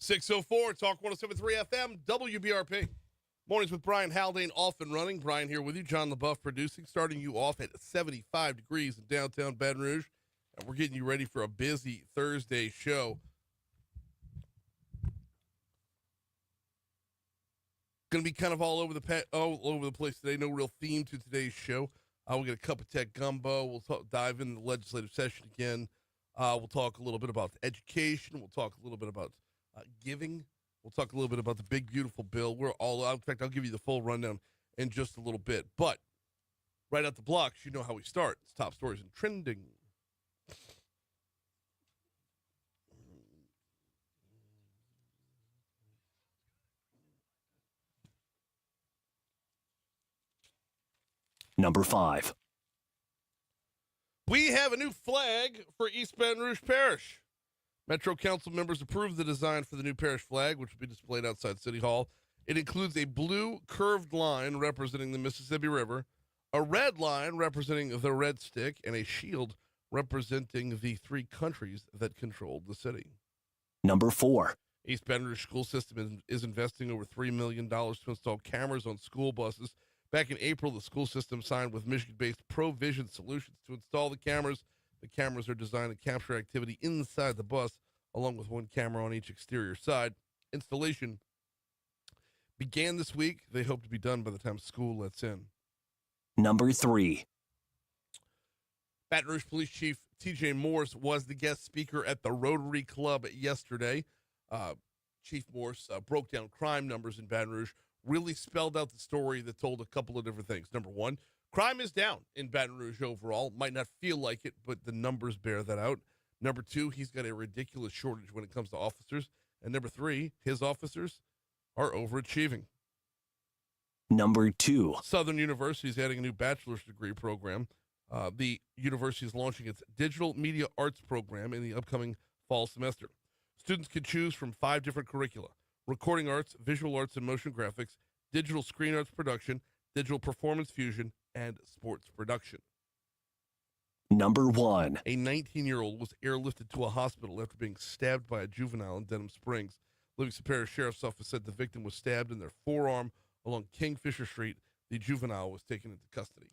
604 Talk 107.3 FM, WBRP. Mornings with Brian Haldane off and running. Brian here with you. John LaBeouf producing, starting you off at 75 degrees in downtown Baton Rouge. And we're getting you ready for a busy Thursday show. Going to be kind of all over the place today. No real theme to today's show. We'll get a cup of tech gumbo. We'll dive into the legislative session again. We'll talk a little bit about education. We'll talk a little bit about giving. We'll talk a little bit about the big, beautiful bill. In fact, I'll give you the full rundown in just a little bit. But right out the blocks, you know how we start. It's top stories and trending. Number 5. We have a new flag for East Baton Rouge Parish. Metro Council members approved the design for the new parish flag, which will be displayed outside City Hall. It includes a blue curved line representing the Mississippi River, a red line representing the Red Stick, and a shield representing the three countries that controlled the city. Number 4. East Baton Rouge school system is investing over $3 million to install cameras on school buses. Back in April, the school system signed with Michigan-based Provision Solutions to install the cameras. The cameras are designed to capture activity inside the bus, along with one camera on each exterior side. Installation began this week. They hope to be done by the time school lets in. Number 3. Baton Rouge Police Chief T.J. Morse was the guest speaker at the Rotary Club yesterday. Chief Morse broke down crime numbers in Baton Rouge, really spelled out the story that told a couple of different things. Number one, crime is down in Baton Rouge overall. Might not feel like it, but the numbers bear that out. Number two, he's got a ridiculous shortage when it comes to officers. And number three, his officers are overachieving. Number 2. Southern University is adding a new bachelor's degree program. The university is launching its digital media arts program in the upcoming fall semester. Students can choose from 5 different curricula: recording arts, visual arts and motion graphics, digital screen arts production, digital performance fusion, and sports production. Number 1. A 19-year-old was airlifted to a hospital after being stabbed by a juvenile in Denham Springs. Livingston Parish Sheriff's Office said the victim was stabbed in their forearm along Kingfisher Street. The juvenile was taken into custody.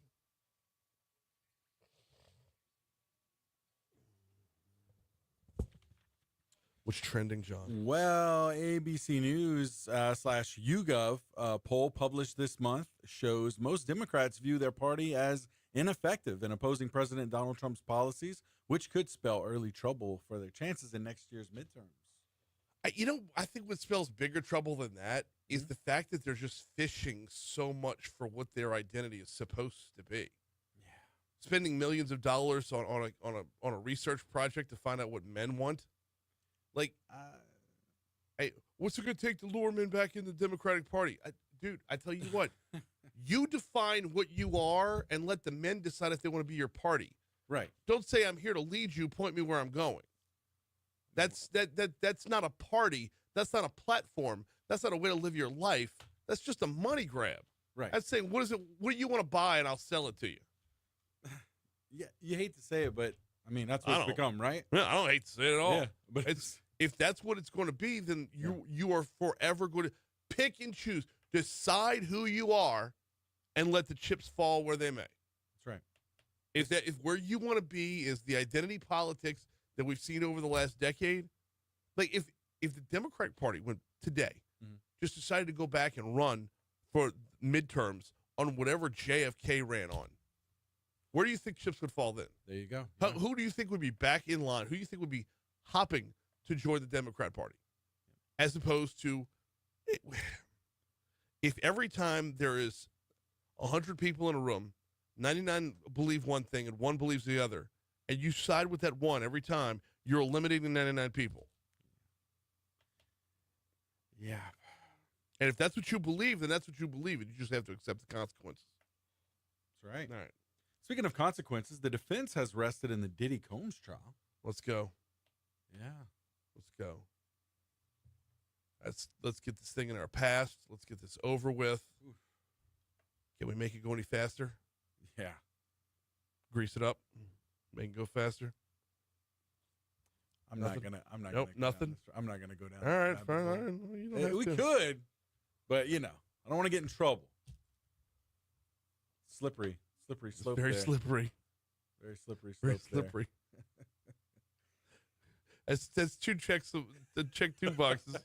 What's trending, John? Well, ABC News / YouGov poll published this month shows most Democrats view their party as ineffective in opposing President Donald Trump's policies, which could spell early trouble for their chances in next year's midterms. I think what spells bigger trouble than that is the fact that they're just fishing so much for what their identity is supposed to be. Yeah. Spending millions of dollars on a research project to find out what men want. Like, hey, what's it going to take to lure men back in the Democratic Party? Dude, I tell you what, you define what you are and let the men decide if they want to be your party. Right. Don't say I'm here to lead you, point me where I'm going. That's not a party. That's not a platform. That's not a way to live your life. That's just a money grab. Right. That's saying, what do you want to buy, and I'll sell it to you. Yeah, you hate to say it, but I mean that's what it's become, right? Yeah, I don't hate to say it at all. Yeah, but if that's what it's going to be, then you are forever going to pick and choose, decide who you are, and let the chips fall where they may. That's right. If where you want to be is the identity politics that we've seen over the last decade, like if the Democratic Party went today, just decided to go back and run for midterms on whatever JFK ran on, where do you think chips would fall then? There you go. Who do you think would be back in line? Who do you think would be hopping to join the Democrat Party? As opposed to, if every time there is 100 people in a room, 99 believe one thing and one believes the other, and you side with that one every time, you're eliminating 99 people. Yeah. And if that's what you believe, then that's what you believe, and you just have to accept the consequences. That's right. All right. Speaking of consequences, the defense has rested in the Diddy Combs trial. Let's go. Yeah. Let's go. Let's get this thing in our past. Let's get this over with. Oof. Can we make it go any faster? Yeah. Grease it up. Make it go faster. I'm Nothing? not Nope, gonna go nothing? Down I'm not gonna go down. All right, that fine. rabbit All hole. right. Well, you don't Hey, have we to. could, but I don't want to get in trouble. Slippery It's slope. very there. slippery. Very slippery slope. Very there. slippery. That's two checks. The check 2 boxes.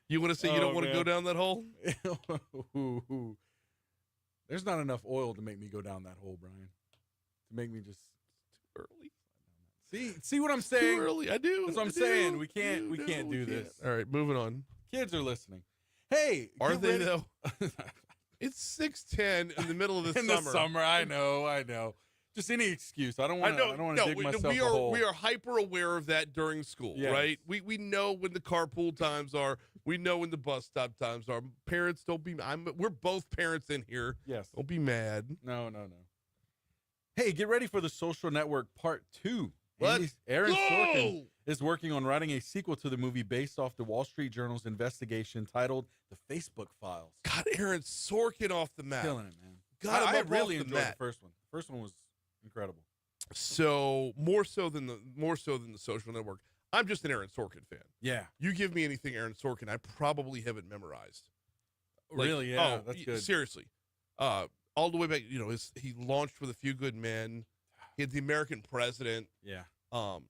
You want to say you don't want to go down that hole? There's not enough oil to make me go down that hole, Brian. To make me just Too early. see what I'm Too saying. early. I do. That's what I'm I do. saying. We can't No, do we this. All right, moving on. Kids are listening. Hey, Are get they ready- though? It's 6:10 in the middle of the in summer. the summer? I know. Just any excuse. I don't want to dig myself a hole. We are hyper aware of that during school, Yes. right? We know when the carpool times are. We know when the bus stop times are. Parents, don't be. We're both parents in here. Yes. Don't be mad. No. Hey, get ready for The Social Network Part 2. Aaron go! Sorkin is working on writing a sequel to the movie based off the Wall Street Journal's investigation titled The Facebook Files. Got Aaron Sorkin off the map. Killing it, man. Got him I up really off the enjoyed mat. the first one. The first one was incredible. So more so than the Social Network. I'm just an Aaron Sorkin fan. Yeah. You give me anything Aaron Sorkin, I probably have it memorized. Like, Really? Yeah, that's good. Seriously. All the way back, he launched with A Few Good Men. He had The American President. Yeah. Of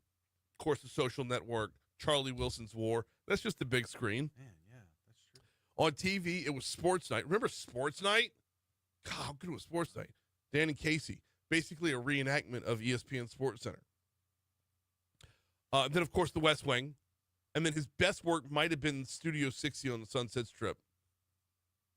course, The Social Network, Charlie Wilson's War. That's just the big screen. Man, yeah, that's true. On TV, it was Sports Night. Remember Sports Night? God, how good was Sports Night? Dan and Casey. Basically a reenactment of ESPN Sports Center. Then, of course, The West Wing. And then his best work might have been Studio 60 on the Sunset Strip.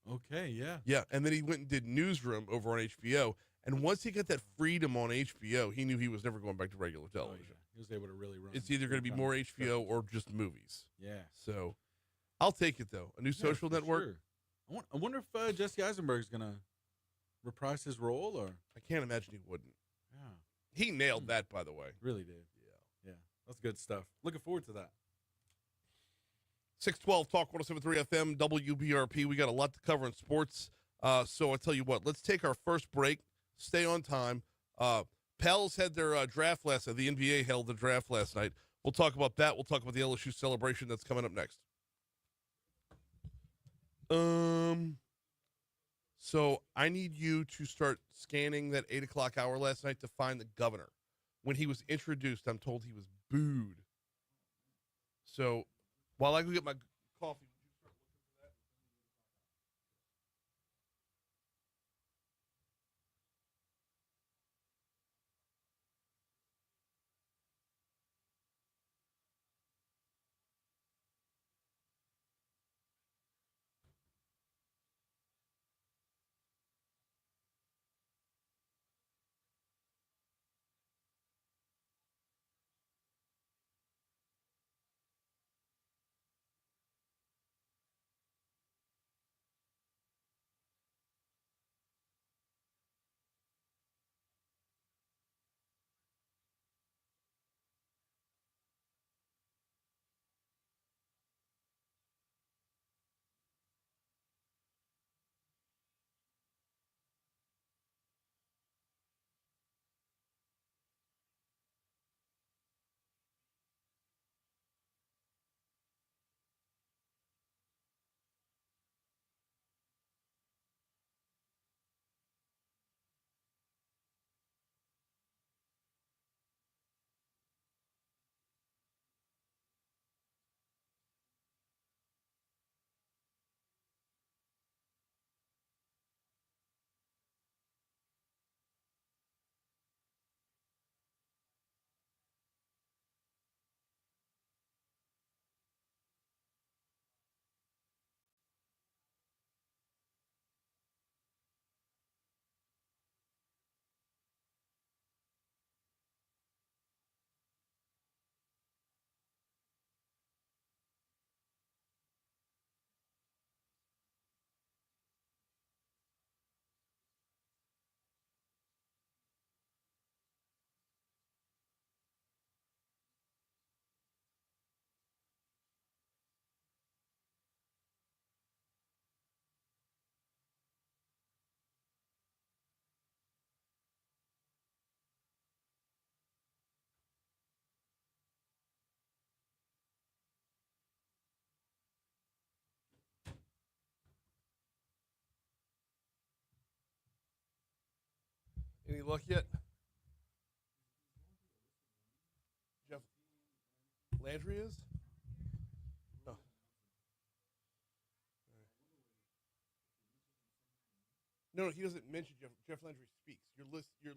Okay, yeah. Yeah, and then he went and did Newsroom over on HBO. And once he got that freedom on HBO, he knew he was never going back to regular television. Oh, yeah. He was able to really run. It's either going to be more HBO or just movies. Yeah. So I'll take it, though. A new social for network. Sure. I wonder if Jesse Eisenberg's going to reprise his role or. I can't imagine he wouldn't. Yeah. He nailed that, by the way. Really did. Yeah. That's good stuff. Looking forward to that. 612 Talk 107.3 FM, WBRP. We got a lot to cover in sports. So I tell you what, let's take our first break. Stay on time. Pels had their draft last night. The NBA held the draft last night. We'll talk about that. We'll talk about the LSU celebration that's coming up next. So I need you to start scanning that 8 o'clock hour last night to find the governor. When he was introduced, I'm told he was booed. So while I go get my coffee, would you start looking for that? luck yet? Jeff Landry is? No. No, he doesn't mention Jeff Landry speaks. You're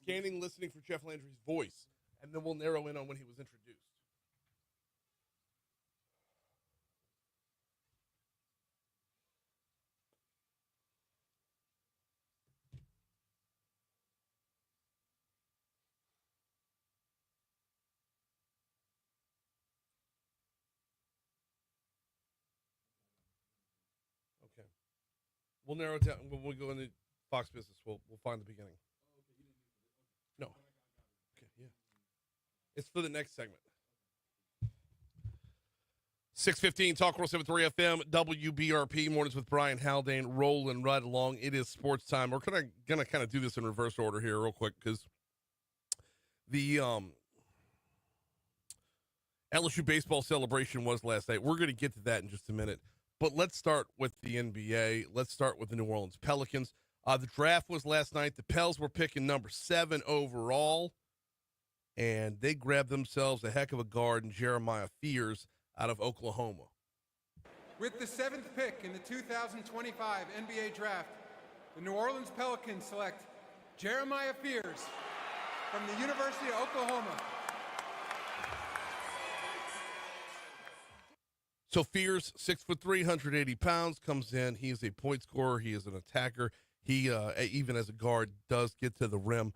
scanning, listening for Jeff Landry's voice, and then we'll narrow in on when he was introduced. Okay. We'll narrow it down when we go into Fox Business. We'll find the beginning. No. Okay, yeah. It's for the next segment. 6:15, Talk 107.3 FM, WBRP, Mornings with Brian Haldane, rolling right along. It is sports time. We're going to do this in reverse order here real quick because the LSU baseball celebration was last night. We're going to get to that in just a minute. But let's start with the NBA. Let's start with the New Orleans Pelicans. The draft was last night. The Pels were picking number 7 overall, and they grabbed themselves a heck of a guard in Jeremiah Fears out of Oklahoma. With the 7th pick in the 2025 NBA Draft, the New Orleans Pelicans select Jeremiah Fears from the University of Oklahoma. So Fears, 6'3", 180 pounds, comes in. He is a point scorer. He is an attacker. He, even as a guard, does get to the rim.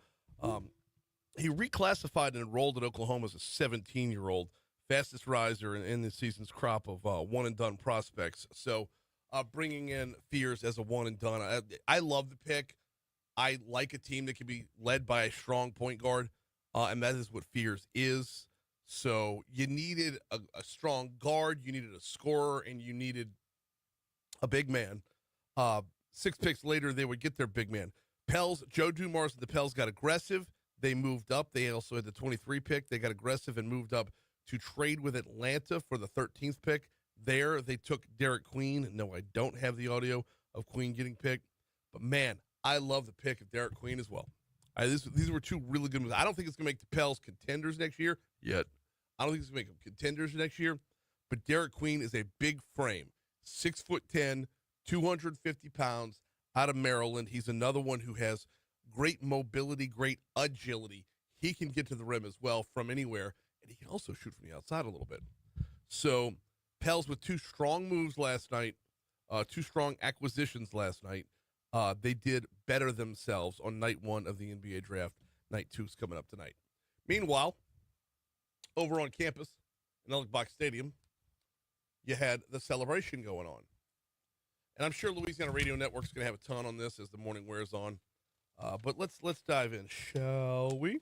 He reclassified and enrolled at Oklahoma as a 17-year-old, fastest riser in the season's crop of one-and-done prospects. So bringing in Fears as a one-and-done, I love the pick. I like a team that can be led by a strong point guard, and that is what Fears is. So you needed a strong guard, you needed a scorer, and you needed a big man. 6 picks later, they would get their big man. Pels, Joe Dumars and the Pels got aggressive. They moved up. They also had the 23 pick. They got aggressive and moved up to trade with Atlanta for the 13th pick. There, they took Derek Queen. No, I don't have the audio of Queen getting picked. But, man, I love the pick of Derek Queen as well. These were 2 really good moves. I don't think it's going to make the Pels contenders next year yet. I don't think it's going to make them contenders next year. But Derek Queen is a big frame, 6'10", 250 pounds, out of Maryland. He's another one who has great mobility, great agility. He can get to the rim as well from anywhere, and he can also shoot from the outside a little bit. So Pels with 2 strong moves last night, 2 strong acquisitions last night. They did better themselves on night 1 of the NBA draft. Night 2 is coming up tonight. Meanwhile, over on campus in Elk Box Stadium, you had the celebration going on. And I'm sure Louisiana Radio Network's going to have a ton on this as the morning wears on. But let's dive in, shall we?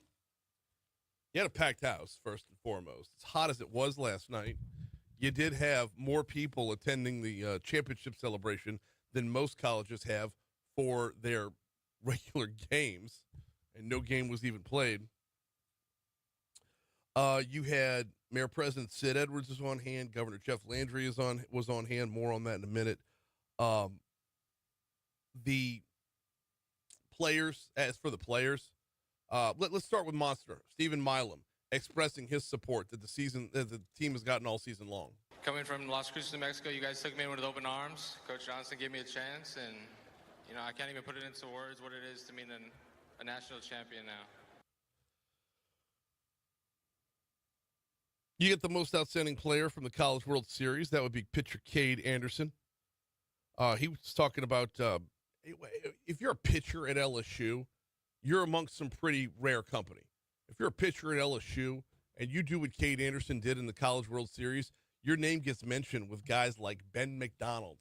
You had a packed house, first and foremost. As hot as it was last night, you did have more people attending the championship celebration than most colleges have for their regular games, and no game was even played. You had Mayor President Sid Edwards is on hand. Governor Jeff Landry was on hand. More on that in a minute. The players, as for the players, let's start with Monster. Stephen Milam expressing his support that the team has gotten all season long. Coming from Las Cruces, New Mexico, you guys took me in with open arms. Coach Johnson gave me a chance, and I can't even put it into words what it is to be a national champion now. You get the most outstanding player from the College World Series. That would be pitcher Cade Anderson. He was talking about if you're a pitcher at LSU, you're amongst some pretty rare company. If you're a pitcher at LSU and you do what Cade Anderson did in the College World Series, your name gets mentioned with guys like Ben McDonald,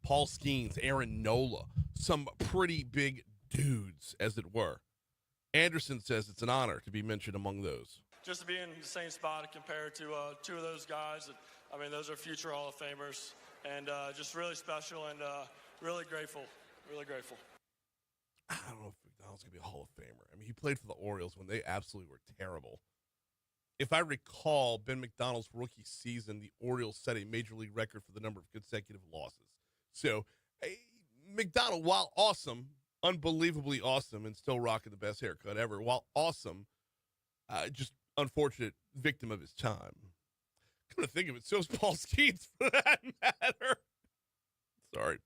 Paul Skeens, Aaron Nola, some pretty big dudes, as it were. Anderson says it's an honor to be mentioned among those. Just to be in the same spot compared to 2 of those guys, those are future Hall of Famers, and just really special and really grateful, really grateful. I don't know if McDonald's going to be a Hall of Famer. He played for the Orioles when they absolutely were terrible. If I recall, Ben McDonald's rookie season, the Orioles set a major league record for the number of consecutive losses. So, McDonald, while awesome, unbelievably awesome and still rocking the best haircut ever. While awesome, just unfortunate victim of his time. Come to think of it, so is Paul Skeets for that matter. Sorry.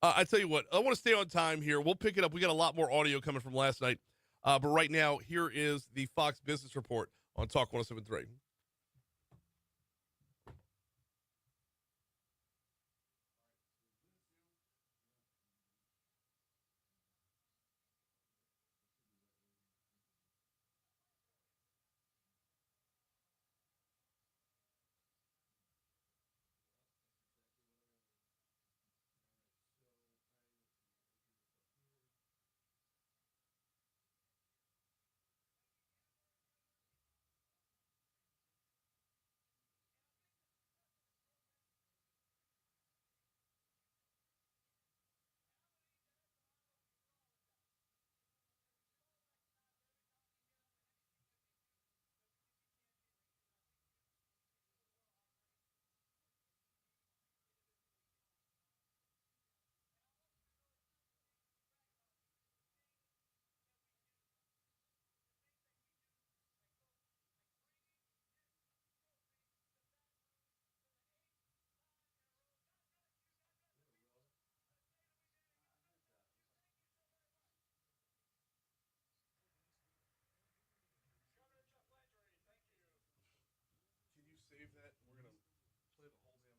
I tell you what, I want to stay on time here. We'll pick it up. We got a lot more audio coming from last night. But right now, here is the Fox Business Report on Talk 107.3. Can you save that? We're going to play the whole damn thing.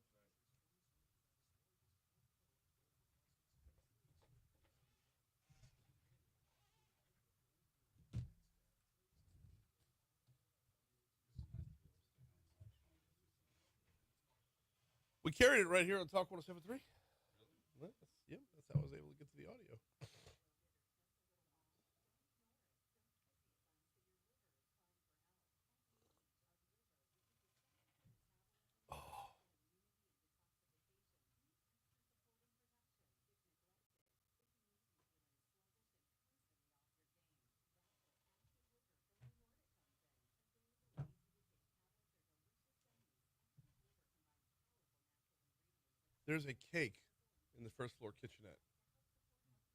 We carried it right here on Talk 107.3. Well, that's how I was able to get to the audio. Oh. There's a cake in the first floor kitchenette.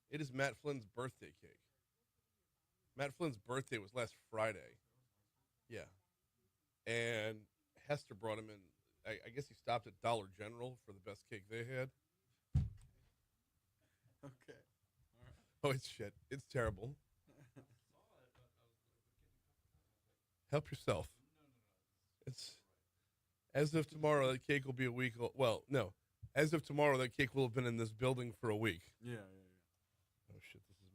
It is Matt Flynn's birthday cake. Matt Flynn's birthday was last Friday. Yeah. And Hester brought him in. I guess he stopped at Dollar General for the best cake they had. Okay. Oh, it's shit. It's terrible. Help yourself. It's as of tomorrow, that cake will be a week old. Well, no. As of tomorrow, that cake will have been in this building for a week. Yeah. Oh, shit, this is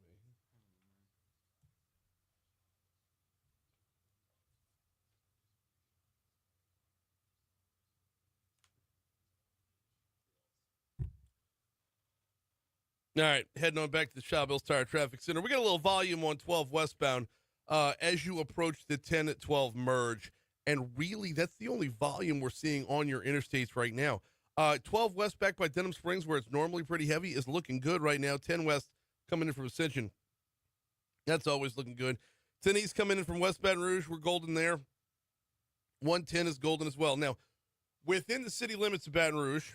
me. All right, heading on back to the Shawbills Tire Traffic Center. We got a little volume on 12 westbound as you approach the 10 at 12 merge. And really, that's the only volume we're seeing on your interstates right now. 12 west back by Denham Springs, where it's normally pretty heavy, is looking good right now. 10 west coming in from Ascension. That's always looking good. 10 east coming in from West Baton Rouge. We're golden there. 110 is golden as well. Now, within the city limits of Baton Rouge,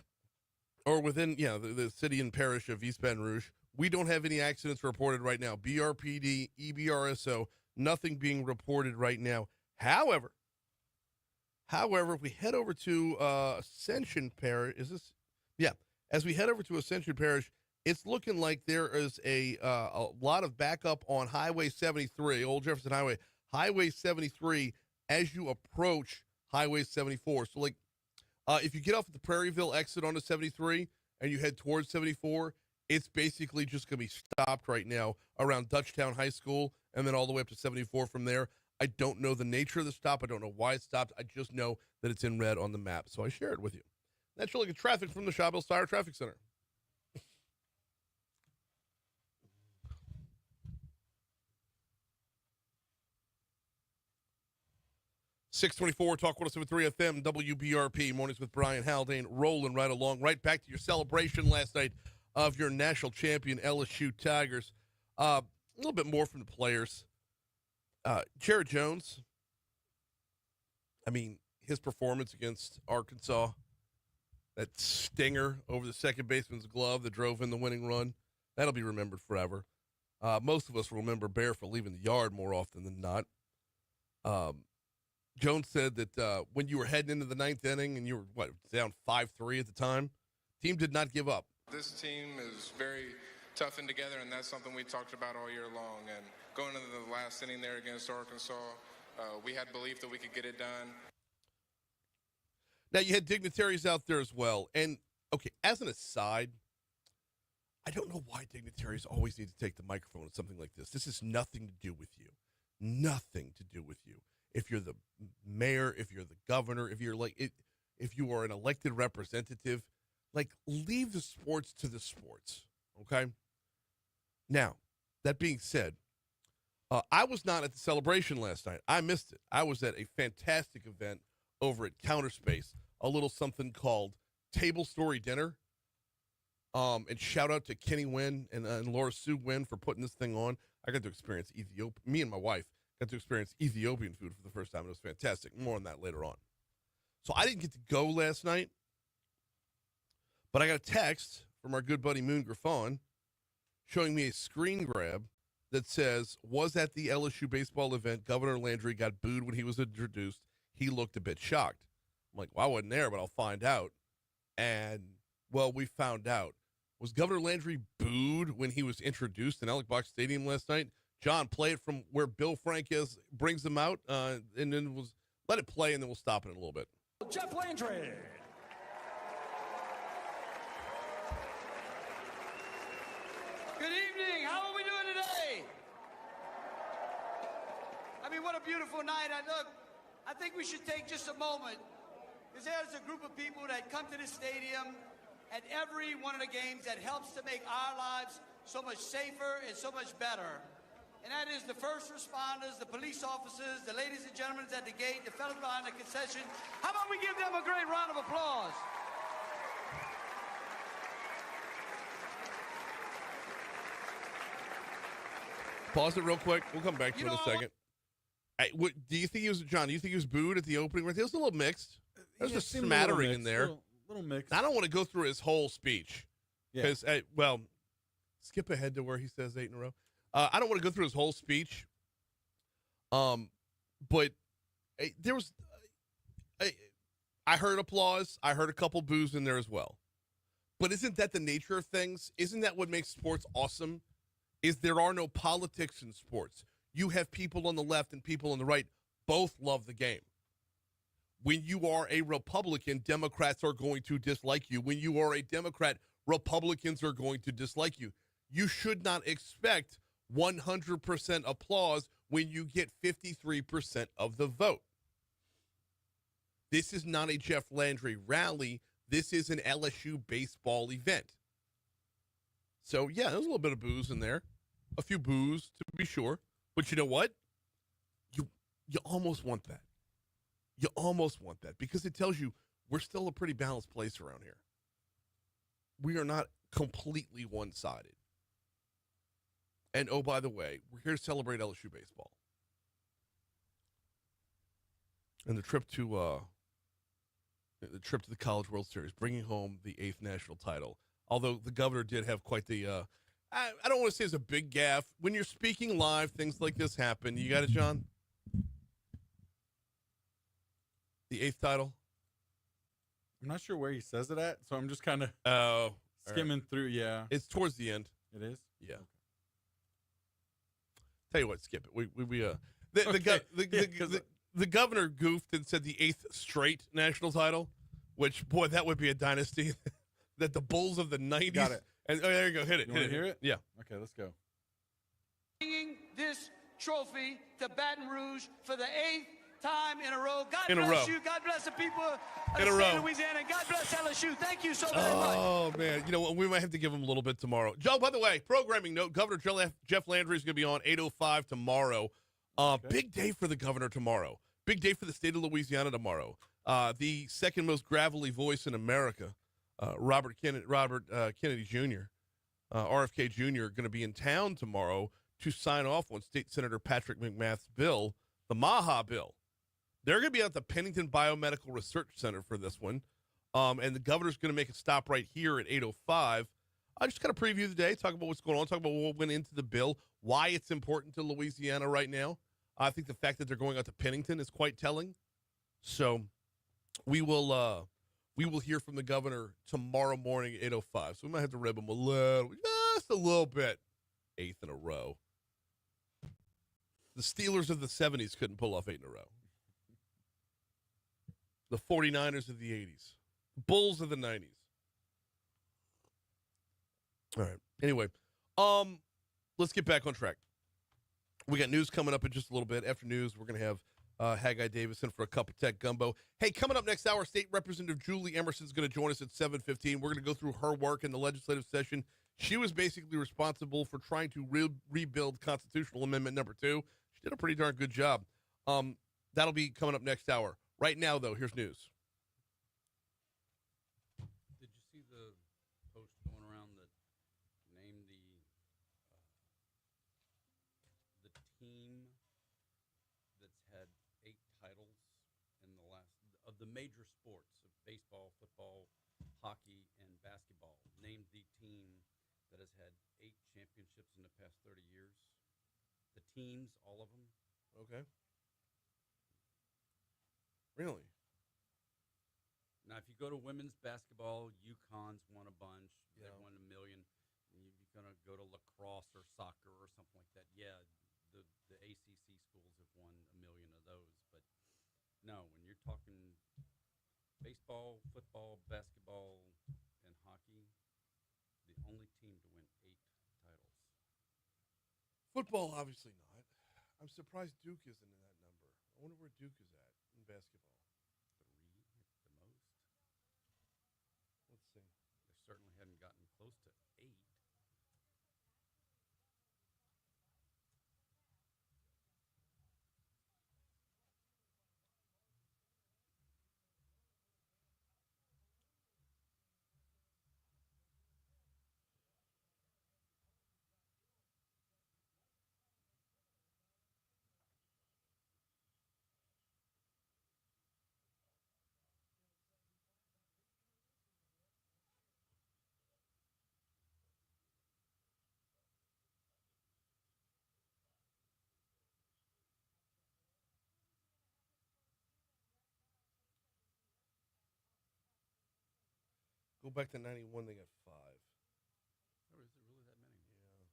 or within, the city and parish of East Baton Rouge, we don't have any accidents reported right now. BRPD, EBRSO, nothing being reported right now. However, if we head over to Ascension Parish, as we head over to Ascension Parish, it's looking like there is a lot of backup on Highway 73, Old Jefferson Highway, Highway 73, as you approach Highway 74. So, if you get off at the Prairieville exit onto 73 and you head towards 74, it's basically just going to be stopped right now around Dutchtown High School and then all the way up to 74 from there. I don't know the nature of the stop. I don't know why it stopped. I just know that it's in red on the map, so I share it with you. That's your look at traffic from the Shawbills Tire Traffic Center. .624 Talk 107.3 FM WBRP mornings with Brian Haldane, rolling right along, right back to your celebration last night of your national champion LSU Tigers. A little bit more from the players. Jared Jones, his performance against Arkansas, that stinger over the second baseman's glove that drove in the winning run, that'll be remembered forever. Most of us remember Bear for leaving the yard more often than not. Jones said that when you were heading into the ninth inning and you were, down 5-3 at the time, team did not give up. This team is very tough and together, and that's something we talked about all year long. And going into the last inning there against Arkansas, we had belief that we could get it done. Now, you had dignitaries out there as well. And, okay, as an aside, I don't know why dignitaries always need to take the microphone at something like this. This has nothing to do with you. Nothing to do with you. If you're the mayor, if you're the governor, if you are an elected representative, leave the sports to the sports, okay? Now, that being said, I was not at the celebration last night. I missed it. I was at a fantastic event over at Counterspace, a little something called Table Story Dinner. And shout out to Kenny Wynn and Laura Sue Wynn for putting this thing on. I got to experience Ethiopia. Me and my wife got to experience Ethiopian food for the first time. It was fantastic. More on that later on. So I didn't get to go last night, but I got a text from our good buddy Moon Griffon showing me a screen grab that says, was at the LSU baseball event. Governor Landry got booed when he was introduced. He looked a bit shocked. I'm like, well, I wasn't there, but I'll find out. And, well, we found out. Was Governor Landry booed when he was introduced in Alec Box Stadium last night? John, play it from where Bill Frank brings them out, and then let it play, and then we'll stop it in a little bit. Jeff Landry. Good evening. How are we doing today? I mean, what a beautiful night. I think we should take just a moment, because there's a group of people that come to this stadium at every one of the games that helps to make our lives so much safer and so much better. And that is the first responders, the police officers, the ladies and gentlemen at the gate, the fellas behind the concession. How about we give them a great round of applause? Pause it real quick. We'll come back to it in a second. Do you think he was, John, do you think he was booed at the opening? It was a little mixed. There's a smattering in there. Little mixed. I don't want to go through his whole speech. Because, skip ahead to where he says 8 in a row. I don't want to go through his whole speech. But there was, I heard applause. I heard a couple boos in there as well. But isn't that the nature of things? Isn't that what makes sports awesome? Is there are no politics in sports. You have people on the left and people on the right both love the game. When you are a Republican, Democrats are going to dislike you. When you are a Democrat, Republicans are going to dislike you. You should not expect 100% applause when you get 53% of the vote. This is not a Jeff Landry rally. This is an LSU baseball event. So, yeah, there's a little bit of boos in there. A few boos, to be sure. But you know what? You almost want that. You almost want that because it tells you we're still a pretty balanced place around here. We are not completely one-sided. And, oh, by the way, we're here to celebrate LSU baseball. And the trip to the College World Series, bringing home the 8th national title. Although the governor did have quite the, I don't want to say it's a big gaffe. When you're speaking live, things like this happen. You got it, John? The 8th title? I'm not sure where he says it at, so I'm just kind of skimming through. Yeah. It's towards the end. It is? Yeah. Okay. Tell you what, skip it. The governor goofed and said the 8th straight national title, which, boy, that would be a dynasty. That the Bulls of the 90s. Got it. And there you go. Hit it. You want to hear it? Yeah. Okay, let's go. Bringing this trophy to Baton Rouge for the 8th time in a row. God In a bless row. you. God bless the people of In the a state row. of Louisiana. God bless LSU. Thank you so very much. Oh, man. You know what? We might have to give him a little bit tomorrow. Joe, by the way, programming note, Governor Jeff Landry is going to be on 8:05 tomorrow. Big day for the governor tomorrow. Big day for the state of Louisiana tomorrow. The second most gravelly voice in America, Robert Kennedy Jr., RFK Jr., going to be in town tomorrow to sign off on State Senator Patrick McMath's bill, the Maha bill. They're going to be at the Pennington Biomedical Research Center for this one, and the governor's going to make a stop right here at 8:05. I just kind of preview the day, talk about what's going on, talk about what went into the bill, why it's important to Louisiana right now. I think the fact that they're going out to Pennington is quite telling. So we will hear from the governor tomorrow morning at 8:05. So we might have to rib him just a little bit. 8th in a row. The Steelers of the 70s couldn't pull off 8 in a row. The 49ers of the 80s. Bulls of the 90s. All right. Anyway, let's get back on track. We got news coming up in just a little bit. After news, we're going to have Haggai Davis in for a cup of tech gumbo. Hey, coming up next hour, State Representative Julie Emerson is going to join us at 7:15. We're going to go through her work in the legislative session. She was basically responsible for trying to rebuild Constitutional Amendment number 2. She did a pretty darn good job. That'll be coming up next hour. Right now, though, here's news. Did you see the post going around that named the team that's had 8 titles in the last of the major sports of baseball, football, hockey, and basketball? Named the team that has had 8 championships in the past 30 years. The teams, all of them. Okay. Really? Now, if you go to women's basketball, UConn's won a bunch. Yeah. They've won $1 million. And you're going to go to lacrosse or soccer or something like that. Yeah, the ACC schools have won $1 million of those. But no, when you're talking baseball, football, basketball, and hockey, the only team to win 8 titles. Football, obviously not. I'm surprised Duke isn't in that number. I wonder where Duke is at in basketball. 3 at the most. Let's see. They certainly hadn't gotten close to 8. Go back to 91, they got 5. Or is it really that many? Yeah.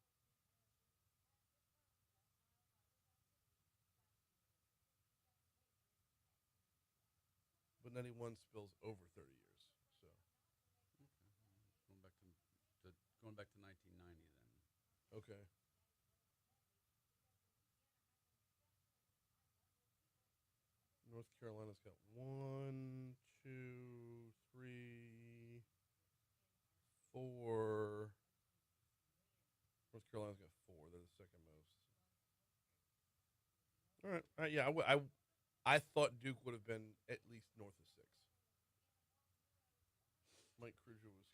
But 91 spills over 30 years. So Okay. Going back to 1990 then. okay. North Carolina's got 1, 2, 3, 4. North Carolina's got 4. They're the second most. All right. Yeah, I thought Duke would have been at least north of 6. Mike Krzyzewski.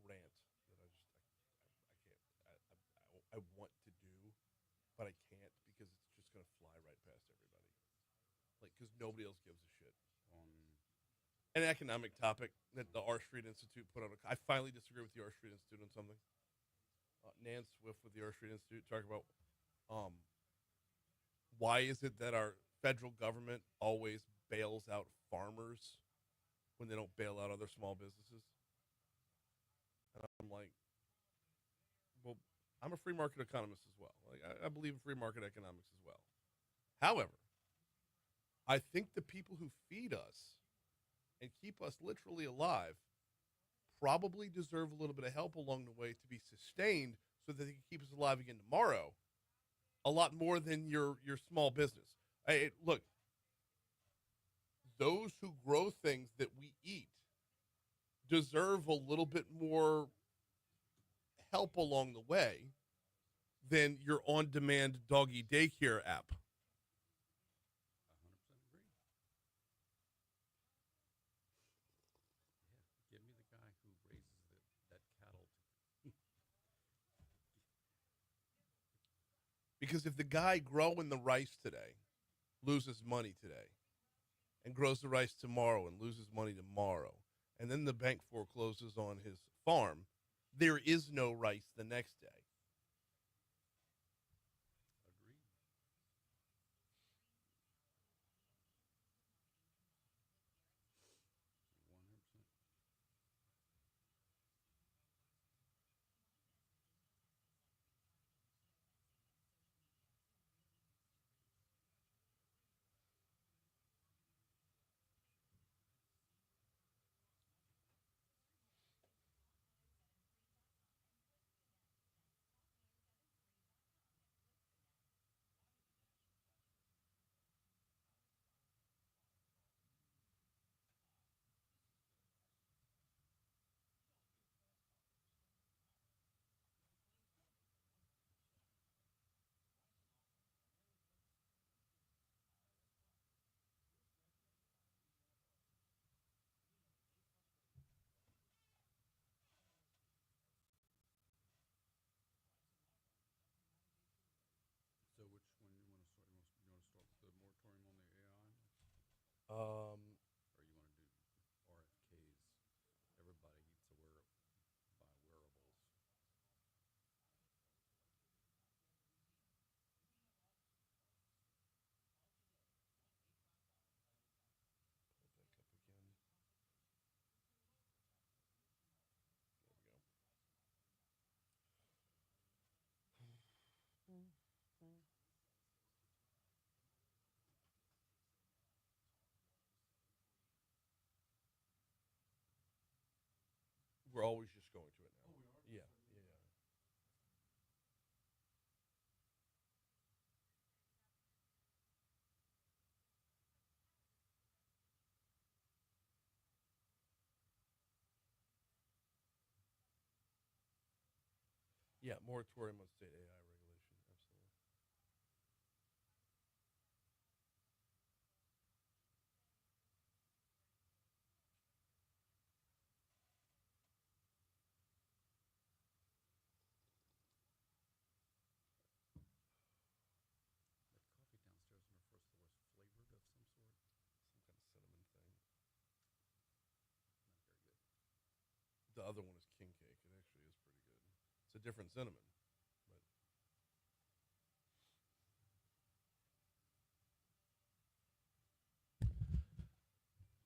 Man, I've got a rant that I can't. I want to do, but I can't because it's just going to fly right past everybody. Like, because nobody else gives a shit on an economic topic that the R Street Institute put on. I finally disagree with the R Street Institute on something. Nan Swift with the R Street Institute talking about why is it that our federal government always bails out farmers when they don't bail out other small businesses? And I'm like, well, I'm a free market economist as well. Like, I believe in free market economics as well. However, I think the people who feed us and keep us literally alive probably deserve a little bit of help along the way to be sustained so that they can keep us alive again tomorrow a lot more than your small business. Look, those who grow things that we eat deserve a little bit more help along the way than your on-demand doggy daycare app. 100% agree. Because if the guy growing the rice today loses money today and grows the rice tomorrow and loses money tomorrow, and then the bank forecloses on his farm, there is no rice the next day. Agreed. So which one you want to start? You want to start with the moratorium on the AI, or you want to do RFKs? Everybody eats buy wearables. We're always just going to it now. Yeah, yeah. Yeah, moratorium on state AI regulation. Absolutely. That coffee downstairs on the first floor is flavored of some sort. Some kind of cinnamon thing. Not very good. The other one is king cake. It actually is pretty good. It's a different cinnamon, but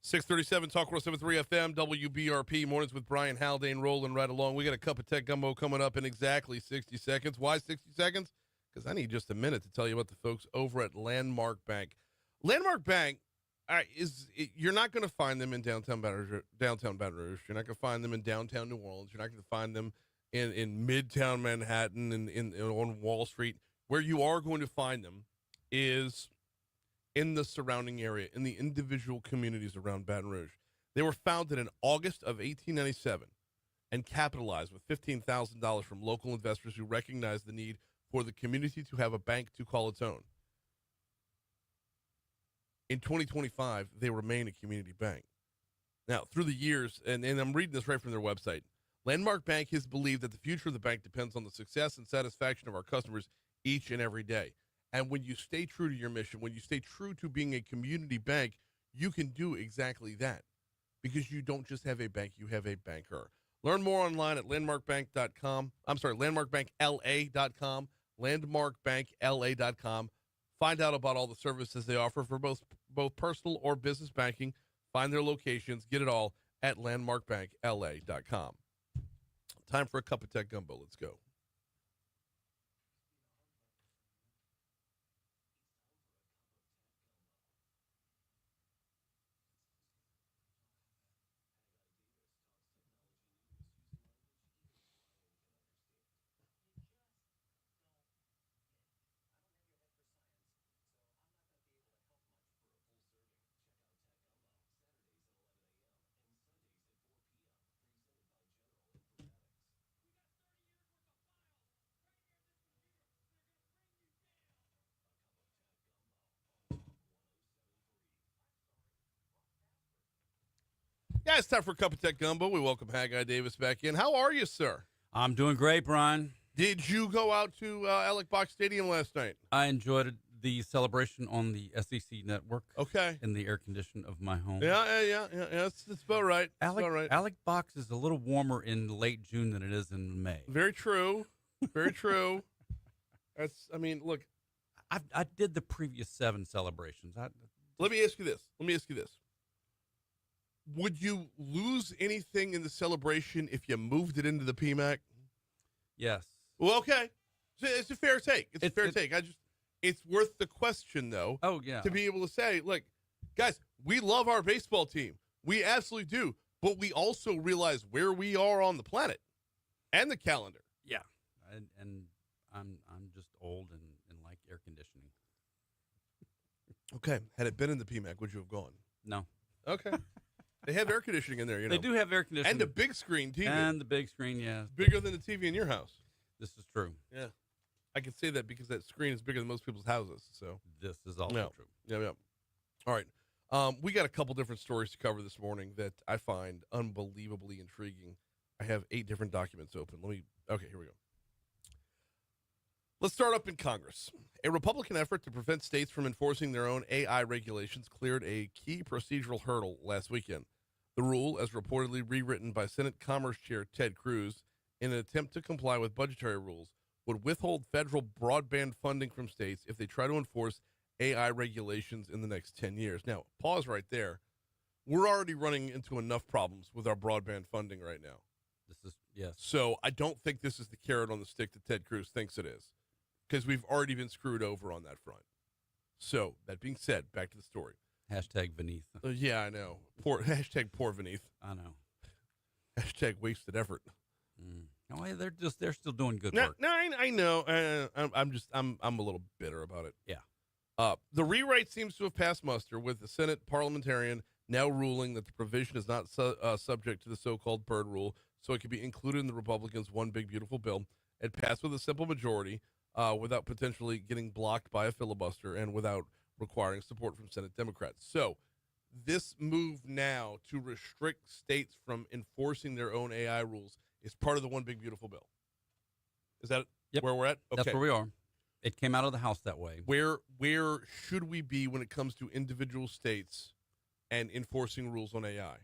637 Talk 107.3 FM, WBRP, mornings with Brian Haldane rolling right along. We got a cup of tech gumbo coming up in exactly 60 seconds. Why 60 seconds? Because I need just a minute to tell you about the folks over at Landmark Bank. Landmark Bank you're not going to find them in downtown Baton Rouge. You're not going to find them in downtown New Orleans. You're not going to find them in midtown Manhattan and on Wall Street. Where you are going to find them is in the surrounding area, in the individual communities around Baton Rouge. They were founded in August of 1897 and capitalized with $15,000 from local investors who recognized the need for the community to have a bank to call its own. In 2025, they remain a community bank. Now, through the years, and I'm reading this right from their website, Landmark Bank has believed that the future of the bank depends on the success and satisfaction of our customers each and every day. And when you stay true to your mission, when you stay true to being a community bank, you can do exactly that because you don't just have a bank, you have a banker. Learn more online at landmarkbank.com. I'm sorry, landmarkbankla.com, landmarkbankla.com. Find out about all the services they offer for both personal or business banking. Find their locations. Get it all at landmarkbankla.com. Time for a cup of tech gumbo. Let's go. It's time for a cup of tech gumbo. We welcome Haggai Davis back in. How are you, sir? I'm doing great, Brian. Did you go out to Alec Box Stadium last night? I enjoyed the celebration on the SEC network. Okay. In the air condition of my home. Yeah. That's about right. Alec Box is a little warmer in late June than it is in May. Very true. Very true. Look. I did the previous 7 celebrations. Let me ask you this. Would you lose anything in the celebration if you moved it into the PMAC? Yes. Well, okay. It's a fair take. It's a fair take. It's worth the question, though. Oh, yeah. To be able to say, look, guys, we love our baseball team. We absolutely do. But we also realize where we are on the planet and the calendar. Yeah. And I'm just old and like air conditioning. Okay. Had it been in the PMAC, would you have gone? No. Okay. They have air conditioning in there, you know. They do have air conditioning. And a big screen TV. And the big screen, yeah. Bigger than the TV in your house. This is true. Yeah. I can say that because that screen is bigger than most people's houses. So this is also true. Yeah. All right. We got a couple different stories to cover this morning that I find unbelievably intriguing. I have 8 different documents open. Okay, here we go. Let's start up in Congress. A Republican effort to prevent states from enforcing their own AI regulations cleared a key procedural hurdle last weekend. The rule, as reportedly rewritten by Senate Commerce Chair Ted Cruz in an attempt to comply with budgetary rules, would withhold federal broadband funding from states if they try to enforce AI regulations in the next 10 years. Now, pause right there. We're already running into enough problems with our broadband funding right now. Yes. So I don't think this is the carrot on the stick that Ted Cruz thinks it is, because we've already been screwed over on that front. So, that being said, back to the story. Hashtag beneath. Yeah, I know. Hashtag poor beneath. I know. Hashtag wasted effort. No, they're still doing good work. No, I know. I'm a little bitter about it. Yeah. The rewrite seems to have passed muster, with the Senate parliamentarian now ruling that the provision is not subject to the so-called Byrd rule, so it can be included in the Republicans' one big beautiful bill. It passed with a simple majority, without potentially getting blocked by a filibuster and without requiring support from Senate Democrats. So this move now to restrict states from enforcing their own AI rules is part of the one big beautiful bill. Is that where we're at? Okay. That's where we are. It came out of the House that way. Where should we be when it comes to individual states and enforcing rules on AI?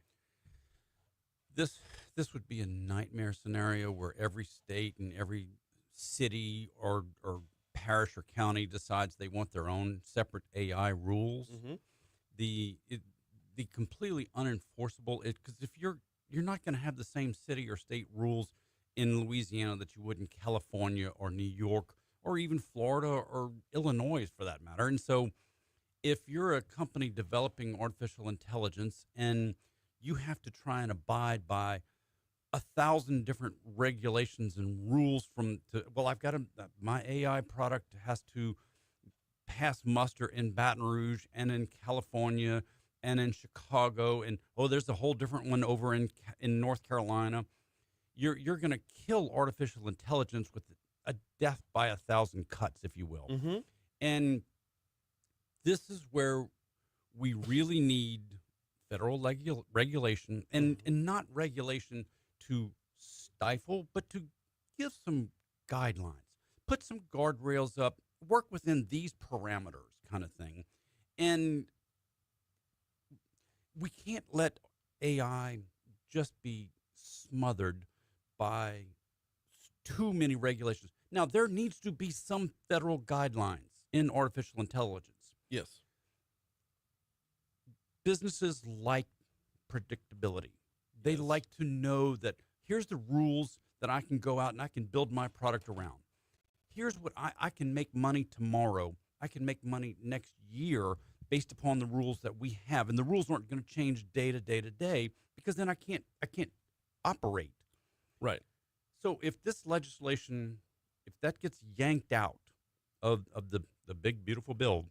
This would be a nightmare scenario where every state and every city or parish or county decides they want their own separate AI rules. Mm-hmm. The completely unenforceable, because if you're not going to have the same city or state rules in Louisiana that you would in California or New York or even Florida or Illinois for that matter. And so if you're a company developing artificial intelligence and you have to try and abide by 1,000 different regulations and rules I've got my AI product has to pass muster in Baton Rouge and in California and in Chicago, and there's a whole different one over in North Carolina. You're going to kill artificial intelligence with a death by 1,000 cuts, if you will. Mm-hmm. And this is where we really need federal regulation, and not regulation to stifle, but to give some guidelines, put some guardrails up, work within these parameters kind of thing. And we can't let AI just be smothered by too many regulations. Now, there needs to be some federal guidelines in artificial intelligence. Yes. Businesses like predictability. They like to know that here's the rules that I can go out and I can build my product around. Here's what I can make money tomorrow. I can make money next year based upon the rules that we have. And the rules aren't going to change day to day to day, because then I can't operate. Right. So if this legislation, if that gets yanked out of the big, beautiful bill,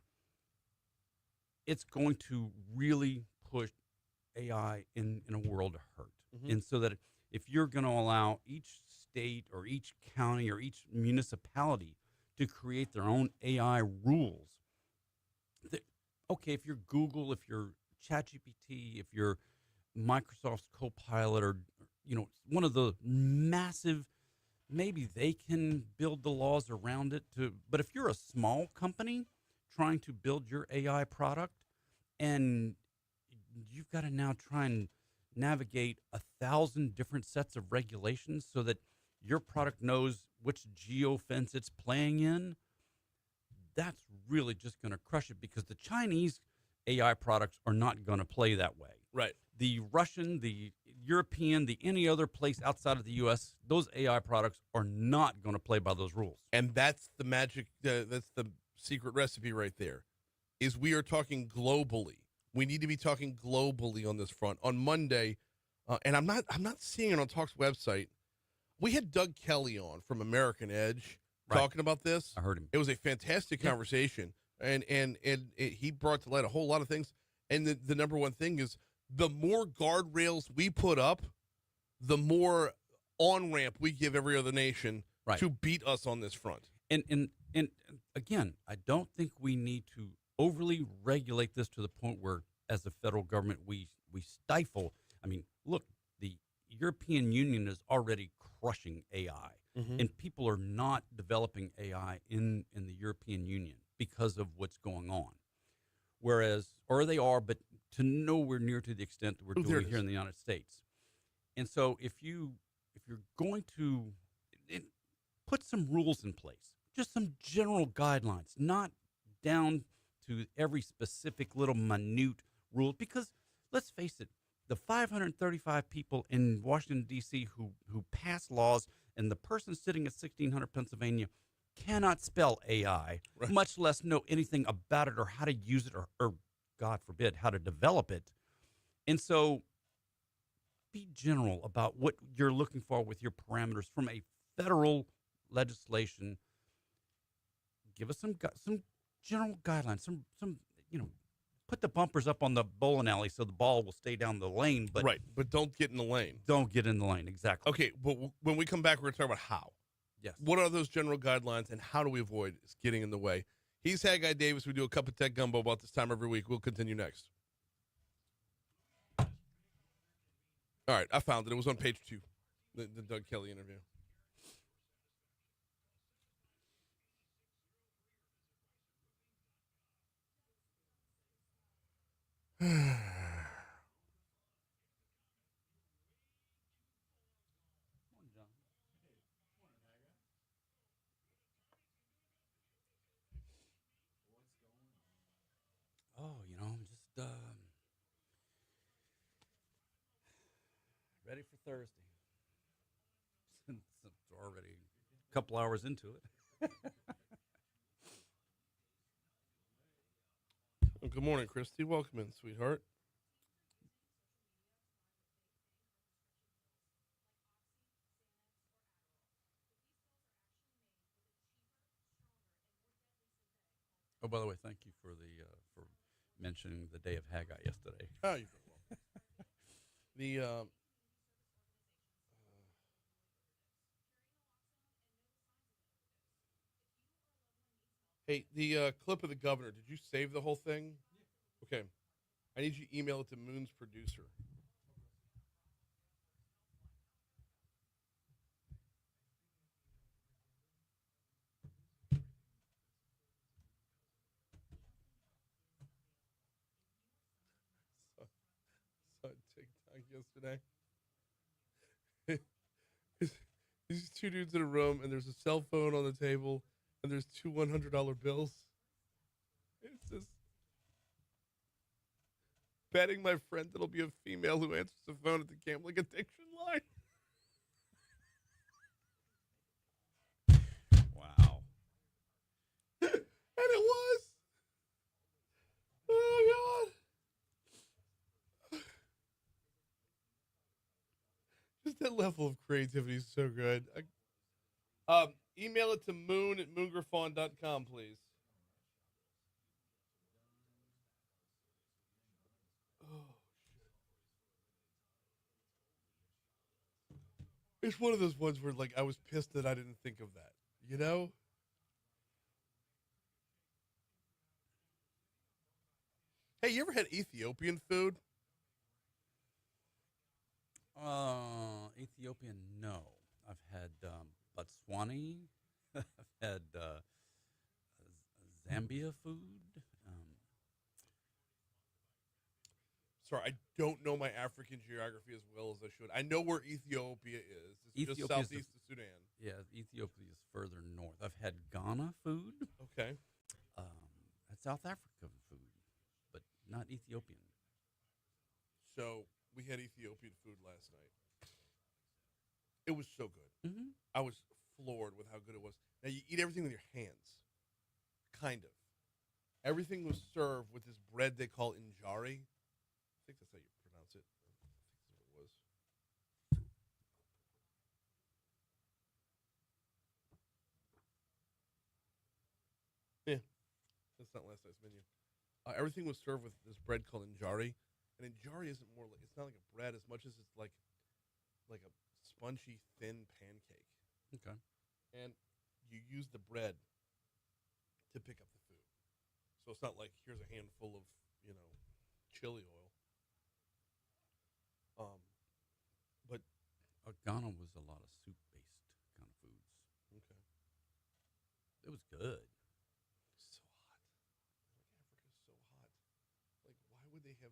it's going to really push AI in a world of hurt. Mm-hmm. And so that if you're going to allow each state or each county or each municipality to create their own AI rules, if you're Google, if you're ChatGPT, if you're Microsoft's Copilot, or one of the massive maybe they can build the laws around it. But if you're a small company trying to build your AI product, and you've got to now try and navigate 1,000 different sets of regulations so that your product knows which geofence it's playing in, that's really just going to crush it, because the Chinese AI products are not going to play that way. Right. The Russian, the European, the any other place outside of the U.S., those AI products are not going to play by those rules. And that's the magic. That's the secret recipe right there. Is we are talking globally. We need to be talking globally on this front. On Monday, and I'm not seeing it on Talk's website. We had Doug Kelly on from American Edge talking about this. I heard him. It was a fantastic conversation, and he brought to light a whole lot of things. And the number one thing is, the more guardrails we put up, the more on-ramp we give every other nation to beat us on this front. And again, I don't think we need to overly regulate this to the point where, as a federal government, we stifle. I mean, look, the European Union is already crushing AI, and people are not developing AI in the European Union because of what's going on. Whereas, or they are, but to nowhere near to the extent that we're doing here in the United States. And so, if you're going to put some rules in place, just some general guidelines, not down to every specific little minute rule, because let's face it, the 535 people in Washington, D.C. who pass laws, and the person sitting at 1600 Pennsylvania cannot spell AI, much less know anything about it or how to use it, or God forbid, how to develop it. And so be general about what you're looking for with your parameters from a federal legislation. Give us some general guidelines, some put the bumpers up on the bowling alley so the ball will stay down the lane. But but don't get in the lane. Don't get in the lane, exactly. Okay, but when we come back, we're going to talk about how. Yes. What are those general guidelines, and how do we avoid getting in the way? He's Haggai Davis. We do a cup of tech gumbo about this time every week. We'll continue next. All right, I found it. It was on page 2, the Doug Kelly interview. Oh, just ready for Thursday. Since it's already a couple hours into it. Well, good morning, Christy. Welcome in, sweetheart. Oh, by the way, thank you for for mentioning the day of Haggai yesterday. Oh, you're very welcome. Hey, the clip of the governor, did you save the whole thing? Yeah. Okay. I need you to email it to Moon's producer. Saw TikTok yesterday. These two dudes in a room, and there's a cell phone on the table, and there's two $100 bills. It's just betting my friend that'll be a female who answers the phone at the gambling addiction line. Wow. And it was. Oh, God. Just that level of creativity is so good. Email it to moon@moongriffon.com, please. Oh, shit. It's one of those ones where, like, I was pissed that I didn't think of that, you know? Hey, you ever had Ethiopian food? Ethiopian, no. I've had Botswana. I've had Zambia food. Sorry, I don't know my African geography as well as I should. I know where Ethiopia is. It's just Ethiopia's southeast of Sudan. Yeah, Ethiopia is further north. I've had Ghana food. Okay. Had South African food, but not Ethiopian. So we had Ethiopian food last night. It was so good. Mm-hmm. I was floored with how good it was. Now, you eat everything with your hands. Kind of. Everything was served with this bread they call injari. I think that's how you pronounce it. I think that's what it was. Yeah. That's not last night's menu. Everything was served with this bread called injari. And injari isn't more like, it's not like a bread as much as it's like a spongy, thin pancake. Okay. And you use the bread to pick up the food. So it's not like here's a handful of, chili oil. But Ghana was a lot of soup-based kind of foods. okay. It was good. So hot. Africa's so hot. Like, why would they have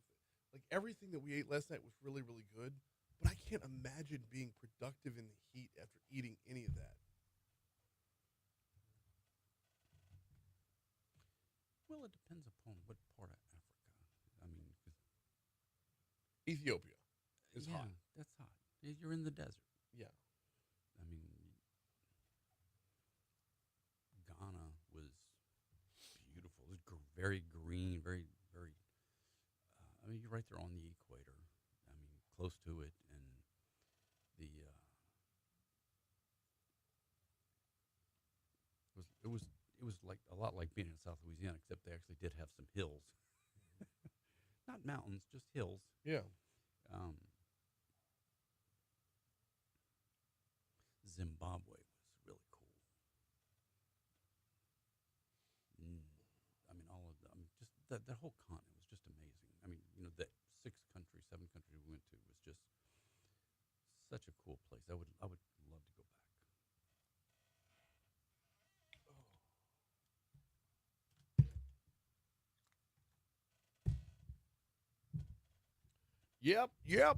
like everything that we ate last night was really, really good, but I can't imagine being productive in the heat after eating any of that. Well, it depends upon what part of Africa. I mean, 'cause Ethiopia is yeah, hot. that's hot. You're in the desert. Yeah. I mean, Ghana was beautiful. It was very green, very, very. I mean, you're right there on the equator. I mean, close to it, and the it was like a lot like being in South Louisiana, except they actually did have some hills, not mountains, just hills. Yeah. Zimbabwe was really cool. I mean, all of them. Just that whole continent was just amazing. I mean, the 7 countries we went to was just such a cool place. I would love to go back. Yep.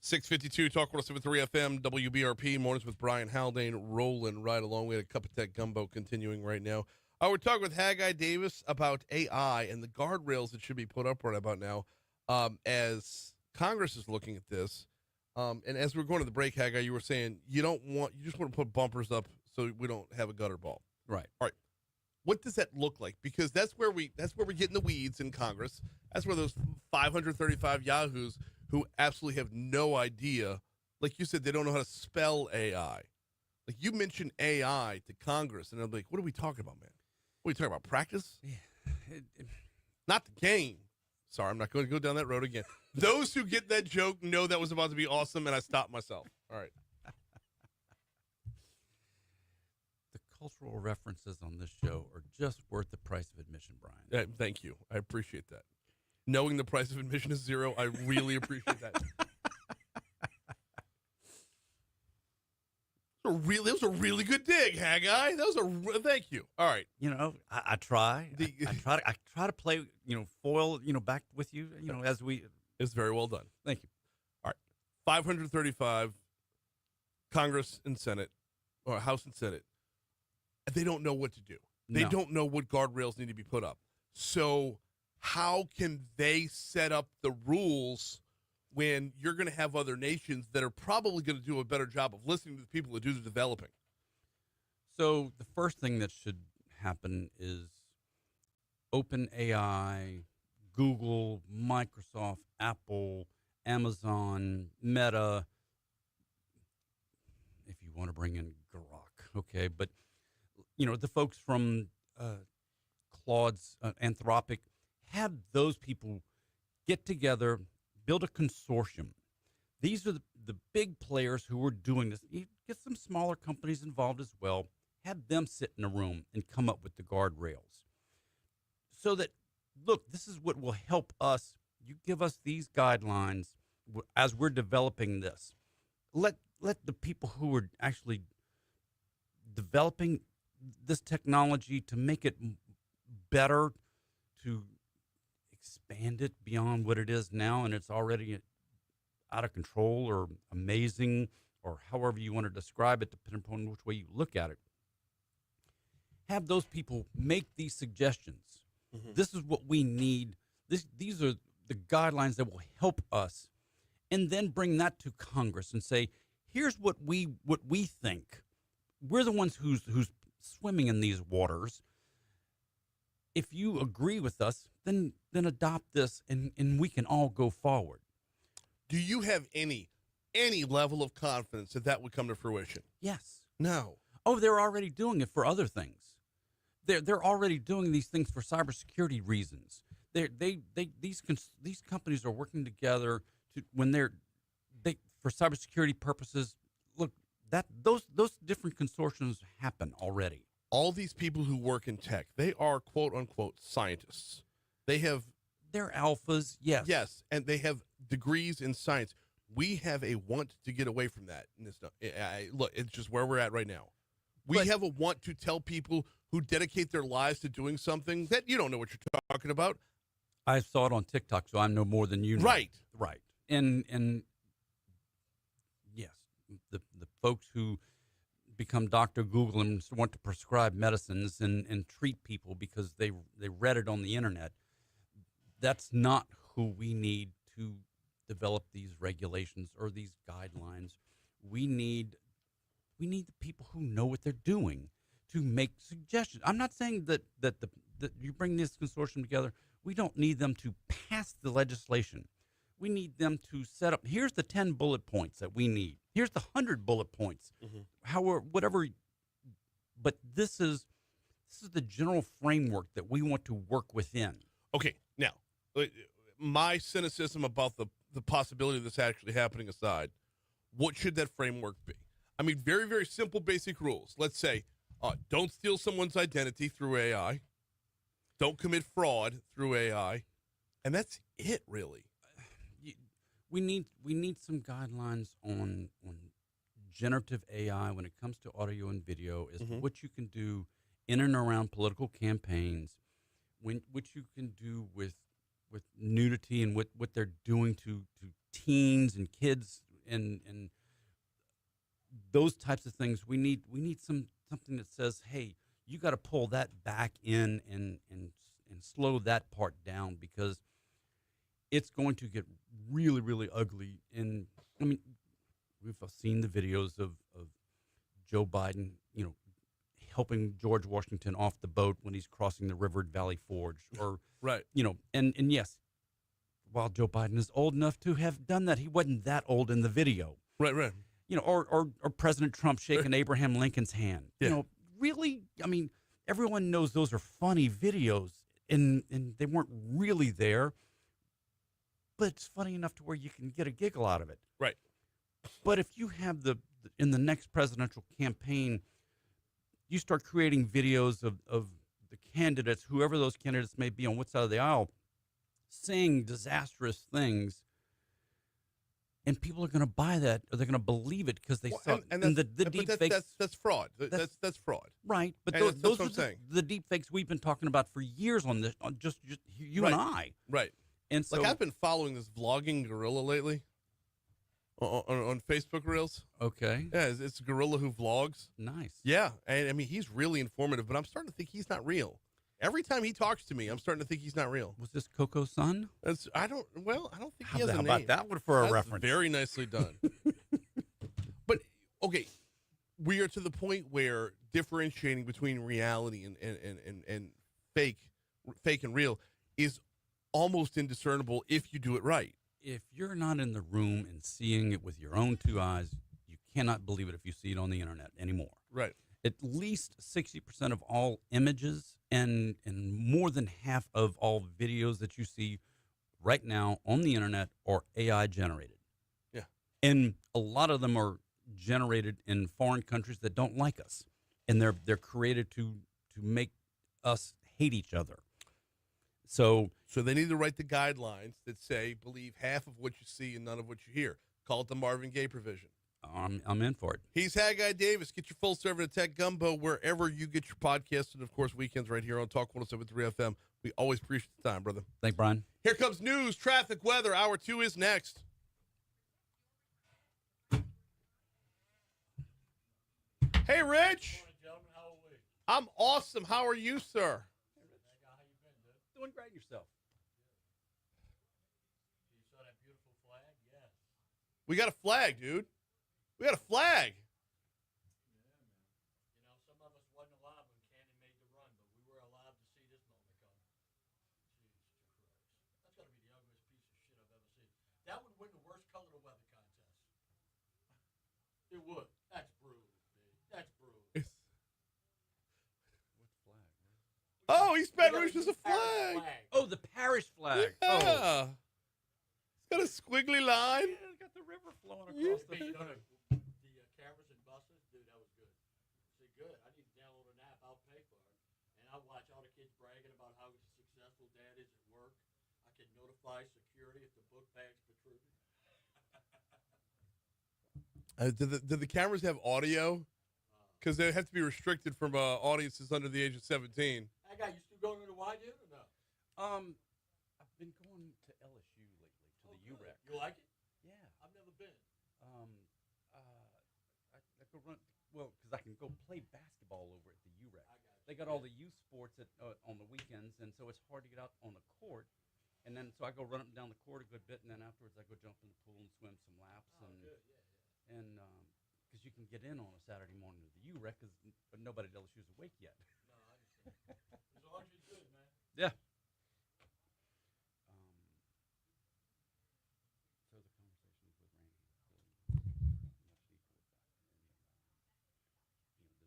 652 Talk 107.3 FM, WBRP, Mornings with Brian Haldane, rolling right along. We had a Cup of Tech Gumbo continuing right now. We're talking with Haggai Davis about AI and the guardrails that should be put up right about now as Congress is looking at this. And as we're going to the break, Haggai, you were saying you just want to put bumpers up so we don't have a gutter ball. Right. All right. What does that look like? Because that's where we get in the weeds in Congress. That's where those 535 yahoos who absolutely have no idea, like you said, they don't know how to spell AI. Like you mentioned AI to Congress, and I'm like, what are we talking about, man? What are we talking about? Practice? Yeah. Not the game. Sorry, I'm not going to go down that road again. Those who get that joke know that was about to be awesome, and I stopped myself. All right. The cultural references on this show are just worth the price of admission, Brian. Thank you. I appreciate that. Knowing the price of admission is $0, I really appreciate that. That was a really good dig, Haggai. Thank you. All right. I try. I try to play, foil, back with you, as we. It's very well done. Thank you. All right. 535, Congress and Senate, or House and Senate, they don't know what to do. They don't know what guardrails need to be put up. So how can they set up the rules when you're going to have other nations that are probably going to do a better job of listening to the people that do the developing? So the first thing that should happen is OpenAI, Google, Microsoft, Apple, Amazon, Meta, if you want to bring in Grok, okay? But, the folks from Claude's Anthropic, have those people get together, build a consortium. These are the big players who are doing this. You get some smaller companies involved as well. Have them sit in a room and come up with the guardrails. So that, look, this is what will help us. You give us these guidelines as we're developing this. let the people who are actually developing this technology to make it better, to expand it beyond what it is now, and it's already out of control or amazing, or however you want to describe it, depending upon which way you look at it. Have those people make these suggestions. This is what we need. These are the guidelines that will help us, and then bring that to Congress and say, here's what we think. We're the ones who's swimming in these waters. If you agree with us, then adopt this, and we can all go forward. Do you have any level of confidence that would come to fruition? Yes. No. Oh, they're already doing it for other things. They're already doing these things for cybersecurity reasons. These companies are working together for cybersecurity purposes. Look, those different consortiums happen already. All these people who work in tech, they are quote unquote scientists. They're alphas, yes. Yes, and they have degrees in science. We have a want to get away from that. Look, it's just where we're at right now. We have a want to tell people who dedicate their lives to doing something that you don't know what you're talking about. I saw it on TikTok, so I know more than you know. Right. And yes, the folks who become Dr. Google and want to prescribe medicines and treat people because they read it on the internet, that's not who we need to develop these regulations or these guidelines. We need the people who know what they're doing to make suggestions. I'm not saying that you bring this consortium together. We don't need them to pass the legislation. We need them to set up. Here's the 10 bullet points that we need. Here's the 100 bullet points. Whatever. But this is the general framework that we want to work within. Okay, now, my cynicism about the possibility of this actually happening aside, what should that framework be? I mean, very, very simple, basic rules. Let's say, don't steal someone's identity through AI. Don't commit fraud through AI. And that's it, really. We need some guidelines on generative AI when it comes to audio and video, is what you can do in and around political campaigns, what you can do with nudity and what they're doing to teens and kids and those types of things. We need something that says, hey, you got to pull that back in and slow that part down, because it's going to get really, really ugly. And I mean, we've seen the videos of Joe Biden, helping George Washington off the boat when he's crossing the river at Valley Forge, or right. And yes, while Joe Biden is old enough to have done that, he wasn't that old in the video. Right. Or President Trump shaking Abraham Lincoln's hand. Yeah. Really, I mean, everyone knows those are funny videos, and they weren't really there, but it's funny enough to where you can get a giggle out of it. Right. But if you have in the next presidential campaign, you start creating videos of the candidates, whoever those candidates may be on what side of the aisle, saying disastrous things, and people are going to buy that, or they're going to believe it because they saw the deep fakes. That's fraud. That's fraud. Right, but those are what I'm saying. The deep fakes we've been talking about for years on this, on just you and I. Right. And so, I've been following this vlogging gorilla lately on Facebook Reels. Okay. Yeah, it's a gorilla who vlogs. Nice. Yeah, and I mean, he's really informative, but I'm starting to think he's not real. Every time he talks to me, I'm starting to think he's not real. Was this Coco's son? I don't think he has a name. How about that one for a That's reference? Very nicely done. But, okay, we are to the point where differentiating between reality and fake and real is almost indiscernible if you do it right. If you're not in the room and seeing it with your own two eyes, you cannot believe it if you see it on the internet anymore. Right. At least 60% of all images and more than half of all videos that you see right now on the internet are AI generated. Yeah. And a lot of them are generated in foreign countries that don't like us. And they're created to make us hate each other. So they need to write the guidelines that say believe half of what you see and none of what you hear. Call it the Marvin Gaye provision. I'm in for it. He's Haggai Davis. Get your full serving of Tech Gumbo wherever you get your podcast. And, of course, weekends right here on Talk 107.3 FM. We always appreciate the time, brother. Thanks, Brian. Here comes news, traffic, weather. Hour 2 is next. Hey, Rich. I'm awesome. How are you, sir? Doing great yourself. We got a flag, dude. We got a flag. You know, some of us wasn't alive when Cannon made the run, but we were alive to see this moment come. Jesus Christ. That's got to be the ugliest piece of shit I've ever seen. That would win the worst color of weather contest. It would. That's brutal, dude. That's brutal. What flag? Oh, East Baton Rouge is a flag. Oh, the parish flag. Yeah. It's got a squiggly line. Yeah, it's got the river flowing across the The cameras and buses, dude, that was good. See, good. I need to download an app. I'll pay for it. And I'll watch all the kids bragging about how successful dad is at work. I can notify security if the book bag's protruding. Did the cameras have audio? Because they have to be restricted from audiences under the age of 17. That guy, you still going to the Y, dude, or no? I've been going to LSU lately, to the UREC. You like it? Yeah. I've never been. I go run, well, because I can go play basketball over at the UREC. They got all the youth sports on the weekends, and so it's hard to get out on the court. And then, so I go run up and down the court a good bit, and then afterwards I go jump in the pool and swim some laps. And because you can get in on a Saturday morning to the UREC, but nobody at LSU's awake yet. No, I understand. As long as you're good, man. Yeah. So the conversations with Randy really much equal that. And, this was part of what they're going to want. And so,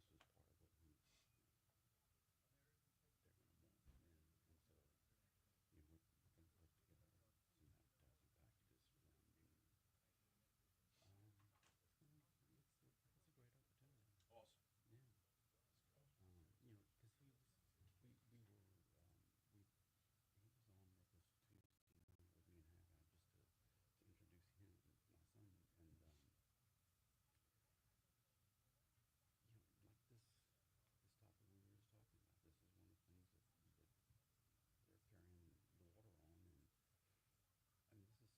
we're going to put together some advertising packages for them. And, it's a great opportunity. Awesome. Yeah. Because he was on with us Tuesday night with me and Haggai just to introduce him, my son, and like this topic we were just talking about. This is one of the things that they're carrying the water on, and this is something that we agree on. In that there needs to be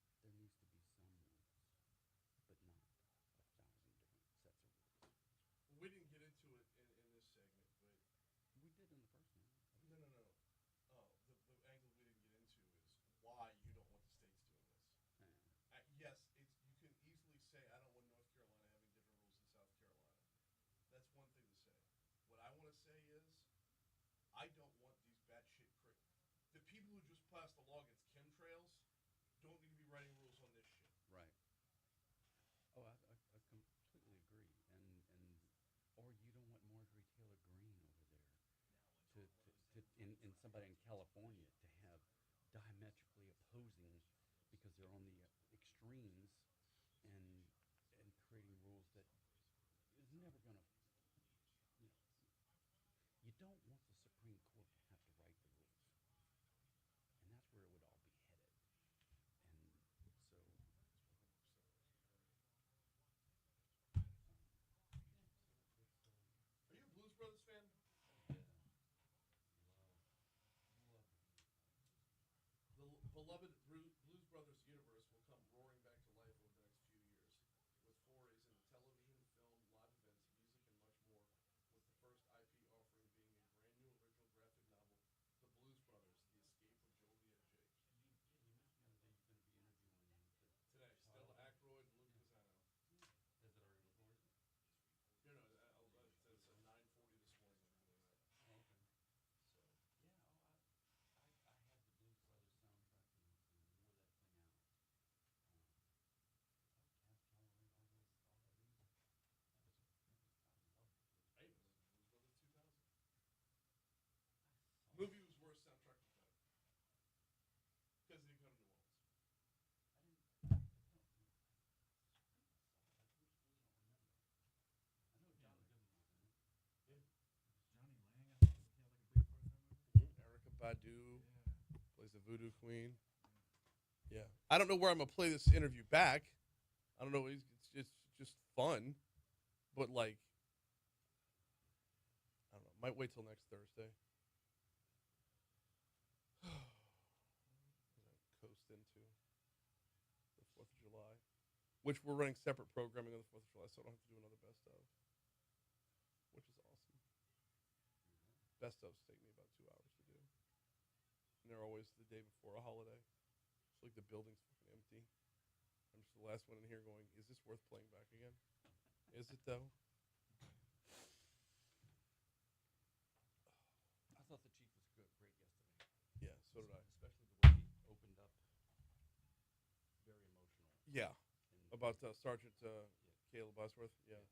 some rules, but not 1,000 different sets of rules. We didn't get into it in this segment, but We did in the first one. no. The angle we didn't get into is why you don't want the states doing this. Yes, you can easily say I don't want North Carolina having different rules than South Carolina. That's one thing to say. What I want to say is I don't want these batshit the people who just passed the law against chemtrails don't need to be writing rules on this shit. Right. Oh, I completely agree. Or you don't want Marjorie Taylor Greene over there in somebody in California to have diametrically opposing because they're on the extremes and creating rules that is never going to. You don't want the Supreme Court to have to write the rules, and that's where it would all be headed. And so. Are you a Blues Brothers fan? The beloved Blues Brothers universe will come roaring back to life over the next few years, with forays into television, film, live events, music, and much more, with the first IP offering being a brand new original graphic novel, The Blues Brothers, The Escape of Joliet Jake. Today, still Aykroyd, Luke Pisano. Is it already recorded? No, it says at 9:40 this morning they're doing that. Oh, okay. So, yeah, I have the Blues Brothers soundtrack and wore that thing out. Cast Calloway, all that music. Hey, it was Blues Brothers 2000. Movie was worse, soundtrack was better. Because they go to New Orleans. Erica Badu plays the Voodoo Queen. Yeah. I don't know where I'm going to play this interview back. I don't know. It's just fun. But, like, I don't know. Might wait till next Thursday. Coast into the 4th of July, which we're running separate programming on the 4th of July, so I don't have to do another best of, which is awesome. Best ofs take me about 2 hours to do. And they're always the day before a holiday. It's like the building's fucking empty. I'm just the last one in here going, is this worth playing back again? Is it, though? I thought the Chief was great yesterday. Yeah, so did I. Especially the way he opened up. Very emotional. Yeah. About Sergeant Caleb Bosworth? Yeah.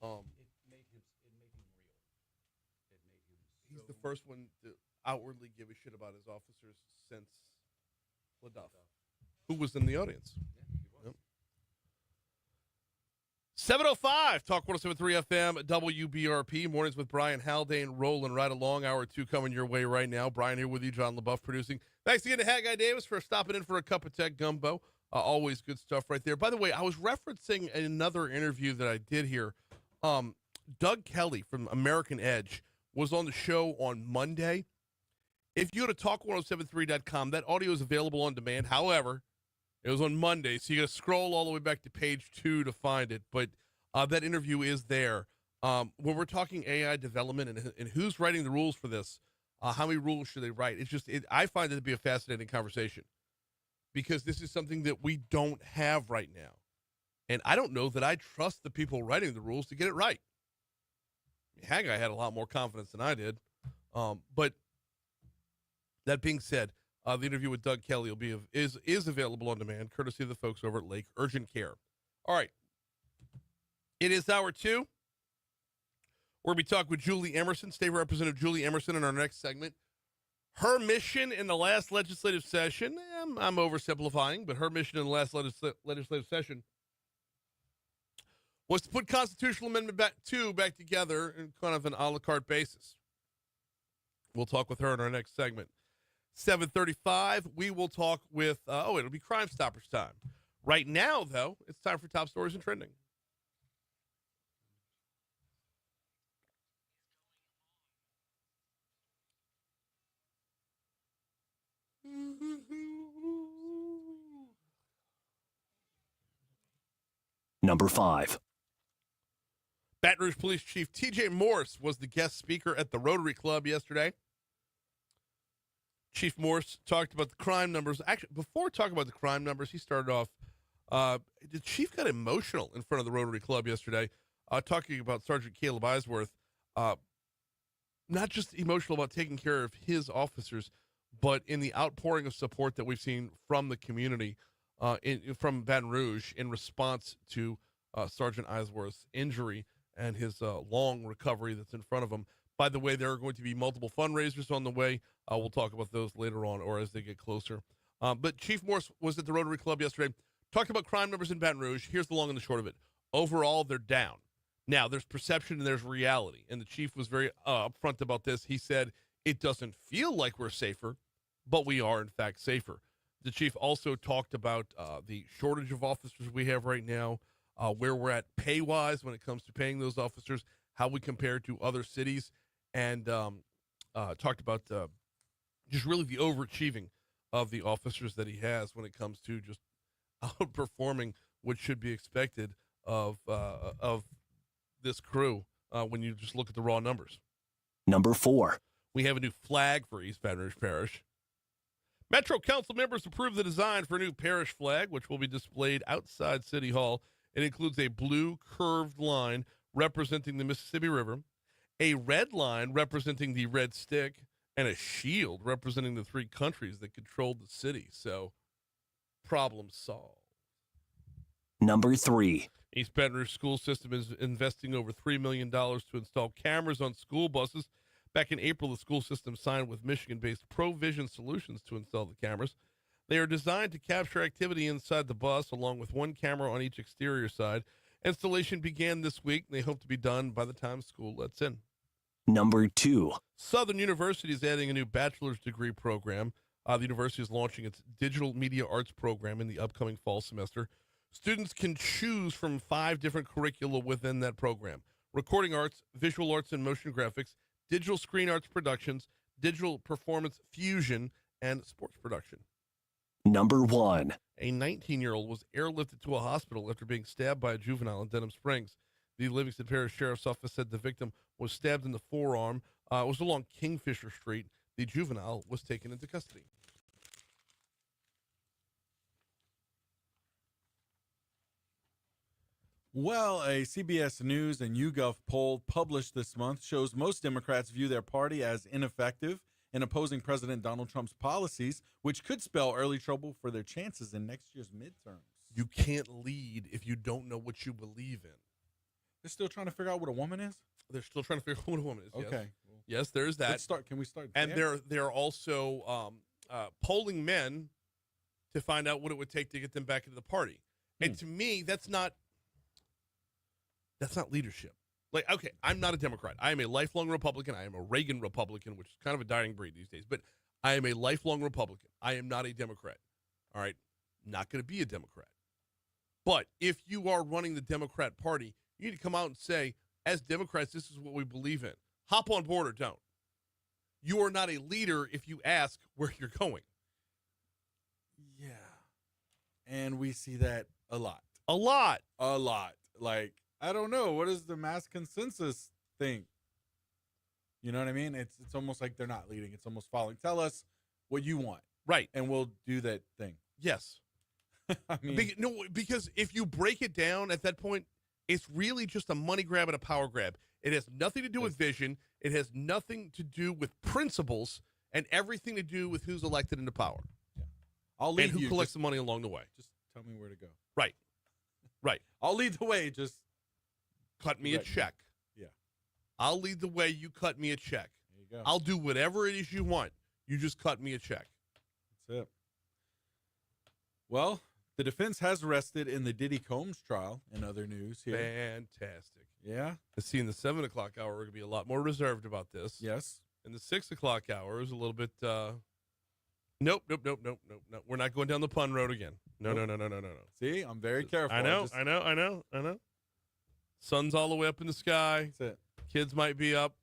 It made him real. It made him He's the first one to outwardly give a shit about his officers since LaDuff, who was in the audience. Yeah, he was. Yep. 7:05, Talk 107.3 FM, WBRP. Mornings with Brian Haldane, rolling right along. Hour 2 coming your way right now. Brian here with you, John LaBeouf producing. Thanks again to Haggai Davis for stopping in for a cup of tech gumbo. Always good stuff right there. By the way, I was referencing another interview that I did here. Doug Kelly from American Edge was on the show on Monday. If you go to talk1073.com, that audio is available on demand. However, it was on Monday, so you got to scroll all the way back to page 2 to find it. But that interview is there. When we're talking AI development and who's writing the rules for this, how many rules should they write? I find it to be a fascinating conversation because this is something that we don't have right now. And I don't know that I trust the people writing the rules to get it right. Haggai had a lot more confidence than I did. But that being said, the interview with Doug Kelly is available on demand, courtesy of the folks over at Lake Urgent Care. All right. It is hour 2. We're going to be talking with Julie Emerson, State Representative Julie Emerson, in our next segment. Her mission in the last legislative session, I'm oversimplifying, but her mission in the last legislative session was to put Constitutional Amendment 2 back together in kind of an a la carte basis. We'll talk with her in our next segment. 7:35, we will talk with, it'll be Crimestoppers time. Right now, though, it's time for Top Stories and Trending. Number 5. Baton Rouge Police Chief T.J. Morse was the guest speaker at the Rotary Club yesterday. Chief Morse talked about the crime numbers. Actually, before talking about the crime numbers, he started off, the chief got emotional in front of the Rotary Club yesterday, talking about Sergeant Caleb Eisworth, not just emotional about taking care of his officers, but in the outpouring of support that we've seen from the community, from Baton Rouge in response to Sergeant Eisworth's injury and his long recovery that's in front of him. By the way, there are going to be multiple fundraisers on the way. We'll talk about those later on or as they get closer. But Chief Morse was at the Rotary Club yesterday, talked about crime numbers in Baton Rouge. Here's the long and the short of it. Overall, they're down. Now, there's perception and there's reality. And the chief was very upfront about this. He said, it doesn't feel like we're safer, but we are, in fact, safer. The chief also talked about the shortage of officers we have right now, where we're at pay-wise when it comes to paying those officers, how we compare to other cities, and talked about just really the overachieving of the officers that he has when it comes to just outperforming what should be expected of this crew when you just look at the raw numbers. Number 4. We have a new flag for East Baton Rouge Parish. Metro Council members approved the design for a new parish flag, which will be displayed outside City Hall. It includes a blue curved line representing the Mississippi River, a red line representing the red stick, and a shield representing the 3 countries that controlled the city. So, problem solved. Number 3. East Baton Rouge school system is investing over $3 million to install cameras on school buses. Back in April, the school system signed with Michigan-based Provision Solutions to install the cameras. They are designed to capture activity inside the bus, along with 1 camera on each exterior side. Installation began this week. They hope to be done by the time school lets in. Number 2. Southern University is adding a new bachelor's degree program The university is launching its digital media arts program in the upcoming fall semester. Students can choose from 5 different curricula within that program: recording arts, visual arts and motion graphics, digital screen arts productions, digital performance fusion, and sports production. Number 1. A 19-year-old was airlifted to a hospital after being stabbed by a juvenile in Denham Springs. The Livingston Parish Sheriff's Office said the victim was stabbed in the forearm. It was along Kingfisher Street. The juvenile was taken into custody. Well, a CBS News and YouGov poll published this month shows most Democrats view their party as ineffective in opposing President Donald Trump's policies, which could spell early trouble for their chances in next year's midterms. You can't lead if you don't know what you believe in. They're still trying to figure out what a woman is? They're still trying to figure out what a woman is. Okay. Yes, there is that. Let's start. Can we start And there? they're also polling men to find out what it would take to get them back into the party. And to me, that's not leadership. Like, okay, I'm not a Democrat. I am a lifelong Republican. I am a Reagan Republican, which is kind of a dying breed these days. But I am a lifelong Republican. I am not a Democrat. All right? Not going to be a Democrat. But if you are running the Democrat Party, you need to come out and say, as Democrats, this is what we believe in. Hop on board or don't. You are not a leader if you ask where you're going. Yeah. And we see that a lot. A lot. A lot. Like, I don't know. What does the mass consensus think? You know what I mean? It's almost like they're not leading. It's almost following. Tell us what you want. Right. And we'll do that thing. Yes. I mean, because if you break it down at that point, it's really just a money grab and a power grab. It has nothing to do with vision. It has nothing to do with principles, and everything to do with who's elected into power. Yeah. I'll lead and who you. collects the money along the way. Just tell me where to go. Right. Right. I'll lead the way. Just cut me a check. Yeah. I'll lead the way. You cut me a check. There you go. I'll do whatever it is you want. You just cut me a check. That's it. Well, the defense has rested in the Diddy Combs trial. In other news here. Fantastic. Yeah. Let's see, in the 7 o'clock hour, we're going to be a lot more reserved about this. Yes. In the 6 o'clock hour is a little bit, nope. We're not going down the pun road again. No. See, I'm very careful. I know. Sun's all the way up in the sky. That's it. Kids might be up.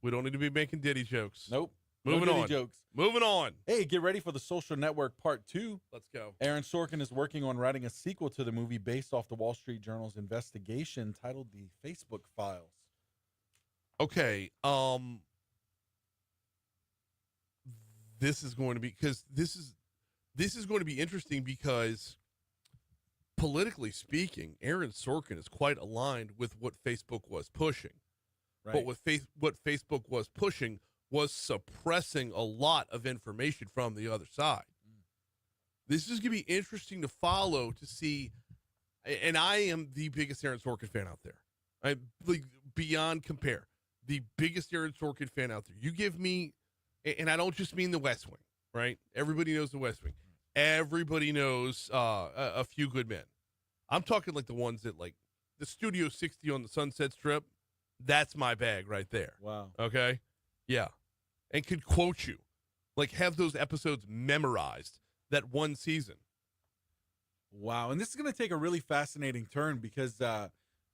We don't need to be making Diddy jokes. Nope. Moving no Diddy on. Jokes. Moving on. Hey, get ready for The Social Network Part 2. Let's go. Aaron Sorkin is working on writing a sequel to the movie based off the Wall Street Journal's investigation titled The Facebook Files. Okay. This is going to be interesting because politically speaking, Aaron Sorkin is quite aligned with what Facebook was pushing. Right. But what Facebook was pushing was suppressing a lot of information from the other side. This is going to be interesting to follow to see, and I am the biggest Aaron Sorkin fan out there. I like beyond compare, the biggest Aaron Sorkin fan out there. You give me, and I don't just mean the West Wing, right? Everybody knows the West Wing. Everybody knows a Few Good Men. I'm talking like the ones that like the Studio 60 on the Sunset Strip. That's my bag right there. Wow. Okay. Yeah. And could quote you, like have those episodes memorized that one season. Wow. And this is going to take a really fascinating turn because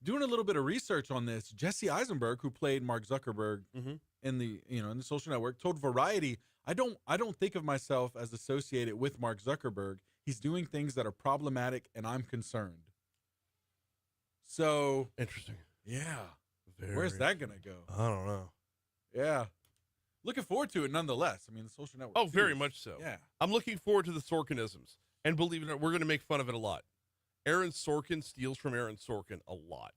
doing a little bit of research on this, Jesse Eisenberg, who played Mark Zuckerberg in the Social Network, told Variety, I don't think of myself as associated with Mark Zuckerberg. He's doing things that are problematic and I'm concerned. So Interesting. Yeah. Where's that going to go? I don't know. Yeah. Looking forward to it nonetheless. I mean, the Social Network. Oh, very much so. Yeah. I'm looking forward to the Sorkinisms. And believe it or not, we're going to make fun of it a lot. Aaron Sorkin steals from Aaron Sorkin a lot.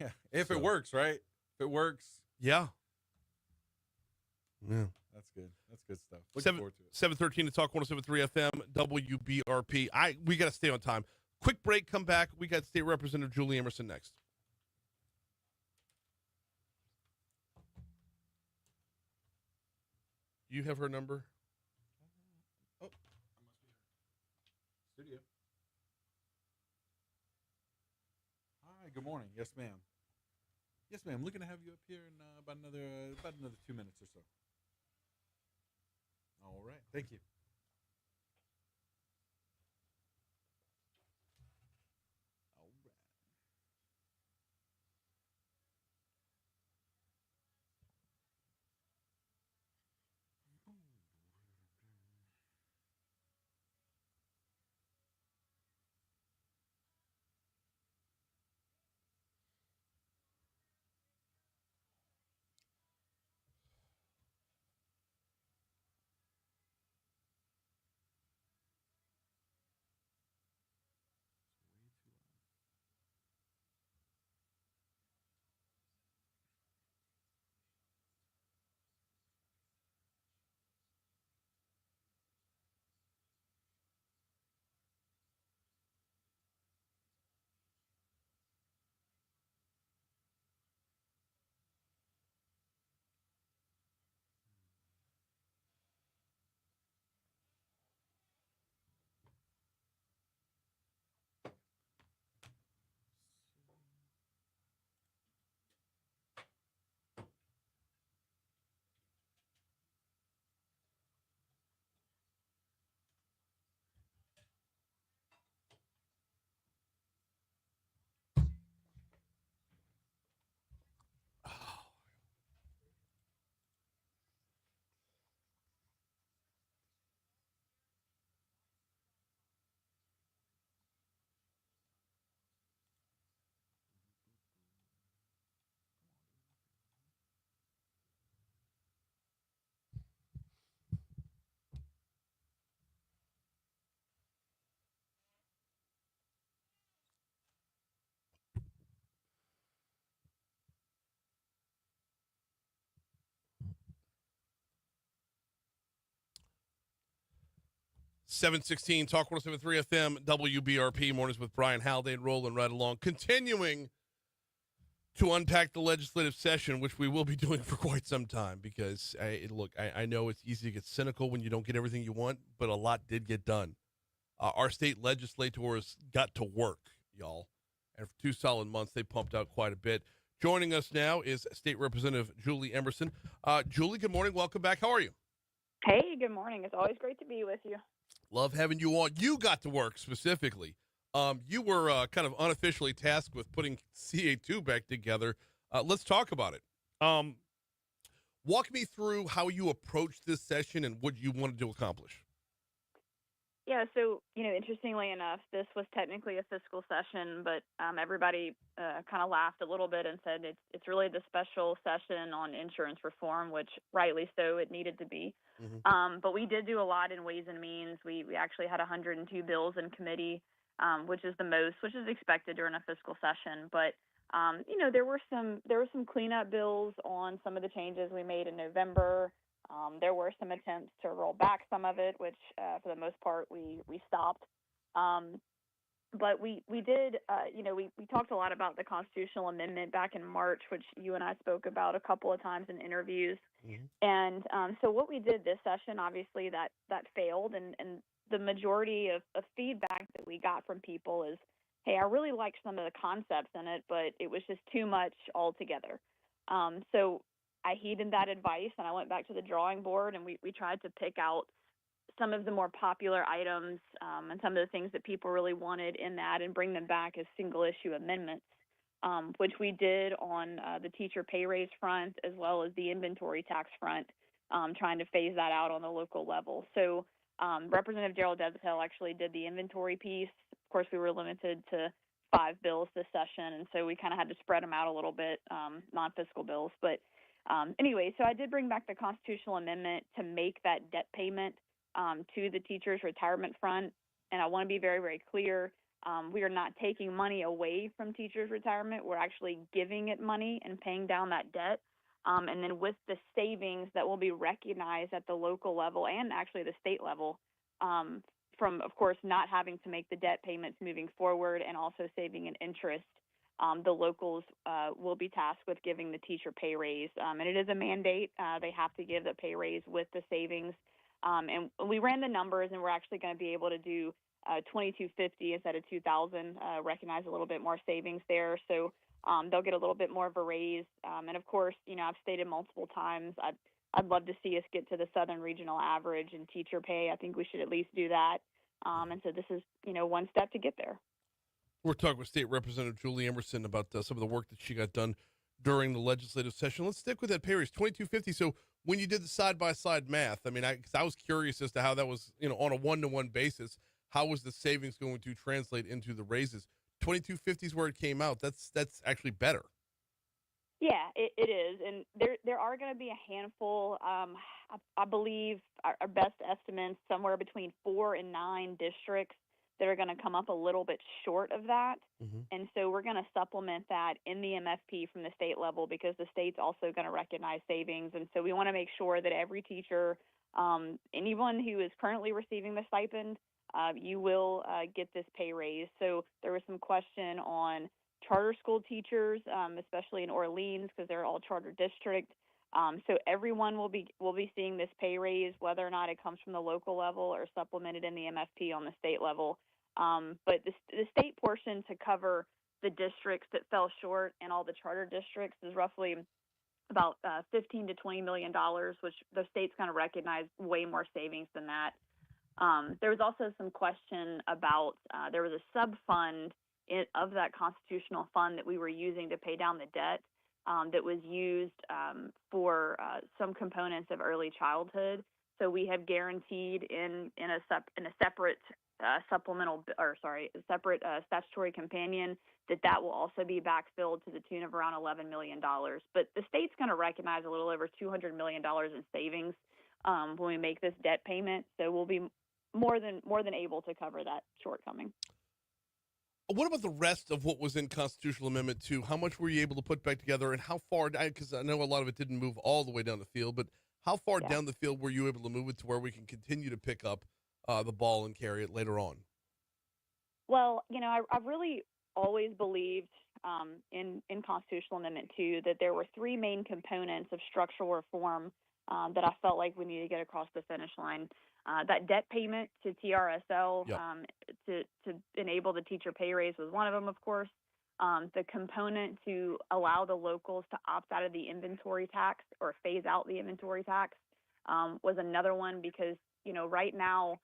Yeah. If it works, right? If it works. Yeah. Yeah. That's good. That's good stuff. Looking forward to it. 713 to Talk 107.3 FM, WBRP. We got to stay on time. Quick break, come back. We got State Representative Julie Emerson next. You have her number? Oh, I must be here. Studio. Hi, good morning. Yes, ma'am. Yes, ma'am. Looking to have you up here in about another 2 minutes or so. All right. Thank you. 716 Talk 107.3 FM, WBRP, mornings with Brian Haldane, rolling right along. Continuing to unpack the legislative session, which we will be doing for quite some time because, I know it's easy to get cynical when you don't get everything you want, but a lot did get done. Our state legislators got to work, y'all. And for 2 solid months, they pumped out quite a bit. Joining us now is State Representative Julie Emerson. Julie, good morning. Welcome back. How are you? Hey, good morning. It's always great to be with you. Love having you on. You got to work specifically. You were kind of unofficially tasked with putting CA2 back together. Let's talk about it. Walk me through how you approached this session and what you wanted to accomplish. Yeah, so, interestingly enough, this was technically a fiscal session, but everybody kind of laughed a little bit and said it's really the special session on insurance reform, which rightly so it needed to be. Mm-hmm. But we did do a lot in Ways and Means. We actually had 102 bills in committee, which is the most, which is expected during a fiscal session. But there were some cleanup bills on some of the changes we made in November. There were some attempts to roll back some of it, which for the most part we stopped. But we did, we talked a lot about the constitutional amendment back in March, which you and I spoke about a couple of times in interviews. Mm-hmm. And so what we did this session, obviously that failed. And the majority of feedback that we got from people is, hey, I really liked some of the concepts in it, but it was just too much altogether. So I heeded that advice and I went back to the drawing board and we tried to pick out some of the more popular items and some of the things that people really wanted in that and bring them back as single issue amendments, which we did on the teacher pay raise front as well as the inventory tax front, trying to phase that out on the local level. So Representative Gerald Deshill actually did the inventory piece. Of course, we were limited to 5 bills this session, and so we kind of had to spread them out a little bit, non-fiscal bills. But anyway, so I did bring back the constitutional amendment to make that debt payment to the teachers' retirement fund. And I want to be very, very clear. We are not taking money away from teachers' retirement. We're actually giving it money and paying down that debt. And then with the savings that will be recognized at the local level and actually the state level from, of course, not having to make the debt payments moving forward and also saving in interest. The locals will be tasked with giving the teacher pay raise, and it is a mandate. They have to give the pay raise with the savings, and we ran the numbers, and we're actually going to be able to do $2,250 instead of $2,000. Recognize a little bit more savings there, so they'll get a little bit more of a raise. And of course, I've stated multiple times I'd love to see us get to the Southern Regional average in teacher pay. I think we should at least do that, and so this is one step to get there. We're talking with State Representative Julie Emerson about some of the work that she got done during the legislative session. Let's stick with that pay raise, $2,250. So when you did the side-by-side math, I was curious as to how that was, on a one-to-one basis, how was the savings going to translate into the raises? $2,250 is where it came out. That's actually better. Yeah, it is. And there are going to be a handful, I believe our best estimates, somewhere between 4 and 9 districts that are going to come up a little bit short of that. Mm-hmm. And so we're going to supplement that in the MFP from the state level because the state's also going to recognize savings. And so we want to make sure that every teacher, anyone who is currently receiving the stipend, you will get this pay raise. So there was some question on charter school teachers, especially in Orleans because they're all charter district. So everyone will be seeing this pay raise, whether or not it comes from the local level or supplemented in the MFP on the state level. But the state portion to cover the districts that fell short and all the charter districts is roughly about $15 to $20 million, which the state's going to recognize way more savings than that. There was also some question about there was a sub-fund of that constitutional fund that we were using to pay down the debt. That was used for some components of early childhood. So we have guaranteed in a separate statutory companion that will also be backfilled to the tune of around $11 million. But the state's going to recognize a little over $200 million in savings when we make this debt payment. So we'll be more than able to cover that shortcoming. What about the rest of what was in Constitutional Amendment 2? How much were you able to put back together, and how far, because I know a lot of it didn't move all the way down the field, but how far down the field were you able to move it to where we can continue to pick up the ball and carry it later on? Well, I've really always believed in Constitutional Amendment 2 that there were three main components of structural reform that I felt like we needed to get across the finish line. That debt payment to TRSL Yep. to enable the teacher pay raise was one of them, of course. The component to allow the locals to opt out of the inventory tax or phase out the inventory tax was another one because, right now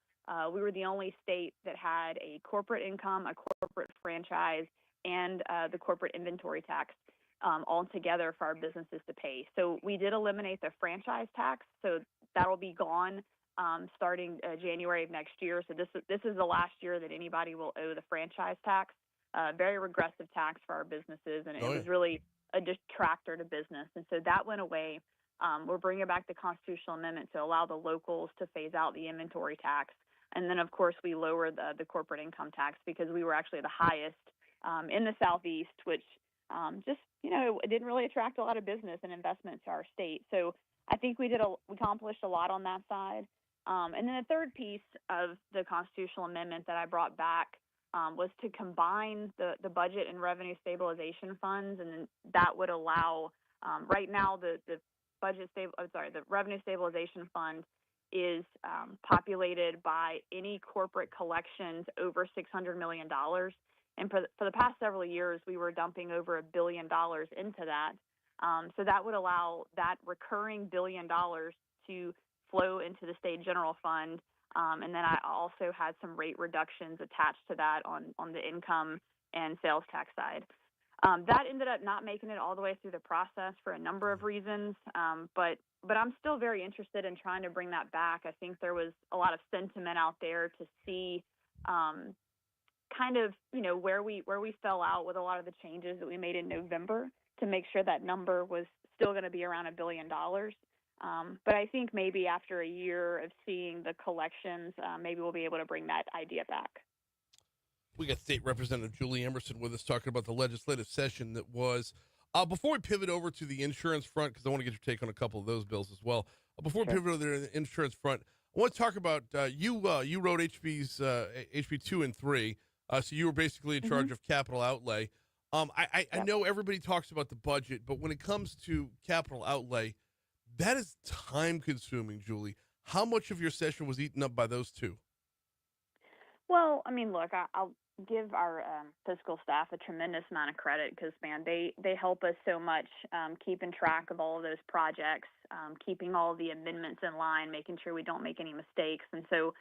we were the only state that had a corporate income, a corporate franchise, and the corporate inventory tax all together for our businesses to pay. So we did eliminate the franchise tax, so that'll be gone starting January of next year. So this is the last year that anybody will owe the franchise tax. Very regressive tax for our businesses, and it was really a detractor to business. And so that went away. We're bringing back the constitutional amendment to allow the locals to phase out the inventory tax. And then, of course, we lowered the corporate income tax because we were actually the highest in the Southeast, which it didn't really attract a lot of business and investment to our state. So I think we accomplished a lot on that side. And then the third piece of the constitutional amendment that I brought back was to combine the budget and revenue stabilization funds, and that would allow right now the revenue stabilization fund is populated by any corporate collections over $600 million. And for the past several years, we were dumping over $1 billion into that. So that would allow that recurring $1 billion to flow into the state general fund. And then I also had some rate reductions attached to that on the income and sales tax side. That ended up not making it all the way through the process for a number of reasons. But I'm still very interested in trying to bring that back. I think there was a lot of sentiment out there to see kind of, where we fell out with a lot of the changes that we made in November to make sure that number was still going to be around $1 billion. But I think maybe after a year of seeing the collections, maybe we'll be able to bring that idea back. We got State Representative Julie Emerson with us talking about the legislative session that was. Before we pivot over to the insurance front, because I want to get your take on a couple of those bills as well. Before we pivot over to the insurance front, I want to talk about you wrote HB 2 and 3, so you were basically in charge of capital outlay. I know everybody talks about the budget, but when it comes to capital outlay, that is time-consuming, Julie. How much of your session was eaten up by those two? Well, I mean, look, I'll give our fiscal staff a tremendous amount of credit because, man, they help us so much keeping track of all of those projects, keeping all of the amendments in line, making sure we don't make any mistakes. And so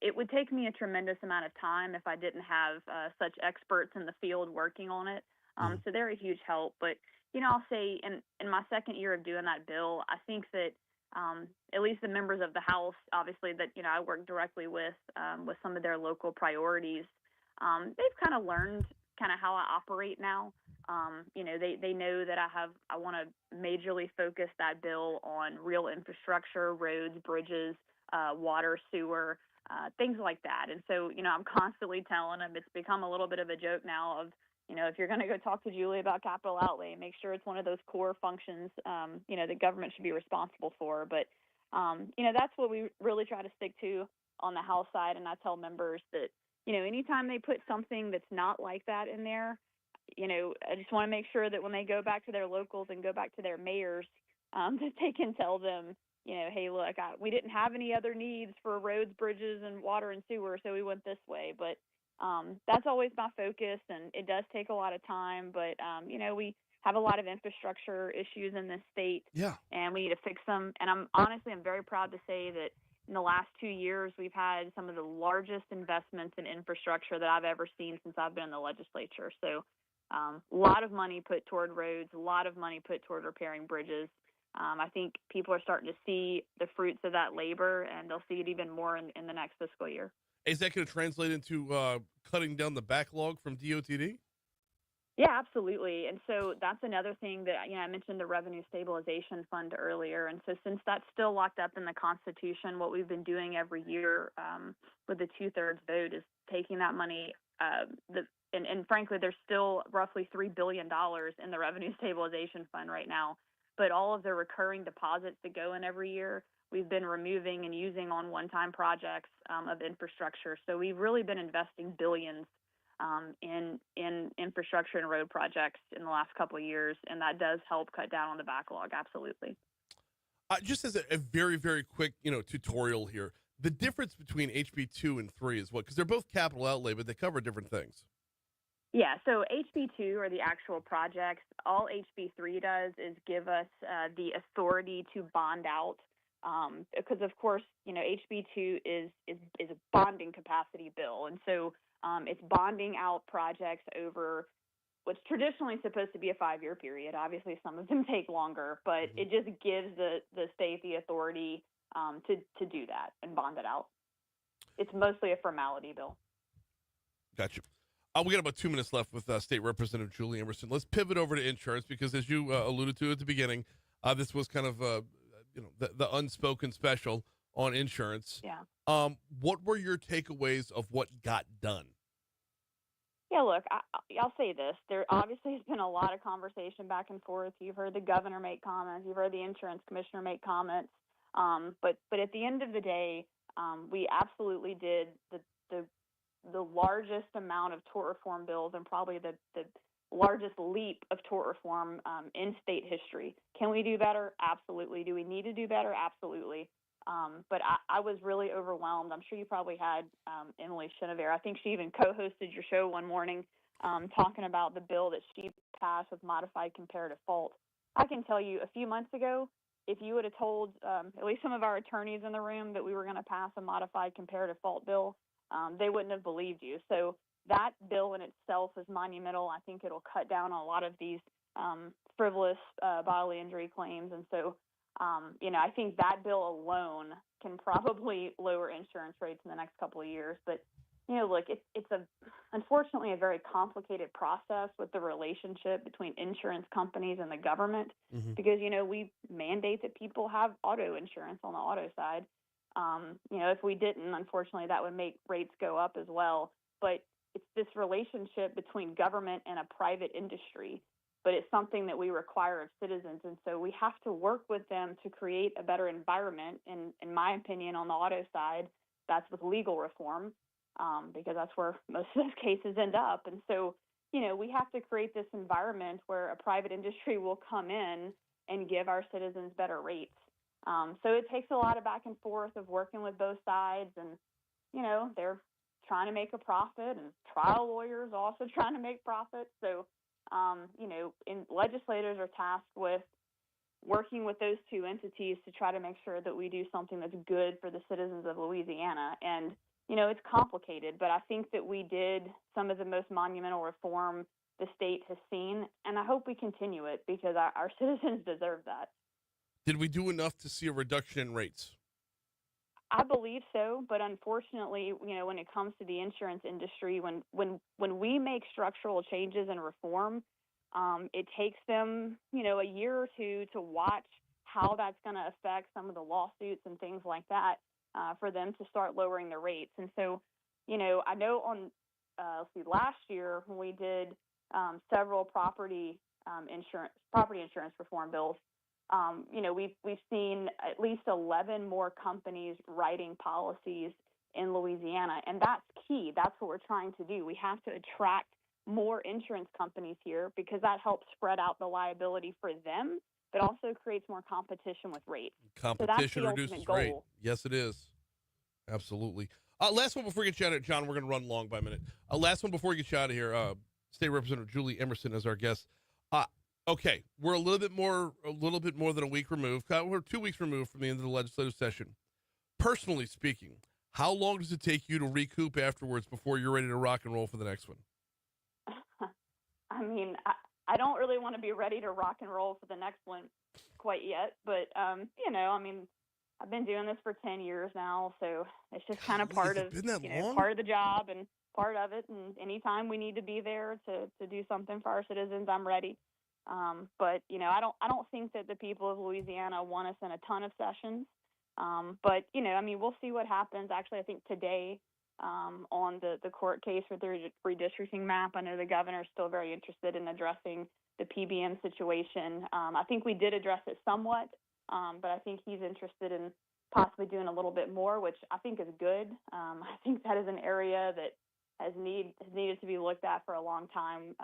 it would take me a tremendous amount of time if I didn't have such experts in the field working on it. So they're a huge help. But, I'll say in my second year of doing that bill, I think that at least the members of the House, obviously, that, I work directly with some of their local priorities, they've kind of learned kind of how I operate now. They know that I want to majorly focus that bill on real infrastructure, roads, bridges, water, sewer, things like that. And so, I'm constantly telling them, it's become a little bit of a joke now of, if you're going to go talk to Julie about capital outlay, make sure it's one of those core functions, that government should be responsible for. But, that's what we really try to stick to on the House side. And I tell members that, anytime they put something that's not like that in there, I just want to make sure that when they go back to their locals and go back to their mayors, that they can tell them, hey, look, we didn't have any other needs for roads, bridges, and water and sewer, so we went this way. But that's always my focus, and it does take a lot of time. But, we have a lot of infrastructure issues in this state, and we need to fix them. And I'm very proud to say that in the last 2 years, we've had some of the largest investments in infrastructure that I've ever seen since I've been in the legislature. So a lot of money put toward roads, a lot of money put toward repairing bridges. I think people are starting to see the fruits of that labor, and they'll see it even more in the next fiscal year. Is that going to translate into cutting down the backlog from DOTD? Yeah, absolutely. And so that's another thing that, I mentioned the Revenue Stabilization Fund earlier. And so since that's still locked up in the Constitution, what we've been doing every year with the 2/3 vote is taking that money. And frankly, there's still roughly $3 billion in the Revenue Stabilization Fund right now. but all of the recurring deposits that go in every year, we've been removing and using on one-time projects of infrastructure. So we've really been investing billions in infrastructure and road projects in the last couple of years, and that does help cut down on the backlog. Absolutely. Just as a very, very quick, tutorial here, the difference between HB2 and 3 is what? Because they're both capital outlay, but they cover different things. Yeah, so HB2 are the actual projects. All HB3 does is give us the authority to bond out, because of course, HB2 is a bonding capacity bill, and so it's bonding out projects over what's traditionally supposed to be a 5-year period. Obviously, some of them take longer, but it just gives the state the authority to do that and bond it out. It's mostly a formality bill. Gotcha. We got about 2 minutes left with State Representative Julie Emerson. Let's pivot over to insurance because, as you alluded to at the beginning, this was kind of the unspoken special on insurance. Yeah. What were your takeaways of what got done? Yeah, look, I'll say this. There obviously has been a lot of conversation back and forth. You've heard the governor make comments. You've heard the insurance commissioner make comments. But at the end of the day, we absolutely did the largest amount of tort reform bills and probably the largest leap of tort reform in state history. Can we do better? Absolutely. Do we need to do better? Absolutely. But I was really overwhelmed. I'm sure you probably had Emily Chenevert. I think she even co-hosted your show one morning talking about the bill that she passed with modified comparative fault. I can tell you a few months ago, if you would have told at least some of our attorneys in the room that we were going to pass a modified comparative fault bill, they wouldn't have believed you. So that bill in itself is monumental. I think it'll cut down on a lot of these frivolous bodily injury claims. And so, I think that bill alone can probably lower insurance rates in the next couple of years. But, look, it's unfortunately a very complicated process with the relationship between insurance companies and the government because, we mandate that people have auto insurance on the auto side. If we didn't, unfortunately, that would make rates go up as well. But it's this relationship between government and a private industry, but it's something that we require of citizens. And so we have to work with them to create a better environment. And in my opinion, on the auto side, that's with legal reform, because that's where most of those cases end up. And so, we have to create this environment where a private industry will come in and give our citizens better rates. So it takes a lot of back and forth of working with both sides, and, they're trying to make a profit, and trial lawyers also trying to make profit. So, legislators are tasked with working with those two entities to try to make sure that we do something that's good for the citizens of Louisiana. And, it's complicated, but I think that we did some of the most monumental reform the state has seen, and I hope we continue it because our citizens deserve that. Did we do enough to see a reduction in rates? I believe so, but unfortunately, when it comes to the insurance industry, when we make structural changes and reform, it takes them, a year or two to watch how that's going to affect some of the lawsuits and things like that for them to start lowering the rates. And so, I know on last year when we did several property insurance reform bills, we've seen at least 11 more companies writing policies in Louisiana, and that's key. That's what we're trying to do. We have to attract more insurance companies here because that helps spread out the liability for them, but also creates more competition with rates. Competition reduces rate. Yes, it is. Absolutely. Last one before we get you out of here, John. We're going to run long by a minute. Last one before we get you out of here. State Representative Julie Emerson is our guest. Okay, we're a little bit more than a week removed. We're 2 weeks removed from the end of the legislative session. Personally speaking, how long does it take you to recoup afterwards before you're ready to rock and roll for the next one? I mean, I don't really want to be ready to rock and roll for the next one quite yet, but I've been doing this for 10 years now, so it's just kind of part of part of the job and part of it. And anytime we need to be there to do something for our citizens, I'm ready. But I don't think that the people of Louisiana want us in a ton of sessions. But we'll see what happens. Actually, I think today on the court case for the redistricting map, I know the governor is still very interested in addressing the PBM situation. I think we did address it somewhat, but I think he's interested in possibly doing a little bit more, which I think is good. I think that is an area that has needed to be looked at for a long time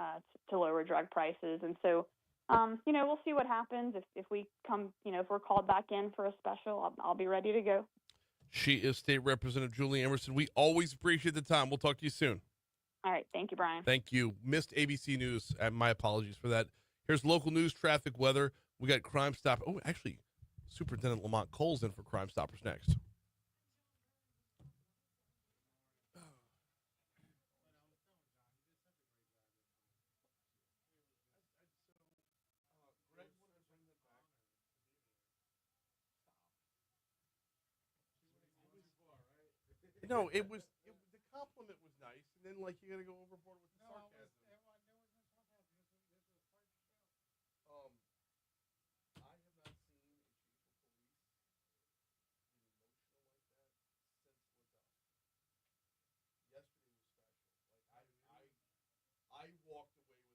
to lower drug prices. And so, we'll see what happens if we come, if we're called back in for a special, I'll be ready to go. She is State Representative Julie Emerson. We always appreciate the time. We'll talk to you soon. All right. Thank you, Brian. Thank you. Missed ABC News. My apologies for that. Here's local news, traffic, weather. We got Crime Stop. Oh, actually, Superintendent Lamont Cole's in for Crime Stoppers next. No, the compliment was nice, and then you got to go overboard with the sarcasm. I have not seen a chief of police emotional like that since Liddell. Yesterday was special. I walked away with a lot from that.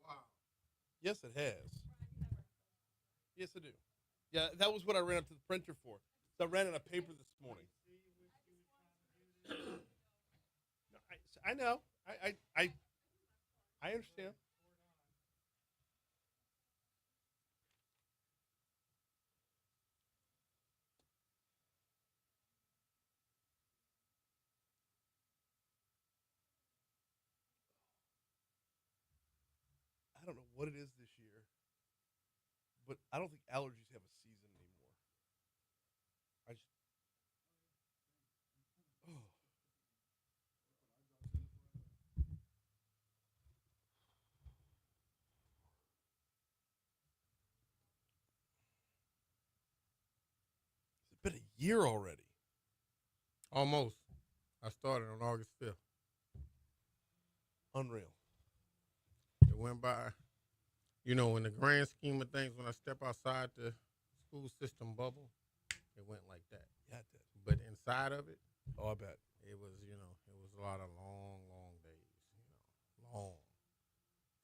All right. Yes, it has. Yes, I do. Yeah, that was what I ran up to the printer for. So I ran out of paper this morning. I know. I understand. I don't know what it is this year, but I don't think allergies have a season anymore. I just, oh. It's been a year already. Almost. I started on August 5th. Unreal. It went by. You know, in the grand scheme of things, when I step outside the school system bubble, it went like that. Yeah, it did. But inside of it, Oh, I bet. it was, it was a lot of long, long days. Long.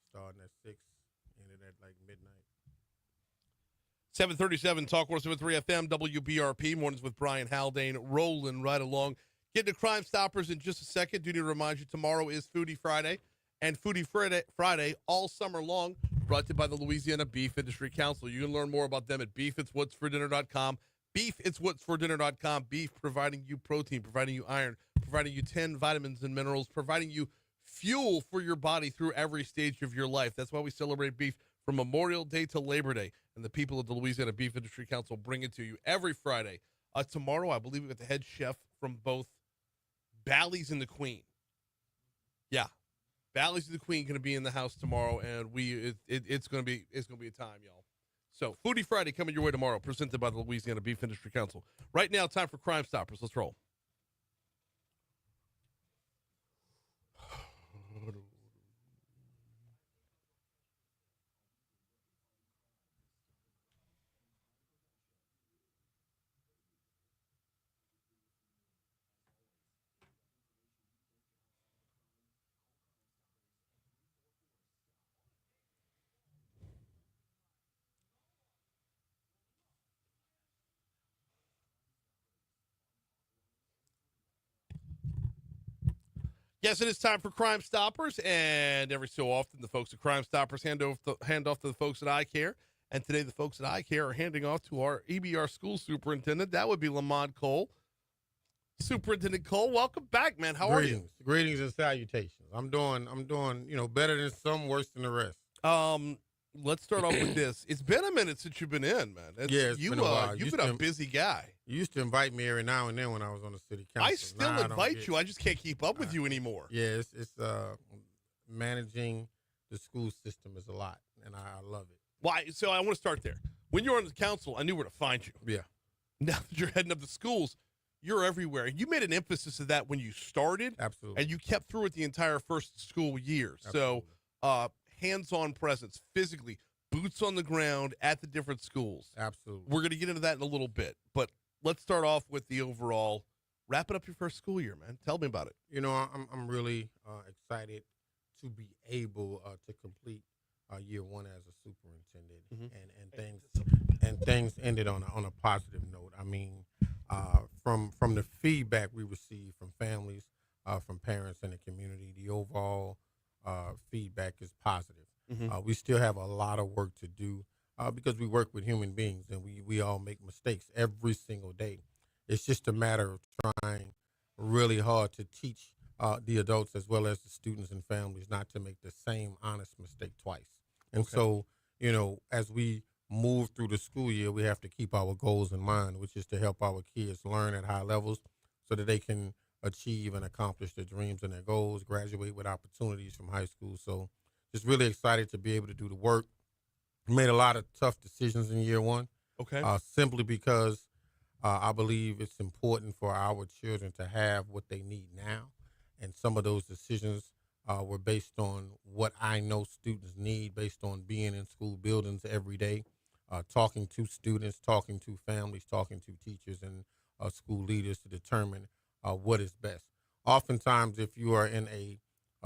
Starting at 6, ended at like midnight. 737 Talk 107.3 FM, WBRP, Mornings with Brian Haldane, rolling right along. Getting to Crime Stoppers in just a second. Do need to remind you, tomorrow is Foodie Friday, and Foodie Friday all summer long, brought to you by the Louisiana Beef Industry Council. You can learn more about them at beefitswhatsfordinner.com. Beefitswhatsfordinner.com. Beef providing you protein, providing you iron, providing you 10 vitamins and minerals, providing you fuel for your body through every stage of your life. That's why we celebrate beef from Memorial Day to Labor Day. And the people of the Louisiana Beef Industry Council bring it to you every Friday. Tomorrow, I believe we got the head chef from both Bally's and the Queen. Yeah. Bally's and the Queen going to be in the house tomorrow, and it's going to be a time, y'all. So, Foodie Friday coming your way tomorrow, presented by the Louisiana Beef Industry Council. Right now, time for Crime Stoppers. Let's roll. Yes, it is time for Crime Stoppers, and every so often the folks at Crime Stoppers hand off to the folks at iCare. And today the folks at iCare are handing off to our EBR school superintendent. That would be Lamont Cole. Superintendent Cole, welcome back, man. How are you? Greetings and salutations. I'm doing, better than some, worse than the rest. Let's start off with this. It's been a minute since you've been in, man. It's been a while. You've been a busy guy. You used to invite me every now and then when I was on the city council. I still invite you. I just can't keep up with you anymore. Yeah, it's managing the school system is a lot, and I love it. Why? So I want to start there. When you were on the council, I knew where to find you. Yeah. Now that you're heading up the schools, you're everywhere. And you made an emphasis of that when you started. Absolutely. And you kept through it the entire first school year. Absolutely. So hands-on presence, physically, boots on the ground at the different schools. Absolutely. We're going to get into that in a little bit. But let's start off with the overall, wrapping up your first school year, man. Tell me about it. I'm really excited to be able to complete year one as a superintendent, and things ended on a positive note. I mean, from the feedback we received from families, from parents in the community, the overall feedback is positive. We still have a lot of work to do because we work with human beings, and we all make mistakes every single day. It's just a matter of trying really hard to teach the adults as well as the students and families not to make the same honest mistake twice. And so, as we move through the school year, we have to keep our goals in mind, which is to help our kids learn at high levels so that they can achieve and accomplish their dreams and their goals, graduate with opportunities from high school. So just really excited to be able to do the work. Made a lot of tough decisions in year one. Simply because I believe it's important for our children to have what they need now. And some of those decisions were based on what I know students need, based on being in school buildings every day, talking to students, talking to families, talking to teachers and school leaders to determine what is best. Oftentimes, if you are in a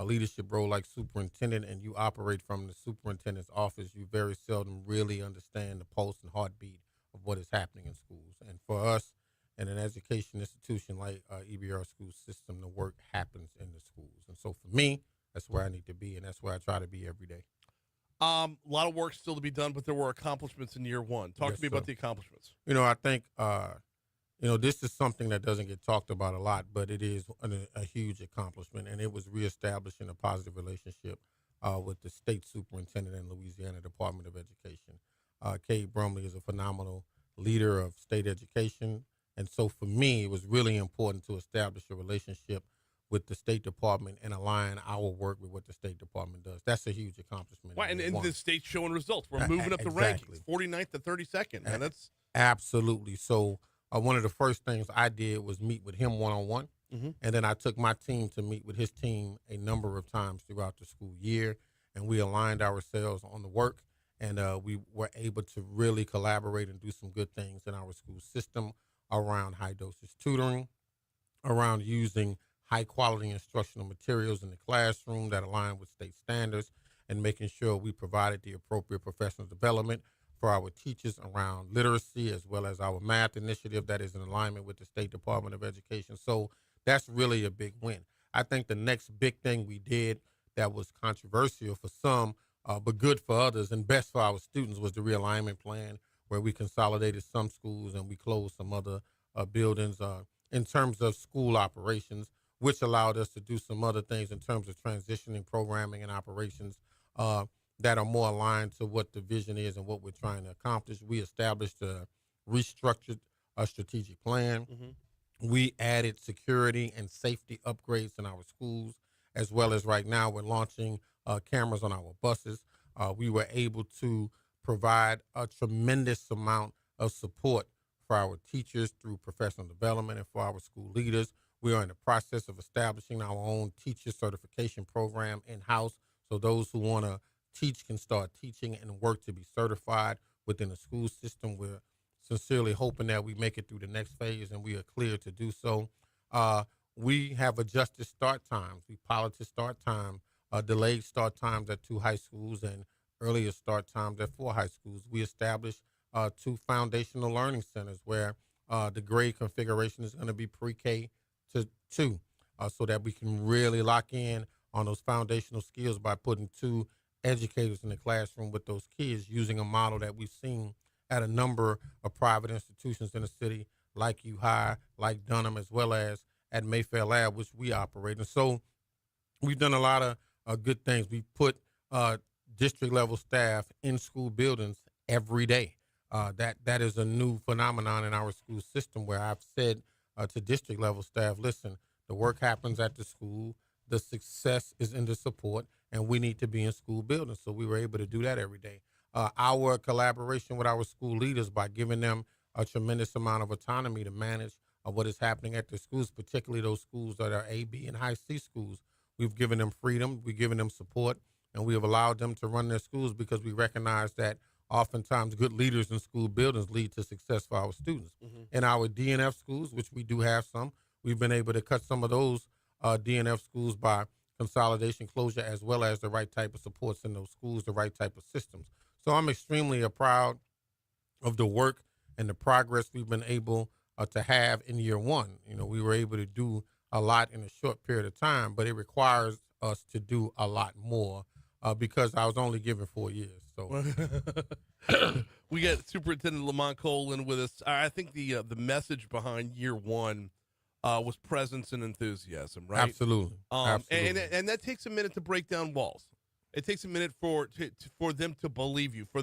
leadership role like superintendent and you operate from the superintendent's office, you very seldom really understand the pulse and heartbeat of what is happening in schools. And for us, in an education institution like EBR school system, the work happens in the schools. And so for me, that's where I need to be, and that's where I try to be every day. A lot of work still to be done, but there were accomplishments in year one. Talk to me about the accomplishments. I think, this is something that doesn't get talked about a lot, but it is a huge accomplishment, and it was reestablishing a positive relationship with the state superintendent in Louisiana Department of Education. Cade Brumley is a phenomenal leader of state education. And so for me, it was really important to establish a relationship with the State Department and align our work with what the State Department does. That's a huge accomplishment. Well, and the state's showing results. We're moving up the Exactly. rankings, 49th to 32nd. Man, that's Absolutely. So one of the first things I did was meet with him one-on-one. Mhm. And then I took my team to meet with his team a number of times throughout the school year. And we aligned ourselves on the work. And we were able to really collaborate and do some good things in our school system around high dosage tutoring, around using high quality instructional materials in the classroom that align with state standards, and making sure we provided the appropriate professional development for our teachers around literacy, as well as our math initiative that is in alignment with the State Department of Education. So that's really a big win. I think the next big thing we did that was controversial for some, but good for others and best for our students, was the realignment plan, where we consolidated some schools and we closed some other buildings in terms of school operations, which allowed us to do some other things in terms of transitioning programming and operations that are more aligned to what the vision is and what we're trying to accomplish. We established a restructured strategic plan. We added security and safety upgrades in our schools, as well as right now we're launching cameras on our buses. We were able to provide a tremendous amount of support for our teachers through professional development and for our school leaders. We are in the process of establishing our own teacher certification program in-house, so those who want to teach can start teaching and work to be certified within the school system. We're sincerely hoping that we make it through the next phase and we are clear to do so. We have adjusted start times. We piloted start time, delayed start times at 2 high schools and earlier start times at 4 high schools. We established 2 foundational learning centers where the grade configuration is going to be pre-K to 2, so that we can really lock in on those foundational skills by putting 2 educators in the classroom with those kids, using a model that we've seen at a number of private institutions in the city, like U High, like Dunham, as well as at Mayfair Lab, which we operate. And so we've done a lot of good things. We put district level staff in school buildings every day. That is a new phenomenon in our school system, where I've said to district level staff, listen, the work happens at the school, the success is in the support, and we need to be in school buildings. So we were able to do that every day. Our collaboration with our school leaders, by giving them a tremendous amount of autonomy to manage what is happening at their schools, particularly those schools that are A, B, and high C schools. We've given them freedom, we've given them support, and we have allowed them to run their schools, because we recognize that oftentimes good leaders in school buildings lead to success for our students. In our DNF schools, which we do have some, we've been able to cut some of those DNF schools by consolidation, closure, as well as the right type of supports in those schools, the right type of systems. So I'm extremely proud of the work and the progress we've been able to have in year one. You know, we were able to do a lot in a short period of time, but it requires us to do a lot more because I was only given 4 years. So we got Superintendent Lamont Cole in with us. I think the message behind year one was presence and enthusiasm, right? Absolutely. Absolutely. And that takes a minute to break down walls. It takes a minute for them to believe you, for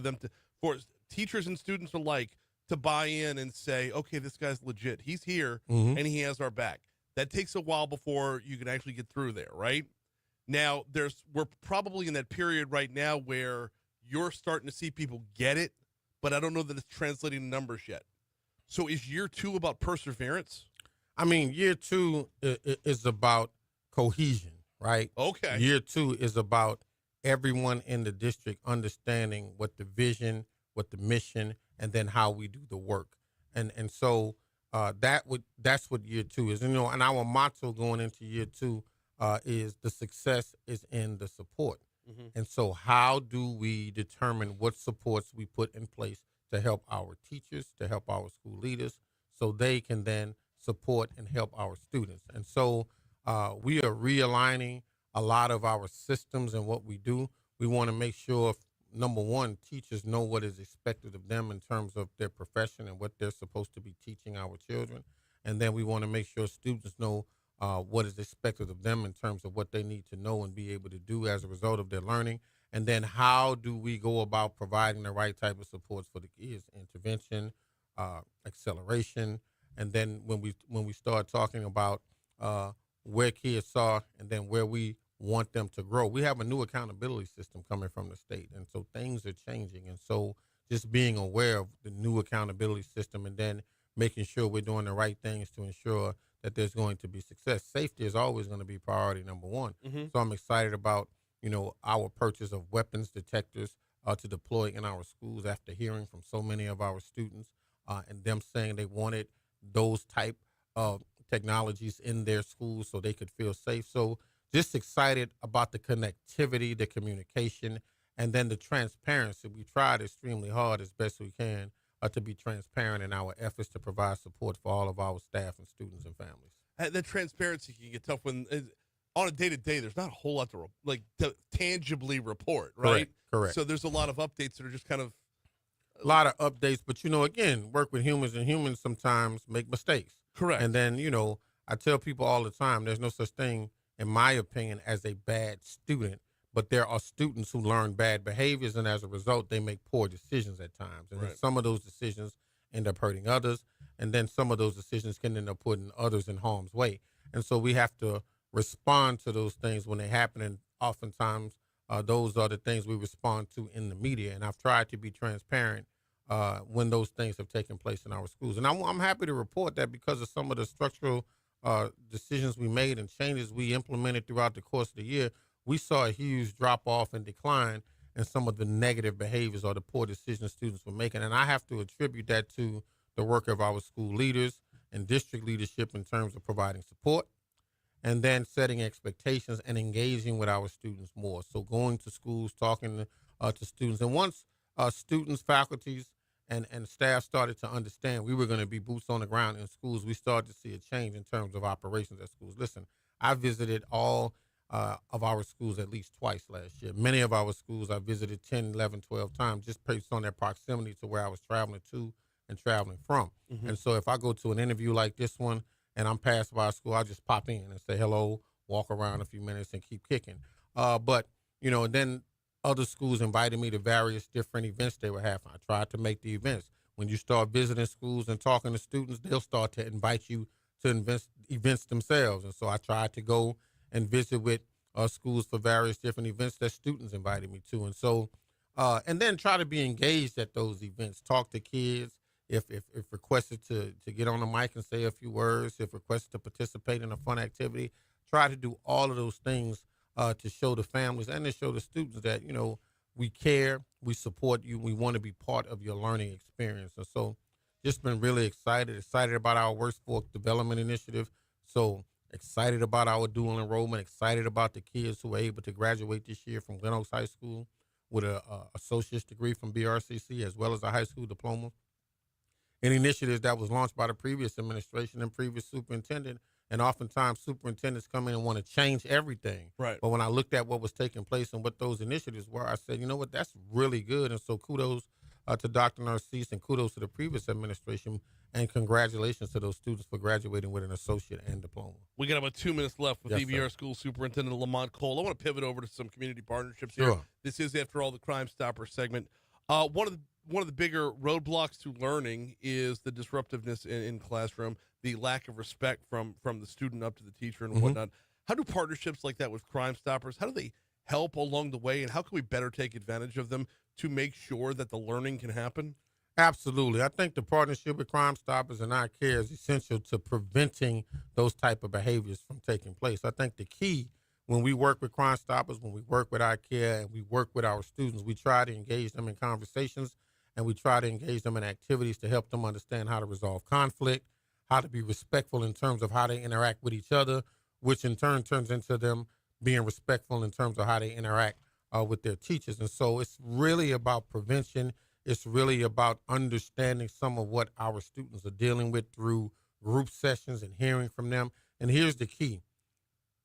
teachers and students alike to buy in and say, okay, this guy's legit. He's here and he has our back. That takes a while before you can actually get through there, right? Now, we're probably in that period right now where you're starting to see people get it, but I don't know that it's translating to numbers yet. So is year two about perseverance? I mean, year two is about cohesion, right? Okay. Year two is about everyone in the district understanding what the vision, what the mission, and then how we do the work. And so that's what year two is. And, you know, and our motto going into year two is the success is in the support. And so how do we determine what supports we put in place to help our teachers, to help our school leaders, so they can then support and help our students? And so we are realigning a lot of our systems and what we do. We want to make sure, number one, teachers know what is expected of them in terms of their profession and what they're supposed to be teaching our children. And then we want to make sure students know what is expected of them in terms of what they need to know and be able to do as a result of their learning. And then how do we go about providing the right type of supports for the kids? Intervention, acceleration, and then when we start talking about where kids are and then where we want them to grow, we have a new accountability system coming from the state, and so things are changing. And so just being aware of the new accountability system and then making sure we're doing the right things to ensure that there's going to be success. Safety is always going to be priority number one. So I'm excited about, our purchase of weapons detectors to deploy in our schools after hearing from so many of our students and them saying they wanted those type of technologies in their schools so they could feel safe. So just excited about the connectivity, the communication, and then the transparency. We tried extremely hard as best we can to be transparent in our efforts to provide support for all of our staff and students and families. That transparency can get tough when on a day-to-day, there's not a whole lot to tangibly report, right? Correct. So there's a lot of updates that are just kind of a lot of updates, but again, work with humans, and humans sometimes make mistakes. Correct. And then, I tell people all the time, there's no such thing, in my opinion, as a bad student, but there are students who learn bad behaviors, and as a result, they make poor decisions at times. And then some of those decisions end up hurting others, and then some of those decisions can end up putting others in harm's way. And so we have to respond to those things when they happen, and oftentimes those are the things we respond to in the media. And I've tried to be transparent when those things have taken place in our schools. And I'm happy to report that because of some of the structural decisions we made and changes we implemented throughout the course of the year, we saw a huge drop-off and decline in some of the negative behaviors or the poor decisions students were making. And I have to attribute that to the work of our school leaders and district leadership in terms of providing support, and then setting expectations and engaging with our students more. So going to schools, talking to students. And once students, faculties, and staff started to understand we were going to be boots on the ground in schools, we started to see a change in terms of operations at schools. Listen, I visited all of our schools at least twice last year. Many of our schools I visited 10, 11, 12 times just based on their proximity to where I was traveling to and traveling from. And so if I go to an interview like this one, and I'm passed by a school, I just pop in and say hello, walk around a few minutes, and keep kicking. But then other schools invited me to various different events they were having. I tried to make the events. When you start visiting schools and talking to students, they'll start to invite you to events themselves. And so I tried to go and visit with schools for various different events that students invited me to. And so, and then try to be engaged at those events, talk to kids, if requested to get on the mic and say a few words, if requested to participate in a fun activity, try to do all of those things to show the families and to show the students that, we care, we support you, we want to be part of your learning experience. And so just been really excited about our workforce development initiative. So excited about our dual enrollment, excited about the kids who were able to graduate this year from Glen Oaks High School with an associate's degree from BRCC as well as a high school diploma. An initiative that was launched by the previous administration and previous superintendent. And oftentimes superintendents come in and want to change everything. Right. But when I looked at what was taking place and what those initiatives were, I said, you know what, that's really good. And so kudos to Dr. Narcisse and kudos to the previous administration, and congratulations to those students for graduating with an associate and diploma. We got about 2 minutes left with Yes, EVR sir. School Superintendent Lamont Cole. I want to pivot over to some community partnerships here. Sure. This is, after all, the Crimestoppers segment. One of the bigger roadblocks to learning is the disruptiveness in classroom, the lack of respect from the student up to the teacher and whatnot. How do partnerships like that with Crimestoppers, how do they help along the way, and how can we better take advantage of them to make sure that the learning can happen? Absolutely. I think the partnership with Crimestoppers and our care is essential to preventing those type of behaviors from taking place. I think the key when we work with Crimestoppers, when we work with our care, and we work with our students, we try to engage them in conversations, and we try to engage them in activities to help them understand how to resolve conflict, how to be respectful in terms of how they interact with each other, which in turn turns into them being respectful in terms of how they interact with their teachers. And so it's really about prevention. It's really about understanding some of what our students are dealing with through group sessions and hearing from them. And here's the key.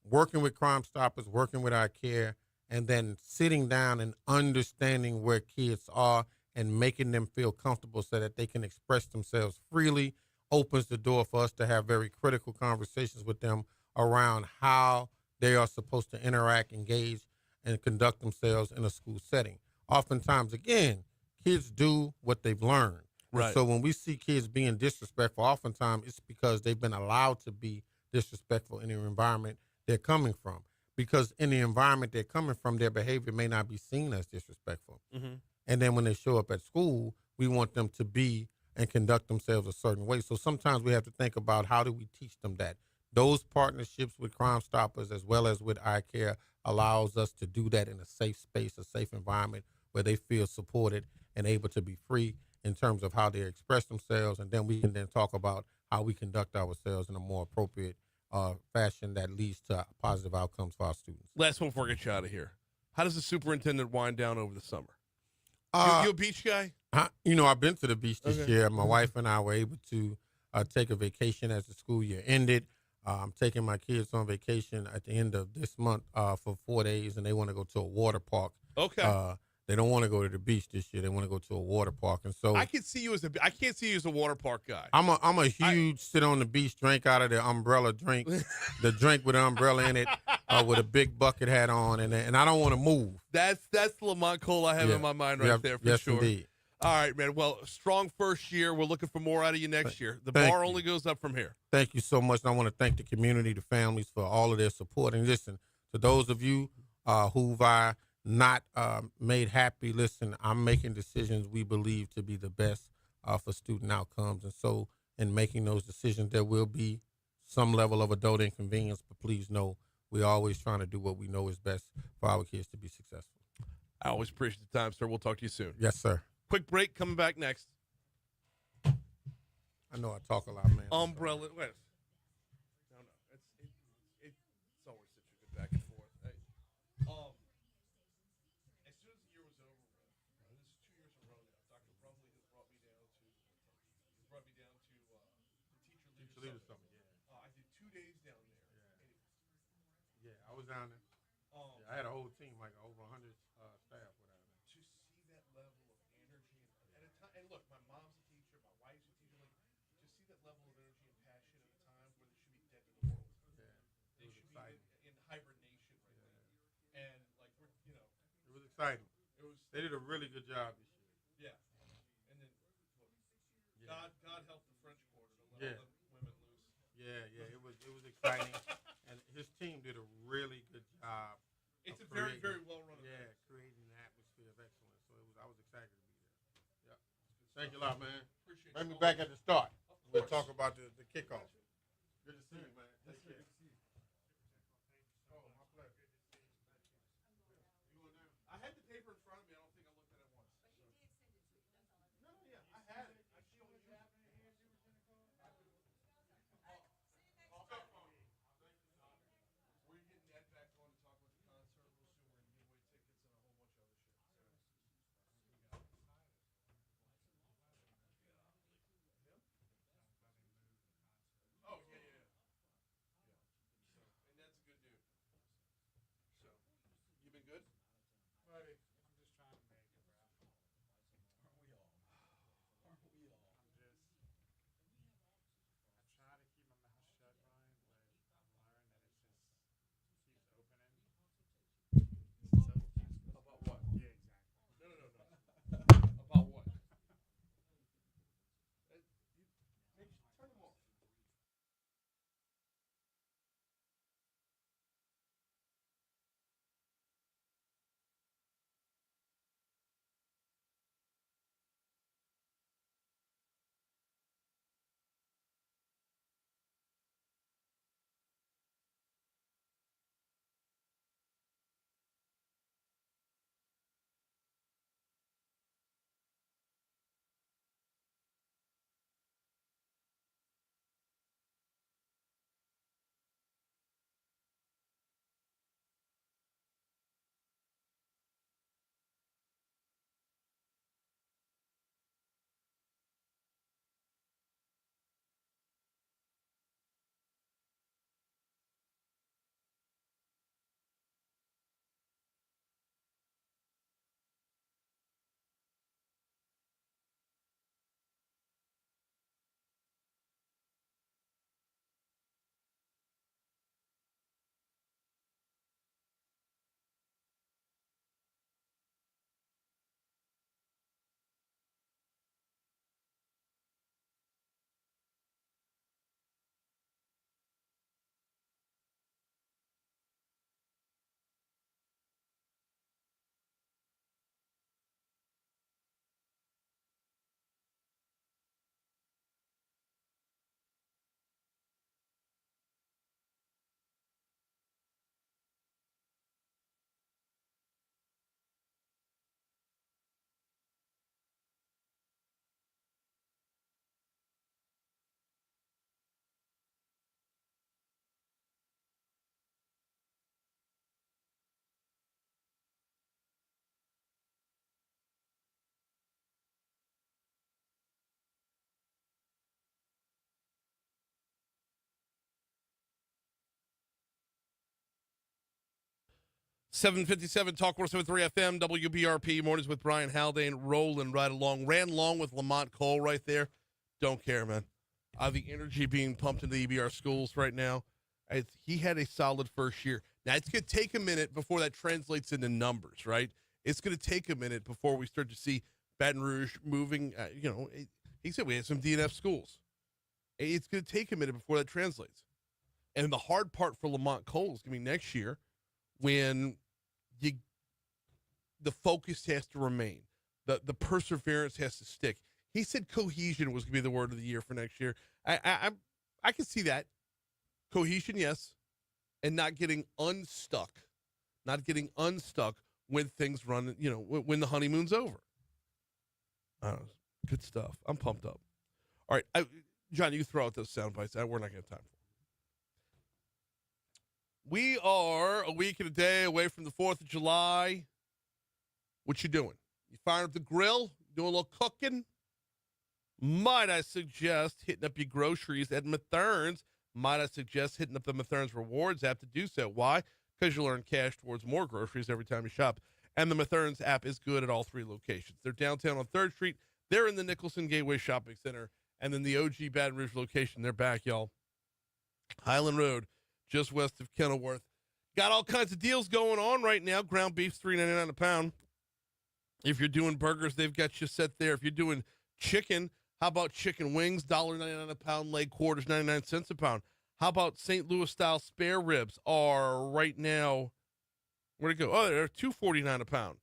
Working with Crimestoppers, working with our care, and then sitting down and understanding where kids are and making them feel comfortable so that they can express themselves freely opens the door for us to have very critical conversations with them around how they are supposed to interact, engage, and conduct themselves in a school setting. Oftentimes, again, kids do what they've learned. Right. And so when we see kids being disrespectful, oftentimes it's because they've been allowed to be disrespectful in the environment they're coming from. Because in the environment they're coming from, their behavior may not be seen as disrespectful. Mhm. And then when they show up at school, we want them to be and conduct themselves a certain way. So sometimes we have to think about how do we teach them that. Those partnerships with Crimestoppers as well as with iCare allows us to do that in a safe space, a safe environment where they feel supported and able to be free in terms of how they express themselves. And then we can then talk about how we conduct ourselves in a more appropriate fashion that leads to positive outcomes for our students. Last one before I get you out of here. How does the superintendent wind down over the summer? You a beach guy? I've been to the beach this Okay. year. My wife and I were able to take a vacation as the school year ended. I'm taking my kids on vacation at the end of this month for 4 days, and they want to go to a water park. Okay. They don't want to go to the beach this year. They want to go to a water park, and so I can't see you as a water park guy. I'm a huge sit on the beach, drink out of the umbrella drink, the drink with an umbrella in it, with a big bucket hat on, and I don't want to move. That's the Lamont Cole I have in my mind right there for yes, sure. Indeed. All right, man. Well, strong first year. We're looking for more out of you next year. The Thank bar you. only goes up from here. Thank you so much. And I want to thank the community, the families for all of their support. And listen, to those of you who've not made happy, listen, I'm making decisions we believe to be the best for student outcomes. And so in making those decisions, there will be some level of adult inconvenience, but please know we're always trying to do what we know is best for our kids to be successful. I always appreciate the time, sir. We'll talk to you soon. Yes, sir. Quick break. Coming back next. I know I talk a lot, man. Umbrella. Wait. No. It's always such a good back and forth. Hey, as soon as the year was over, this is 2 years in a row now. Dr. Brumley has brought me down to the teacher leader summit. I did 2 days down there. Yeah, I was down there. I had a whole team, like over 100 staff. To see that level of energy at a time, and look, my mom's a teacher, my wife's a teacher. Like, to see that level of energy and passion at a time where they should be dead to the world. Yeah, They should exciting. be in hibernation right now. And like It was exciting. it was They did a really good job this year. yeah. And then look, Yeah. God help the French Quarter to let Yeah. all the women loose. Yeah, it was exciting, and his team did a really good job. It's of a very, creating- very well run event. Yeah, creating an atmosphere of excellence. So I was excited to be there. Yep. Thank you a lot, man. Appreciate Bring me you. back at the start. We'll course. talk about the kickoff. Good to see you, man. Take care. Oh, my pleasure. You going down? I had the paper in front of me. I don't think I looked at it once. No, yeah, I had it. I showed you. We're getting that back on to talk about the concert real soon. We're going to give away tickets and a whole bunch of other shit. 757 Talk 107.3 FM, WBRP, Mornings with Brian Haldane, rolling right along. Ran long with Lamont Cole right there. Don't care, man. The energy being pumped into the EBR schools right now. He had a solid first year. Now, it's going to take a minute before that translates into numbers, right? It's going to take a minute before we start to see Baton Rouge moving. He said we had some DNF schools. It's going to take a minute before that translates. And the hard part for Lamont Cole is going to be next year when the focus has to remain. The perseverance has to stick. He said cohesion was going to be the word of the year for next year. I can see that. Cohesion, yes, and not getting unstuck. Not getting unstuck when things run, when the honeymoon's over. Good stuff. I'm pumped up. All right, John, you throw out those sound bites. We're not going to have time for it. We are a week and a day away from the 4th of July. What you doing? You firing up the grill? Doing a little cooking? Might I suggest hitting up your groceries at Mathern's? Might I suggest hitting up the Mathern's Rewards app to do so? Why? Because you'll earn cash towards more groceries every time you shop. And the Mathern's app is good at all three locations. They're downtown on 3rd Street. They're in the Nicholson Gateway Shopping Center. And then the OG Baton Rouge location, they're back, y'all. Highland Road, just west of Kenilworth. Got all kinds of deals going on right now. Ground beef's $3.99 a pound. If you're doing burgers, they've got you set there. If you're doing chicken, how about chicken wings? $1.99 a pound, leg quarters, 99 cents a pound. How about St. Louis-style spare ribs are right now, where'd it go? Oh, they're $2.49 a pound.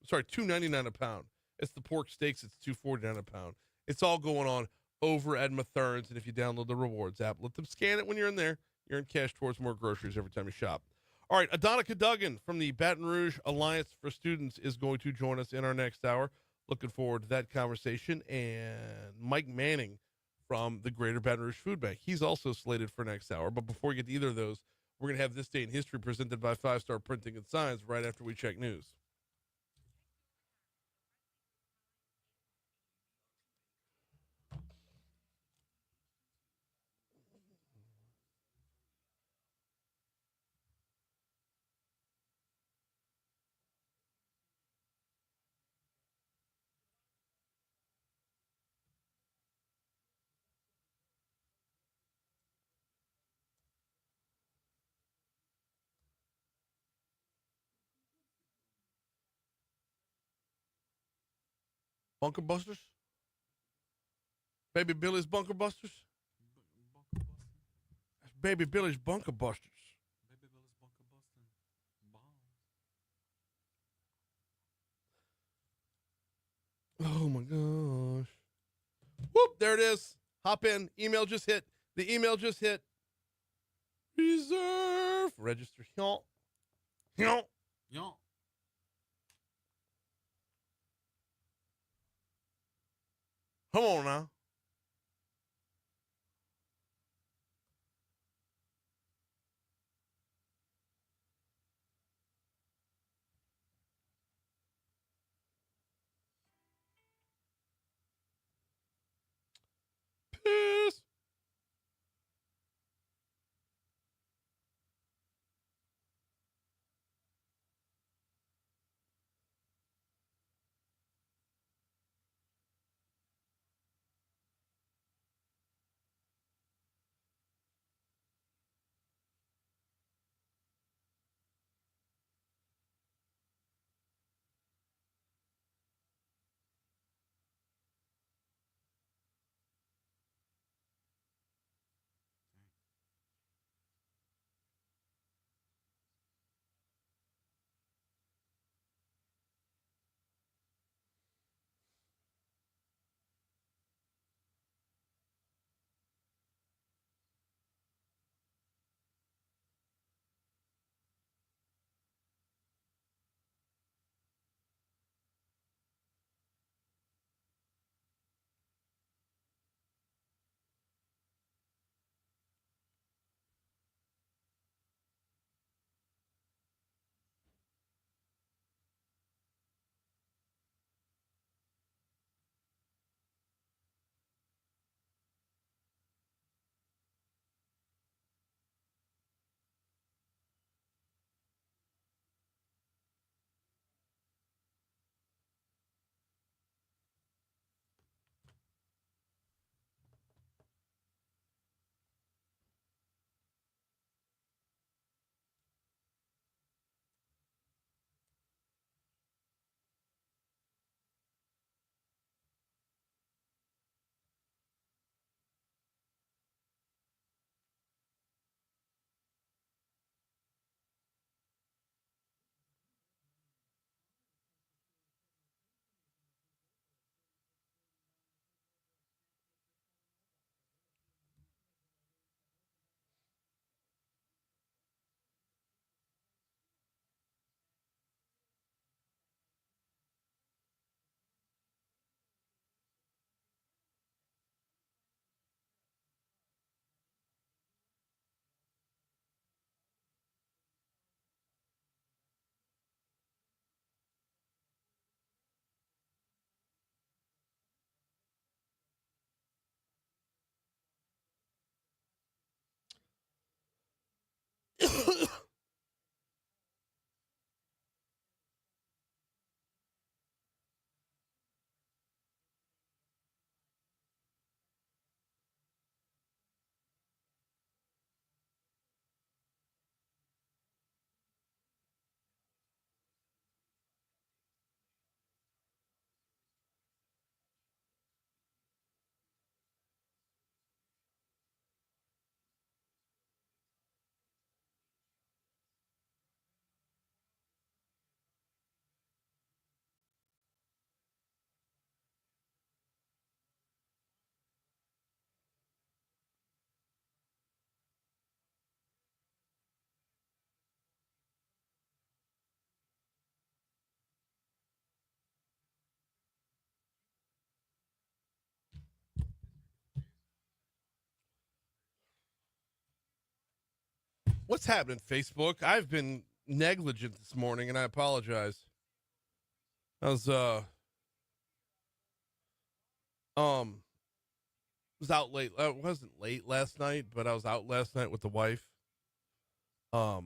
Sorry, $2.99 a pound. It's the pork steaks. It's $2.49 a pound. It's all going on over at Mathern's, and if you download the Rewards app, let them scan it when you're in there. You're in cash towards more groceries every time you shop. All right, Adonica Duggan from the Baton Rouge Alliance for Students is going to join us in our next hour. Looking forward to that conversation. And Mike Manning from the Greater Baton Rouge Food Bank. He's also slated for next hour. But before we get to either of those, we're going to have This Day in History presented by 5 Star Printing and Signs right after we check news. Bunker Busters? Baby Billy's Bunker Busters? That's Baby Billy's Bunker Busters. Baby Billy's bunker busting bombs. Oh, my gosh. Whoop, there it is. Hop in. Email just hit. The email just hit. Reserve. Register. Y'all. Come on now. Piss. What's happening, Facebook? I've been negligent this morning, and I apologize. I was out late. I wasn't late last night, but I was out last night with the wife. The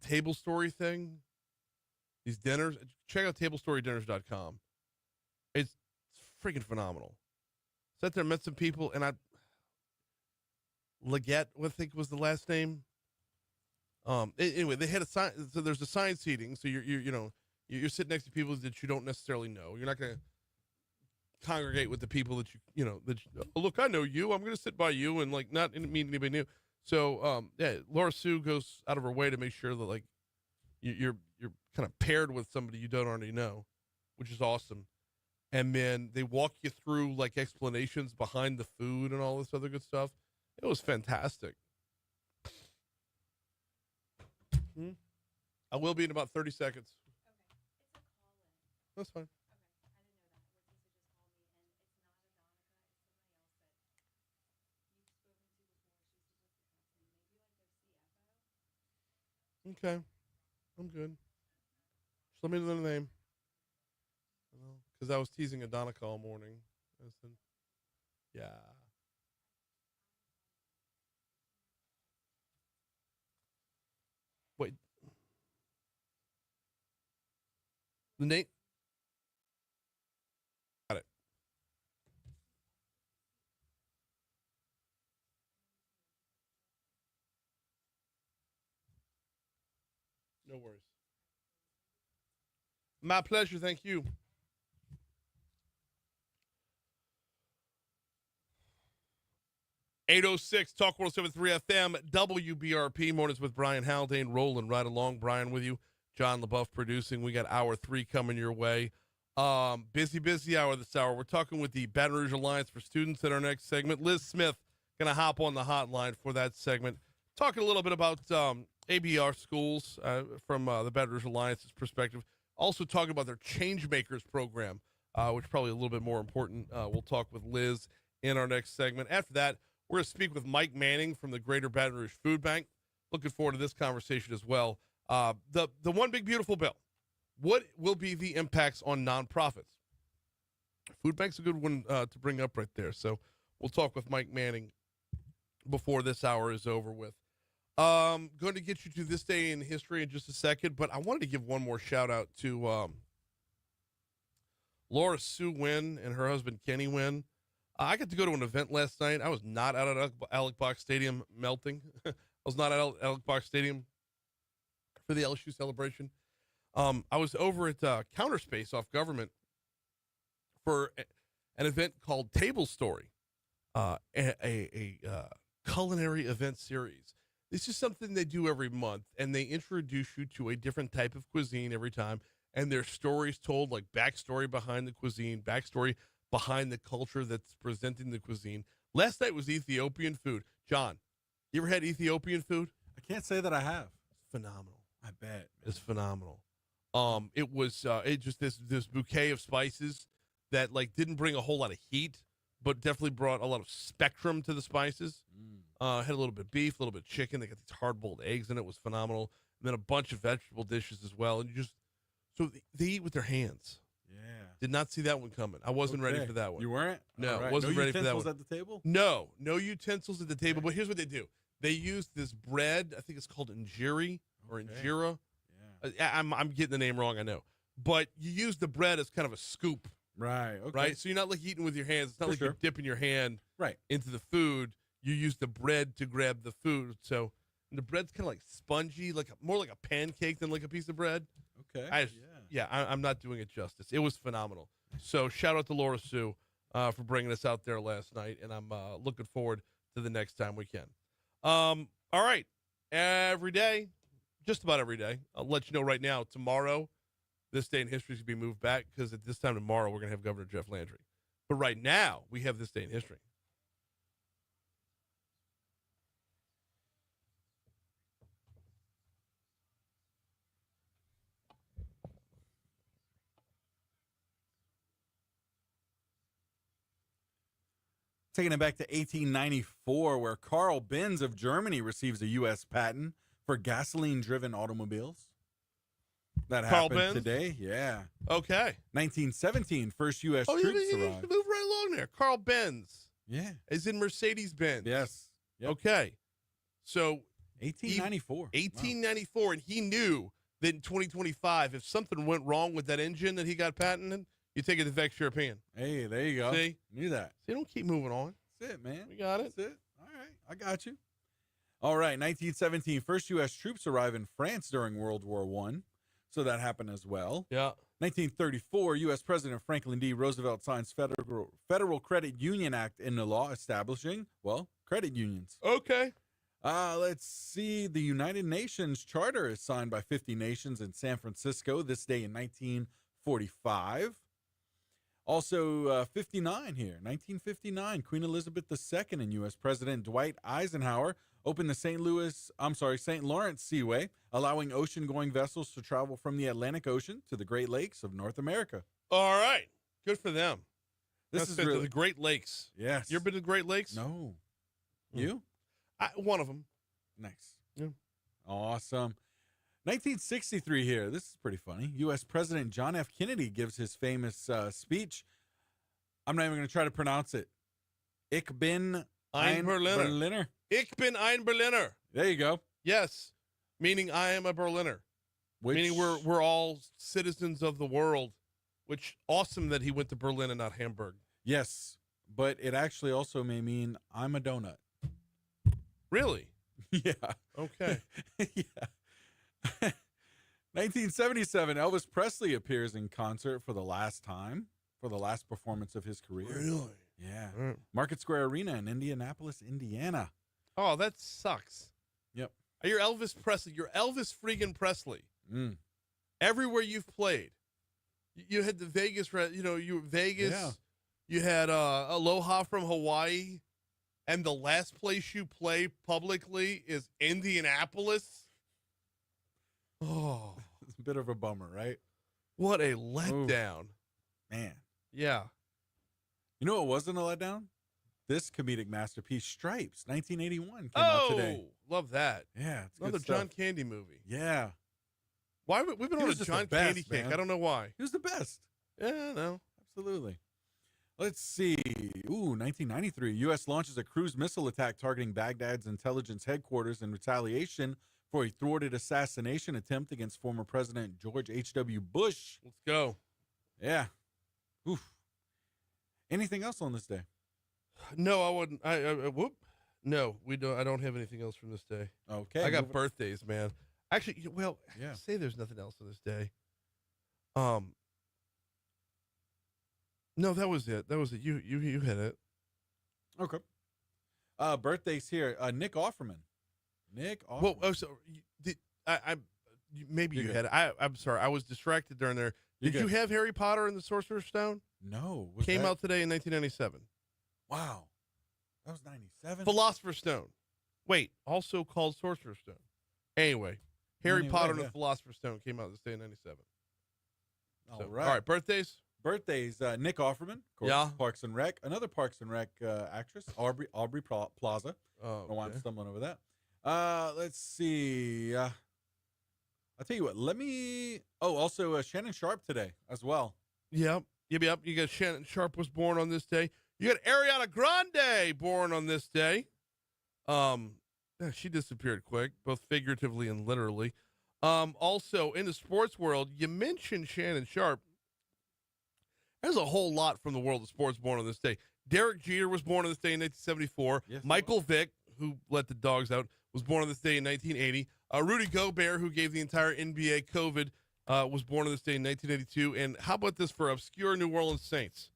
Table Story thing, these dinners. Check out tablestorydinners.com. It's freaking phenomenal. Sat there, met some people, and Leggett, I think was the last name. Anyway, they had a sign. So there's assigned seating. So you're sitting next to people that you don't necessarily know. You're not going to congregate with the people that oh, look, I know you. I'm going to sit by you and like not meet anybody new. So Laura Sue goes out of her way to make sure that like you're kind of paired with somebody you don't already know, which is awesome. And then they walk you through like explanations behind the food and all this other good stuff. It was fantastic. I will be in about 30 seconds. Okay. It's a call-in. That's fine. Okay, I'm good. Just let me know the name. Because I was teasing Adonica all morning. I said, yeah. Wait. The name? Got it. No worries. My pleasure. Thank you. .806 Talk 107.3 FM WBRP mornings with Brian Haldane rolling right along. Brian with you, John LaBeouf producing. We got hour 3 coming your way. Busy hour this hour. We're talking with the Baton Rouge Alliance for Students in our next segment. Liz Smith gonna hop on the hotline for that segment. Talking a little bit about ABR schools from the Baton Rouge Alliance's perspective. Also talking about their Change Makers program, which is probably a little bit more important. We'll talk with Liz in our next segment. After that, we're going to speak with Mike Manning from the Greater Baton Rouge Food Bank. Looking forward to this conversation as well. The one big beautiful bill. What will be the impacts on nonprofits? Food bank's a good one to bring up right there. So we'll talk with Mike Manning before this hour is over with. Going to get you to this day in history in just a second, but I wanted to give one more shout out to Laura Sue Wynn and her husband Kenny Wynn. I got to go to an event last night. I was not out at Alec Box Stadium melting. I was not at Alec Box Stadium for the LSU celebration. I was over at Counterspace off Government for an event called Table Story, a culinary event series. This is something they do every month, and they introduce you to a different type of cuisine every time, and there's stories told, like backstory behind the cuisine, backstory behind the culture that's presenting the cuisine. Last night was Ethiopian food. John, you ever had Ethiopian food? I can't say that I have. Phenomenal. I bet. Man. It's phenomenal. It was just this bouquet of spices that like didn't bring a whole lot of heat, but definitely brought a lot of spectrum to the spices. Had a little bit of beef, a little bit of chicken. They got these hard-boiled eggs in it. It was phenomenal. And then a bunch of vegetable dishes as well. And they eat with their hands. Yeah. Did not see that one coming. I wasn't ready for that one. You weren't? No, right. wasn't ready for that one. No utensils at the table? No utensils at the table. But here's what they do. They use this bread. I think it's called injiri or injera. Yeah. I'm getting the name wrong, I know. But you use the bread as kind of a scoop. Right. Okay. Right? So you're not like eating with your hands. It's not you're dipping your hand into the food. You use the bread to grab the food. So and the bread's kind of like spongy, more like a pancake than like a piece of bread. Okay. I'm not doing it justice. It was phenomenal. So shout out to Laura Sue for bringing us out there last night, and I'm looking forward to the next time we can. All right. Every day, just about every day, I'll let you know right now, tomorrow, this day in history is going to be moved back because at this time tomorrow, we're going to have Governor Jeff Landry. But right now, we have this day in history. Taking it back to 1894, where Carl Benz of Germany receives a U.S. patent for gasoline-driven automobiles. That Carl happened Benz? today. Yeah. Okay. 1917, first U.S. Oh, troops you arrived. move right along there. Carl Benz. Yeah. Is in Mercedes-Benz. Yes. Yep. Okay. So 1894. 1894, wow. And he knew that in 2025, if something went wrong with that engine that he got patented, you take it to Vex European. Hey, there you go. See? Knew that. See, don't keep moving on. That's it, man. We got it. That's it. All right. I got you. All right. 1917, first U.S. troops arrive in France during World War I. So that happened as well. Yeah. 1934, U.S. President Franklin D. Roosevelt signs Federal Credit Union Act into law establishing, well, credit unions. Okay. Let's see. The United Nations Charter is signed by 50 nations in San Francisco this day in 1945. Also, 59 here, 1959, Queen Elizabeth II and U.S. President Dwight Eisenhower opened the St. Lawrence Seaway, allowing ocean-going vessels to travel from the Atlantic Ocean to the Great Lakes of North America. All right. Good for them. This is really the Great Lakes. Yes. You ever been to the Great Lakes? No. You? One of them. Nice. Yeah. Awesome. 1963 here. This is pretty funny. U.S. President John F. Kennedy gives his famous speech. I'm not even going to try to pronounce it. Ich bin ein Berliner. Ich bin ein Berliner. There you go. Yes. Meaning I am a Berliner. Meaning we're all citizens of the world. Which awesome that he went to Berlin and not Hamburg. Yes. But it actually also may mean I'm a donut. Really? Yeah. Okay. Yeah. 1977, Elvis Presley appears in concert for the last time, for the last performance of his career. Really? Yeah. Right. Market Square Arena in Indianapolis, Indiana. Oh, that sucks. Yep. You're Elvis Presley. You're Elvis freaking Presley. Mm. Everywhere you've played. You had the Vegas, you were Vegas. Yeah. You had Aloha from Hawaii. And the last place you play publicly is Indianapolis. Oh, It's a bit of a bummer, right? what a letdown. Man. Yeah. You know what wasn't a letdown? This comedic masterpiece, Stripes, 1981, came out today. Love that. Yeah, it's Another good stuff. John Candy movie. Yeah. Why we've been He on a was just the John best, Candy kick? man. I don't know why. He was the best. Yeah, no. Absolutely. Let's see. 1993. U.S. launches a cruise missile attack targeting Baghdad's intelligence headquarters in retaliation for a thwarted assassination attempt against former President George H.W. Bush. Let's go. Yeah. Oof. Anything else on this day? No, I wouldn't. Whoop. No, we don't. I don't have anything else from this day. Okay. I got birthdays, man. Actually, well, Yeah. say there's nothing else on this day. No, that was it. That was it. You hit it. Okay. Birthdays here. Nick Offerman. Well, maybe you had it. I'm sorry. I was distracted during there. Did you have Harry Potter and the Sorcerer's Stone? No. Came out today in 1997. Wow. That was 97? Philosopher's Stone. Wait, also called Sorcerer's Stone. Anyway, Harry Potter and the Philosopher's Stone came out this day in 97. All right. All right, birthdays? Birthdays, Nick Offerman, of course, Yeah. Parks and Rec. Another Parks and Rec actress, Aubrey Plaza. Oh, I don't know why I'm okay. stumbling over that. Let's see. I'll tell you what. Also Shannon Sharp today as well. Yep. You got Shannon Sharp was born on this day. You got Ariana Grande born on this day. She disappeared quick, both figuratively and literally. Also, in the sports world, you mentioned Shannon Sharp. There's a whole lot from the world of sports born on this day. Derek Jeter was born on this day in 1974. Yes, Michael Vick, who let the dogs out, was born on this day in 1980. Rudy Gobert, who gave the entire NBA COVID, was born on this day in 1982. And how about this for obscure New Orleans Saints?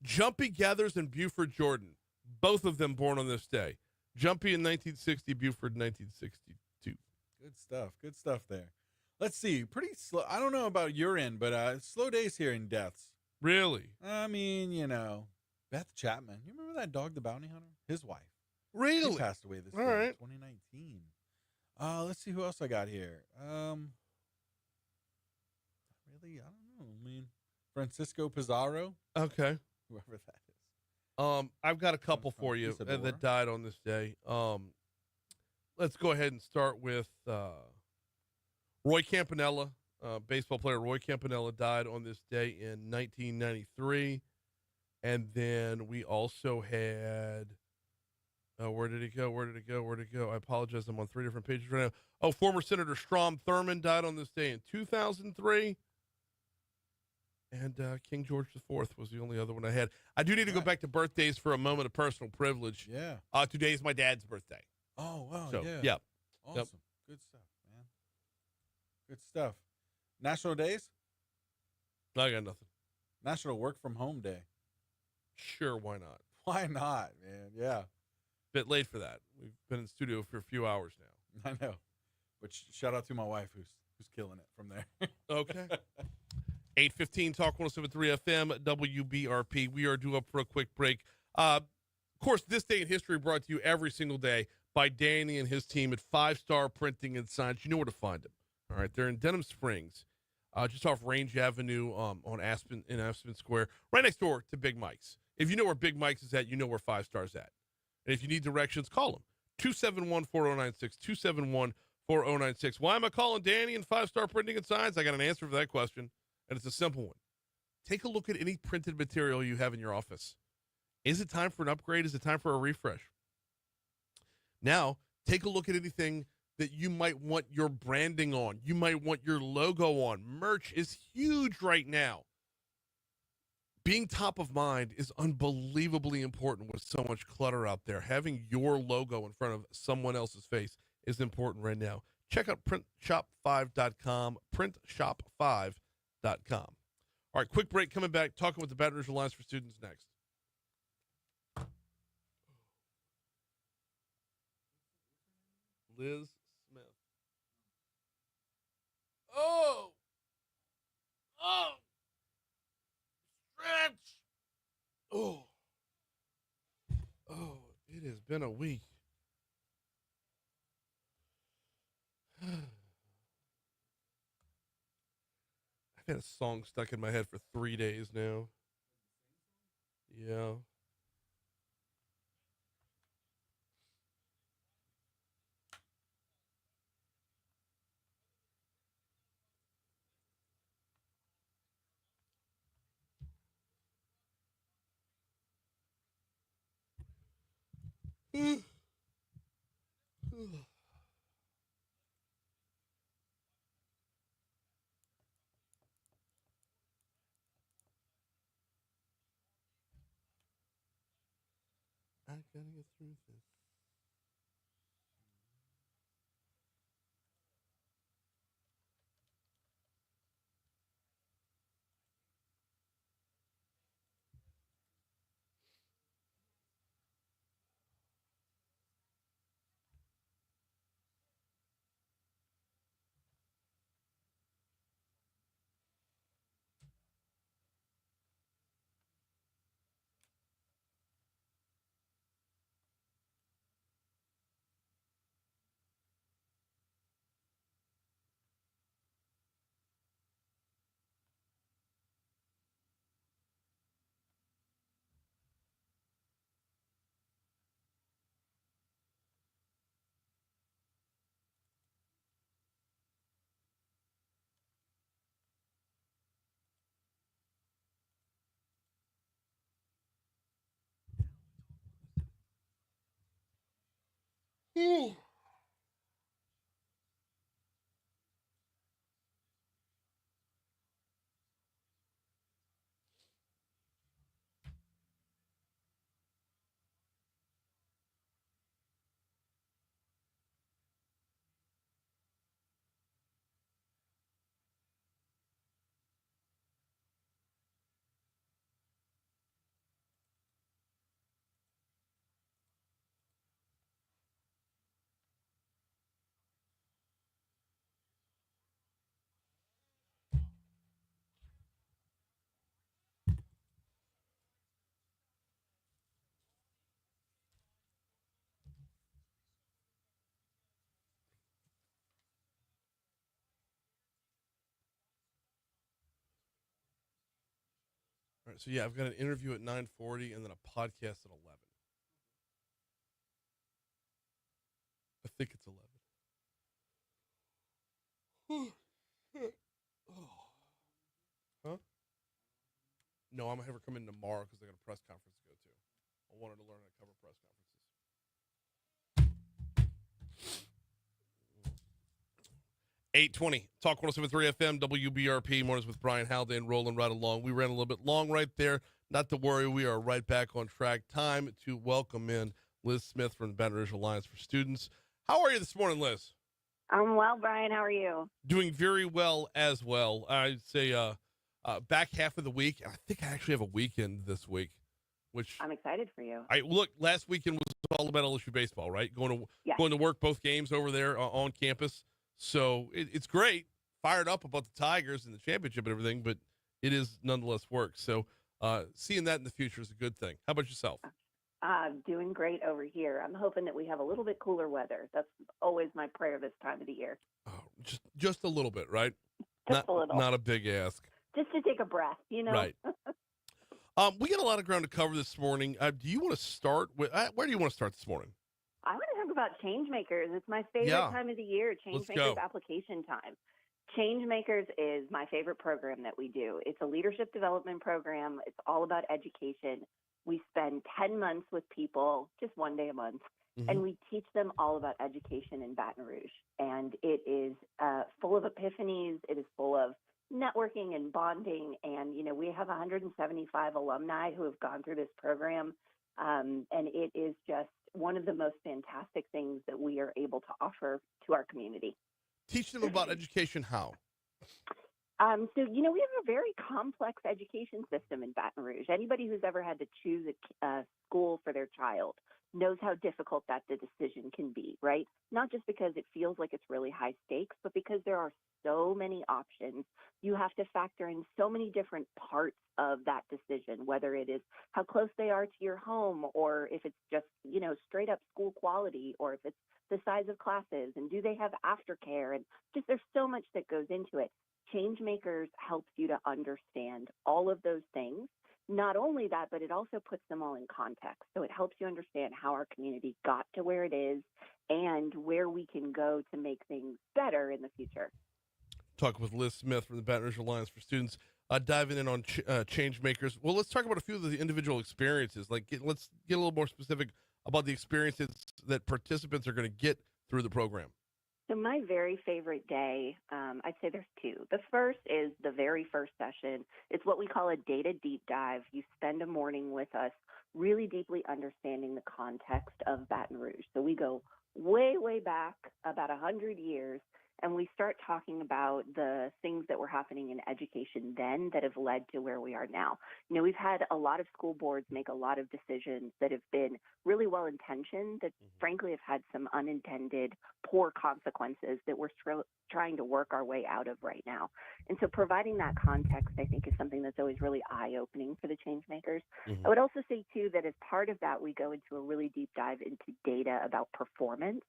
Jumpy Gathers and Buford Jordan, both of them born on this day. Jumpy in 1960, Buford in 1962. Good stuff. Good stuff there. Let's see. Pretty slow. I don't know about your end, but slow days here in deaths. Really? I mean, Beth Chapman. You remember that dog, the bounty hunter? His wife. Really? She passed away this All year, right. 2019. Let's see who else I got here. Really? I don't know. I mean, Francisco Pizarro. Okay. Whoever that is. I've got a couple from for you Isadora. that died on this day. Let's go ahead and start with Roy Campanella, baseball player Roy Campanella died on this day in 1993. And then we also had, where did he go? I apologize. I'm on 3 different pages right now. Oh, former Senator Strom Thurmond died on this day in 2003. And King George IV was the only other one I had. I do need to go back to birthdays for a moment of personal privilege. Yeah. Today is my dad's birthday. Oh, wow. So, yeah. Awesome. Yep. Good stuff, man. Good stuff. National days? I got nothing. National Work From Home Day. Sure, why not? Why not, man? Yeah. Bit late for that. We've been in studio for a few hours now. I know. But shout out to my wife who's killing it from there. Okay. 8:15 Talk 107.3 FM WBRP. We are due up for a quick break. Of course, This Day in History brought to you every single day by Danny and his team at 5 Star Printing and Signs. You know where to find them. All right, they're in Denham Springs, just off Range Avenue on Aspen Square, right next door to Big Mike's. If you know where Big Mike's is at, you know where 5 Star's at. And if you need directions, call them. 271-4096, 271-4096. Why am I calling Danny and 5 Star Printing and Signs? I got an answer for that question, and it's a simple one. Take a look at any printed material you have in your office. Is it time for an upgrade? Is it time for a refresh? Now, take a look at anything that you might want your branding on. You might want your logo on. Merch is huge right now. Being top of mind is unbelievably important with so much clutter out there. Having your logo in front of someone else's face is important right now. Check out printshop5.com, printshop5.com. All right, quick break. Coming back, talking with the Baton Rouge Alliance for Students next. Liz Smith. Oh! Stretch! Oh, it has been a week. I've had a song stuck in my head for 3 days now. Yeah. I gotta get through this. Ooh. So yeah, I've got an interview at 9:40 and then a podcast at 11. I think it's 11. Huh? No, I'm gonna have her come in tomorrow because I got a press conference to go to. I wanted to learn how to cover press conferences. 8:20. Talk 107.3 FM, WBRP. Mornings with Brian Haldane rolling right along. We ran a little bit long right there. Not to worry, we are right back on track. Time to welcome in Liz Smith from the Baton Rouge Alliance for Students. How are you this morning, Liz? I'm well, Brian. How are you? Doing very well as well. I'd say back half of the week. I think I actually have a weekend this week, which I'm excited for you. Last weekend was all about LSU baseball, right? Going Yes. to work both games over there on campus. So it's great. Fired up about the Tigers and the championship and everything, but it is nonetheless work. So seeing that in the future is a good thing. How about yourself? Doing great over here. I'm hoping that we have a little bit cooler weather. That's always my prayer this time of the year. Oh, just a little bit, right? Just a little. Not a big ask. Just to take a breath, you know? Right. We got a lot of ground to cover this morning. Do you want to start with where do you want to start this morning? I want to talk about Changemakers. It's my favorite time of the year, Changemakers application time. Changemakers is my favorite program that we do. It's a leadership development program. It's all about education. We spend 10 months with people, just one day a month, and we teach them all about education in Baton Rouge. And it is full of epiphanies. It is full of networking and bonding. And, you know, we have 175 alumni who have gone through this program. And it is just one of the most fantastic things that we are able to offer to our community. Teach them about education how? So, you know, we have a very complex education system in Baton Rouge. Anybody who's ever had to choose a school for their child knows how difficult that the decision can be, right? Not just because it feels like it's really high stakes, but because there are so many options. You have to factor in so many different parts of that decision, whether it is how close they are to your home, or if it's just, you know, straight up school quality, or if it's the size of classes, and do they have aftercare, and just there's so much that goes into it. Changemakers helps you to understand all of those things. Not only that, but it also puts them all in context. So it helps you understand how our community got to where it is and where we can go to make things better in the future. Talking with Liz Smith from the Baton Rouge Alliance for Students, diving in on Changemakers. Well, let's talk about a few of the individual experiences. Let's get a little more specific about the experiences that participants are going to get through the program. So my very favorite day, I'd say there's two. The first is the very first session. It's what we call a data deep dive. You spend a morning with us really deeply understanding the context of Baton Rouge. So we go way, way back, about 100 years, and we start talking about the things that were happening in education then that have led to where we are now. You know, we've had a lot of school boards make a lot of decisions that have been really well-intentioned that frankly have had some unintended poor consequences that we're trying to work our way out of right now. And so providing that context, I think, is something that's always really eye-opening for the Changemakers. I would also say, too, that as part of that, we go into a really deep dive into data about performance.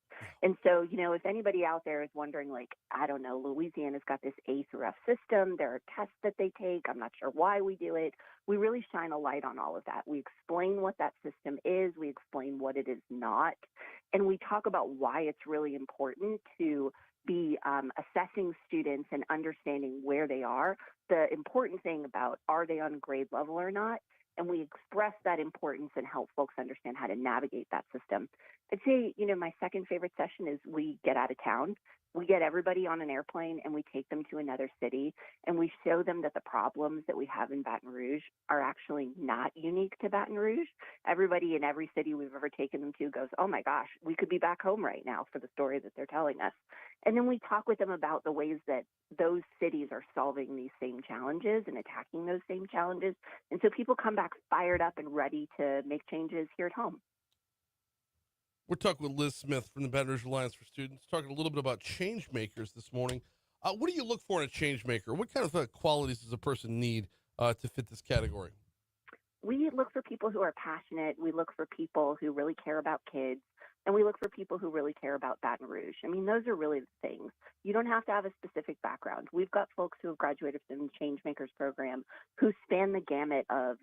And so, you know, if anybody out there is wondering, like, I don't know, Louisiana's got this A through F system. There are tests that they take. I'm not sure why we do it. We really shine a light on all of that. We explain what that system is. We explain what it is not. And we talk about why it's really important to be assessing students and understanding where they are. The important thing about are they on grade level or not? And we express that importance and help folks understand how to navigate that system. I'd say, you know, my second favorite session is we get out of town. We get everybody on an airplane and we take them to another city and we show them that the problems that we have in Baton Rouge are actually not unique to Baton Rouge. Everybody in every city we've ever taken them to goes, oh my gosh, we could be back home right now for the story that they're telling us. And then we talk with them about the ways that those cities are solving these same challenges and attacking those same challenges. And so people come back fired up and ready to make changes here at home. We're talking with Liz Smith from the Baton Rouge Alliance for Students, talking a little bit about Changemakers this morning. What do you look for in a Changemaker? What kind of qualities does a person need to fit this category? We look for people who are passionate. We look for people who really care about kids. And we look for people who really care about Baton Rouge. I mean, those are really the things. You don't have to have a specific background. We've got folks who have graduated from the Changemakers program who span the gamut of,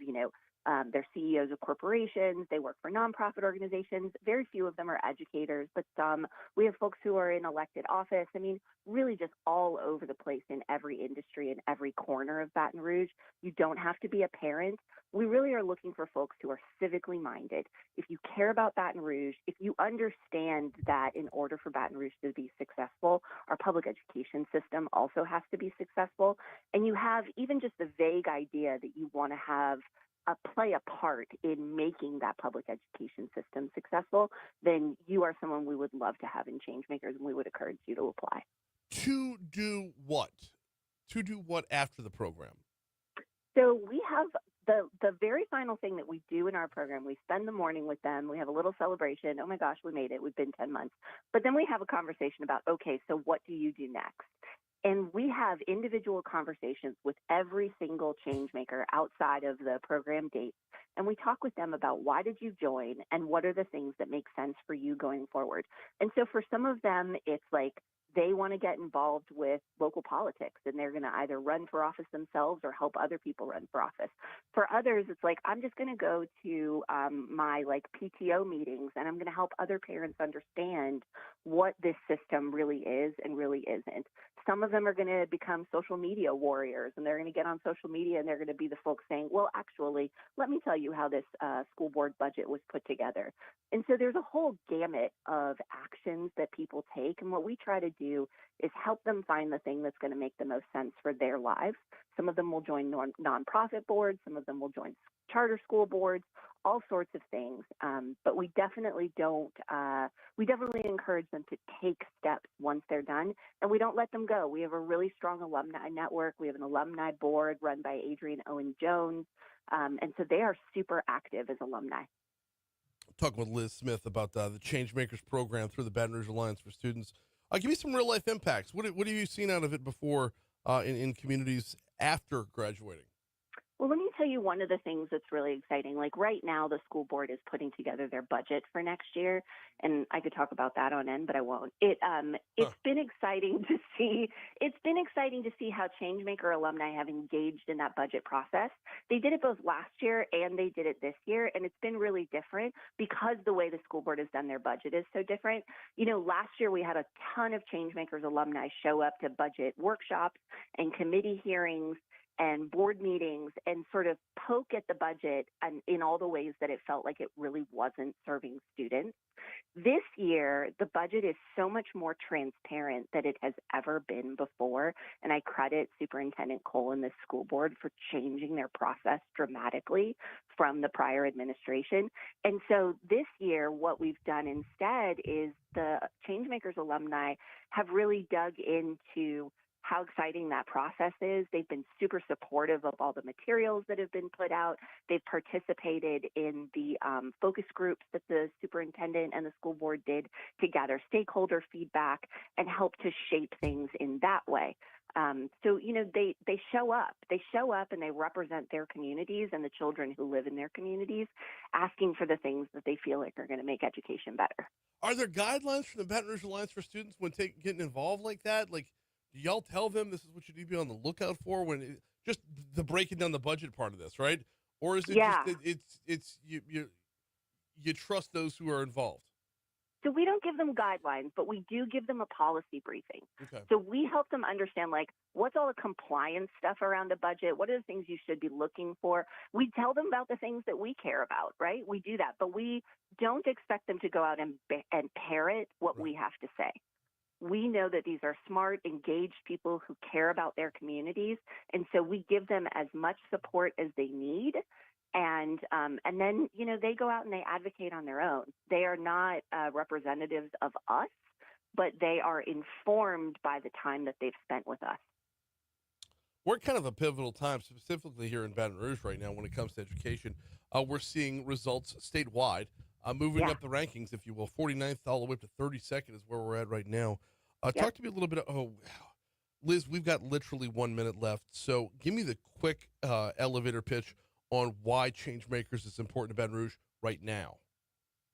they're CEOs of corporations, they work for nonprofit organizations. Very few of them are educators, but some. We have folks who are in elected office. I mean, really just all over the place in every industry, in every corner of Baton Rouge. You don't have to be a parent. We really are looking for folks who are civically minded. If you care about Baton Rouge, if you understand that in order for Baton Rouge to be successful, our public education system also has to be successful, and you have even just the vague idea that you want to have play a part in making that public education system successful, then you are someone we would love to have in Changemakers, and we would encourage you to apply. To do what? To do what after the program? So we have the very final thing that we do in our program. We spend the morning with them. We have a little celebration. Oh my gosh, we made it. We've been 10 months. But then we have a conversation about, okay, so what do you do next? And we have individual conversations with every single changemaker outside of the program dates. And we talk with them about why did you join and what are the things that make sense for you going forward. And so for some of them, it's like they want to get involved with local politics and they're going to either run for office themselves or help other people run for office. For others, it's like, I'm just going to go to my PTO meetings and I'm going to help other parents understand what this system really is and really isn't. Some of them are going to become social media warriors and they're going to get on social media and they're going to be the folks saying, well, actually, let me tell you how this school board budget was put together. And so there's a whole gamut of actions that people take. And what we try to do is help them find the thing that's going to make the most sense for their lives. Some of them will join nonprofit boards. Some of them will join charter school boards, all sorts of things. But we definitely we definitely encourage them to take steps once they're done, and we don't let them go. We have a really strong alumni network. We have an alumni board run by Adrian Owen Jones. And so they are super active as alumni. Talking with Liz Smith about the Changemakers program through the Baton Rouge Alliance for Students. Give me some real life impacts. What have you seen out of it before in communities after graduating? Well, let me tell you one of the things that's really exciting. Like right now, the school board is putting together their budget for next year, and I could talk about that on end, but I won't. It's been exciting to see. It's been exciting to see how Changemaker alumni have engaged in that budget process. They did it both last year and they did it this year, and it's been really different because the way the school board has done their budget is so different. Last year we had a ton of Changemakers alumni show up to budget workshops and committee hearings and board meetings and sort of poke at the budget and in all the ways that it felt like it really wasn't serving students. This year, the budget is so much more transparent than it has ever been before, and I credit Superintendent Cole and the school board for changing their process dramatically from the prior administration. And so this year, what we've done instead is the Changemakers alumni have really dug into how exciting that process is. They've been super supportive of all the materials that have been put out. They've participated in the focus groups that the superintendent and the school board did to gather stakeholder feedback and help to shape things in that way. So they show up. They show up and they represent their communities and the children who live in their communities, asking for the things that they feel like are going to make education better. Are there guidelines from the Baton Rouge Alliance for Students when getting involved like that? Like, do y'all tell them this is what you need to be on the lookout for when just the breaking down the budget part of this, right? Or is it just you trust those who are involved? So we don't give them guidelines, but we do give them a policy briefing. Okay. So we help them understand, what's all the compliance stuff around the budget? What are the things you should be looking for? We tell them about the things that we care about, right? We do that, but we don't expect them to go out and parrot what we have to say. We know that these are smart, engaged people who care about their communities, and so we give them as much support as they need. And then, they go out and they advocate on their own. They are not representatives of us, but they are informed by the time that they've spent with us. We're kind of a pivotal time, specifically here in Baton Rouge right now when it comes to education. We're seeing results statewide. Moving up the rankings, if you will. 49th all the way up to 32nd is where we're at right now. Talk to me a little bit. Liz, we've got literally 1 minute left. So give me the quick elevator pitch on why Changemakers is important to Baton Rouge right now.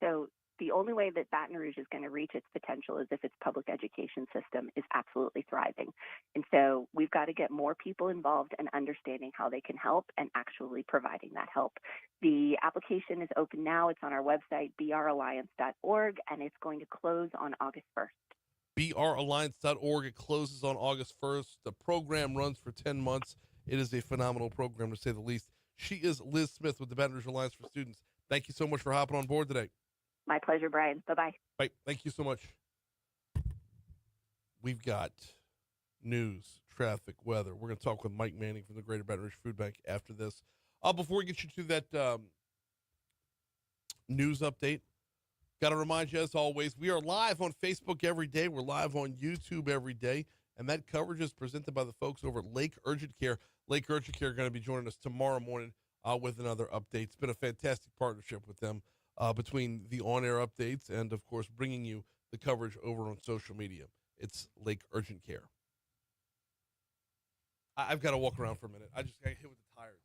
So the only way that Baton Rouge is going to reach its potential is if its public education system is absolutely thriving. And so we've got to get more people involved and understanding how they can help and actually providing that help. The application is open now. It's on our website, bralliance.org, and it's going to close on August 1st. bralliance.org. It closes on August 1st. The program runs for 10 months. It is a phenomenal program, to say the least. She is Liz Smith with the Baton Rouge Alliance for Students. Thank you so much for hopping on board today. My pleasure, Brian. Bye-bye. Bye. Thank you so much. We've got news, traffic, weather. We're going to talk with Mike Manning from the Greater Baton Rouge Food Bank after this. Before we get you to that news update, got to remind you, as always, we are live on Facebook every day. We're live on YouTube every day. And that coverage is presented by the folks over at Lake Urgent Care. Lake Urgent Care are going to be joining us tomorrow morning with another update. It's been a fantastic partnership with them between the on-air updates and, of course, bringing you the coverage over on social media. It's Lake Urgent Care. I've got to walk around for a minute. I just got hit with the tires.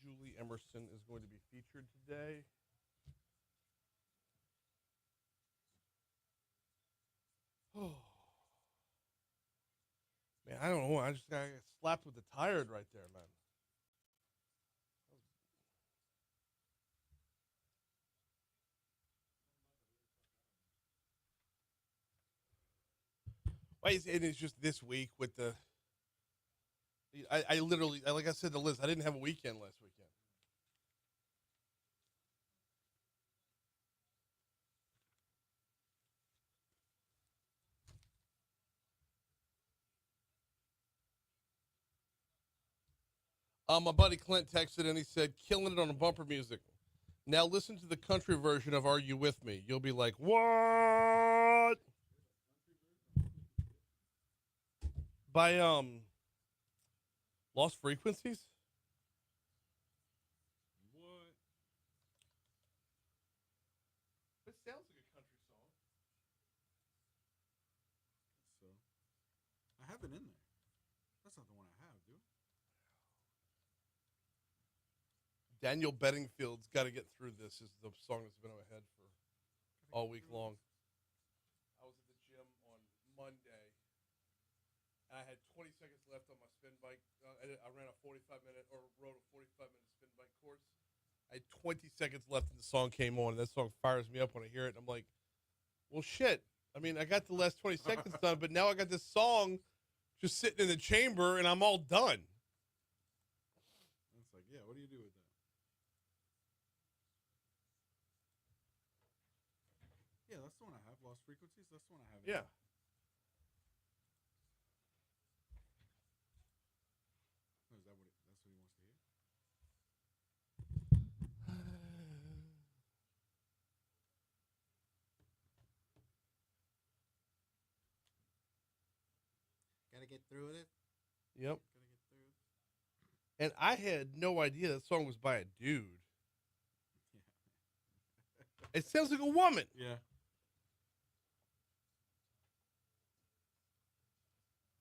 Julie Emerson is going to be featured today. Man, I don't know. I just got slapped with the tired right there, man. And it's just this week with the. I literally, like I said to Liz, I didn't have a weekend last weekend. My buddy Clint texted and he said, killing it on the bumper music. Now listen to the country version of Are You With Me? You'll be like, what? By Lost Frequencies? What? It sounds like a country song. So, I have it in there. That's not the one I have, dude. Daniel Bedingfield's Got to Get Through This is the song that's been in my head for all week long. I was at the gym on Monday. I had 20 seconds left on my spin bike. I ran a 45-minute or rode a 45-minute spin bike course. I had 20 seconds left and the song came on. And that song fires me up when I hear it. And I'm like, well, shit. I mean, I got the last 20 seconds done, but now I got this song just sitting in the chamber and I'm all done. It's like, yeah, what do you do with that? Yeah, that's the one I have. Lost Frequencies. That's the one I have. Yeah. Is that what? That's what he wants to hear. Gotta get through it. Yep. Gotta get through it. And I had no idea that song was by a dude. Yeah. It sounds like a woman. Yeah.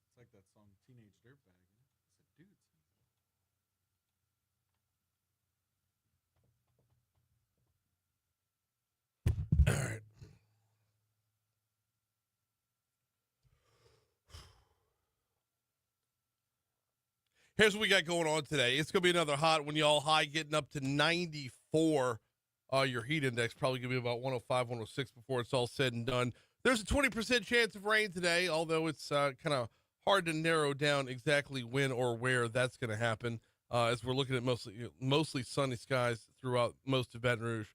It's like that song Teenage Dirtbag. It's a dude singing. All right. Here's what we got going on today. It's going to be another hot one, y'all. High getting up to 94. Your heat index probably going to be about 105, 106 before it's all said and done. There's a 20% chance of rain today, although it's kind of hard to narrow down exactly when or where that's going to happen, as we're looking at mostly sunny skies throughout most of Baton Rouge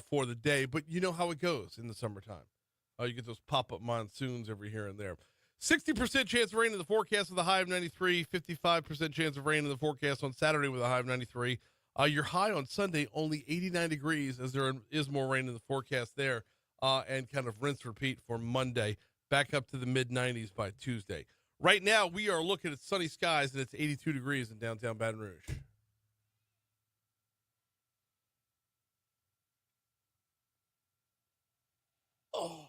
for the day. But you know how it goes in the summertime. You get those pop-up monsoons every here and there. 60% chance of rain in the forecast with a high of 93. 55% chance of rain in the forecast on Saturday with a high of 93. Your high on Sunday, only 89 degrees, as there is more rain in the forecast there, and kind of rinse repeat for Monday, back up to the mid-90s by Tuesday. Right now, we are looking at sunny skies, and it's 82 degrees in downtown Baton Rouge. Oh.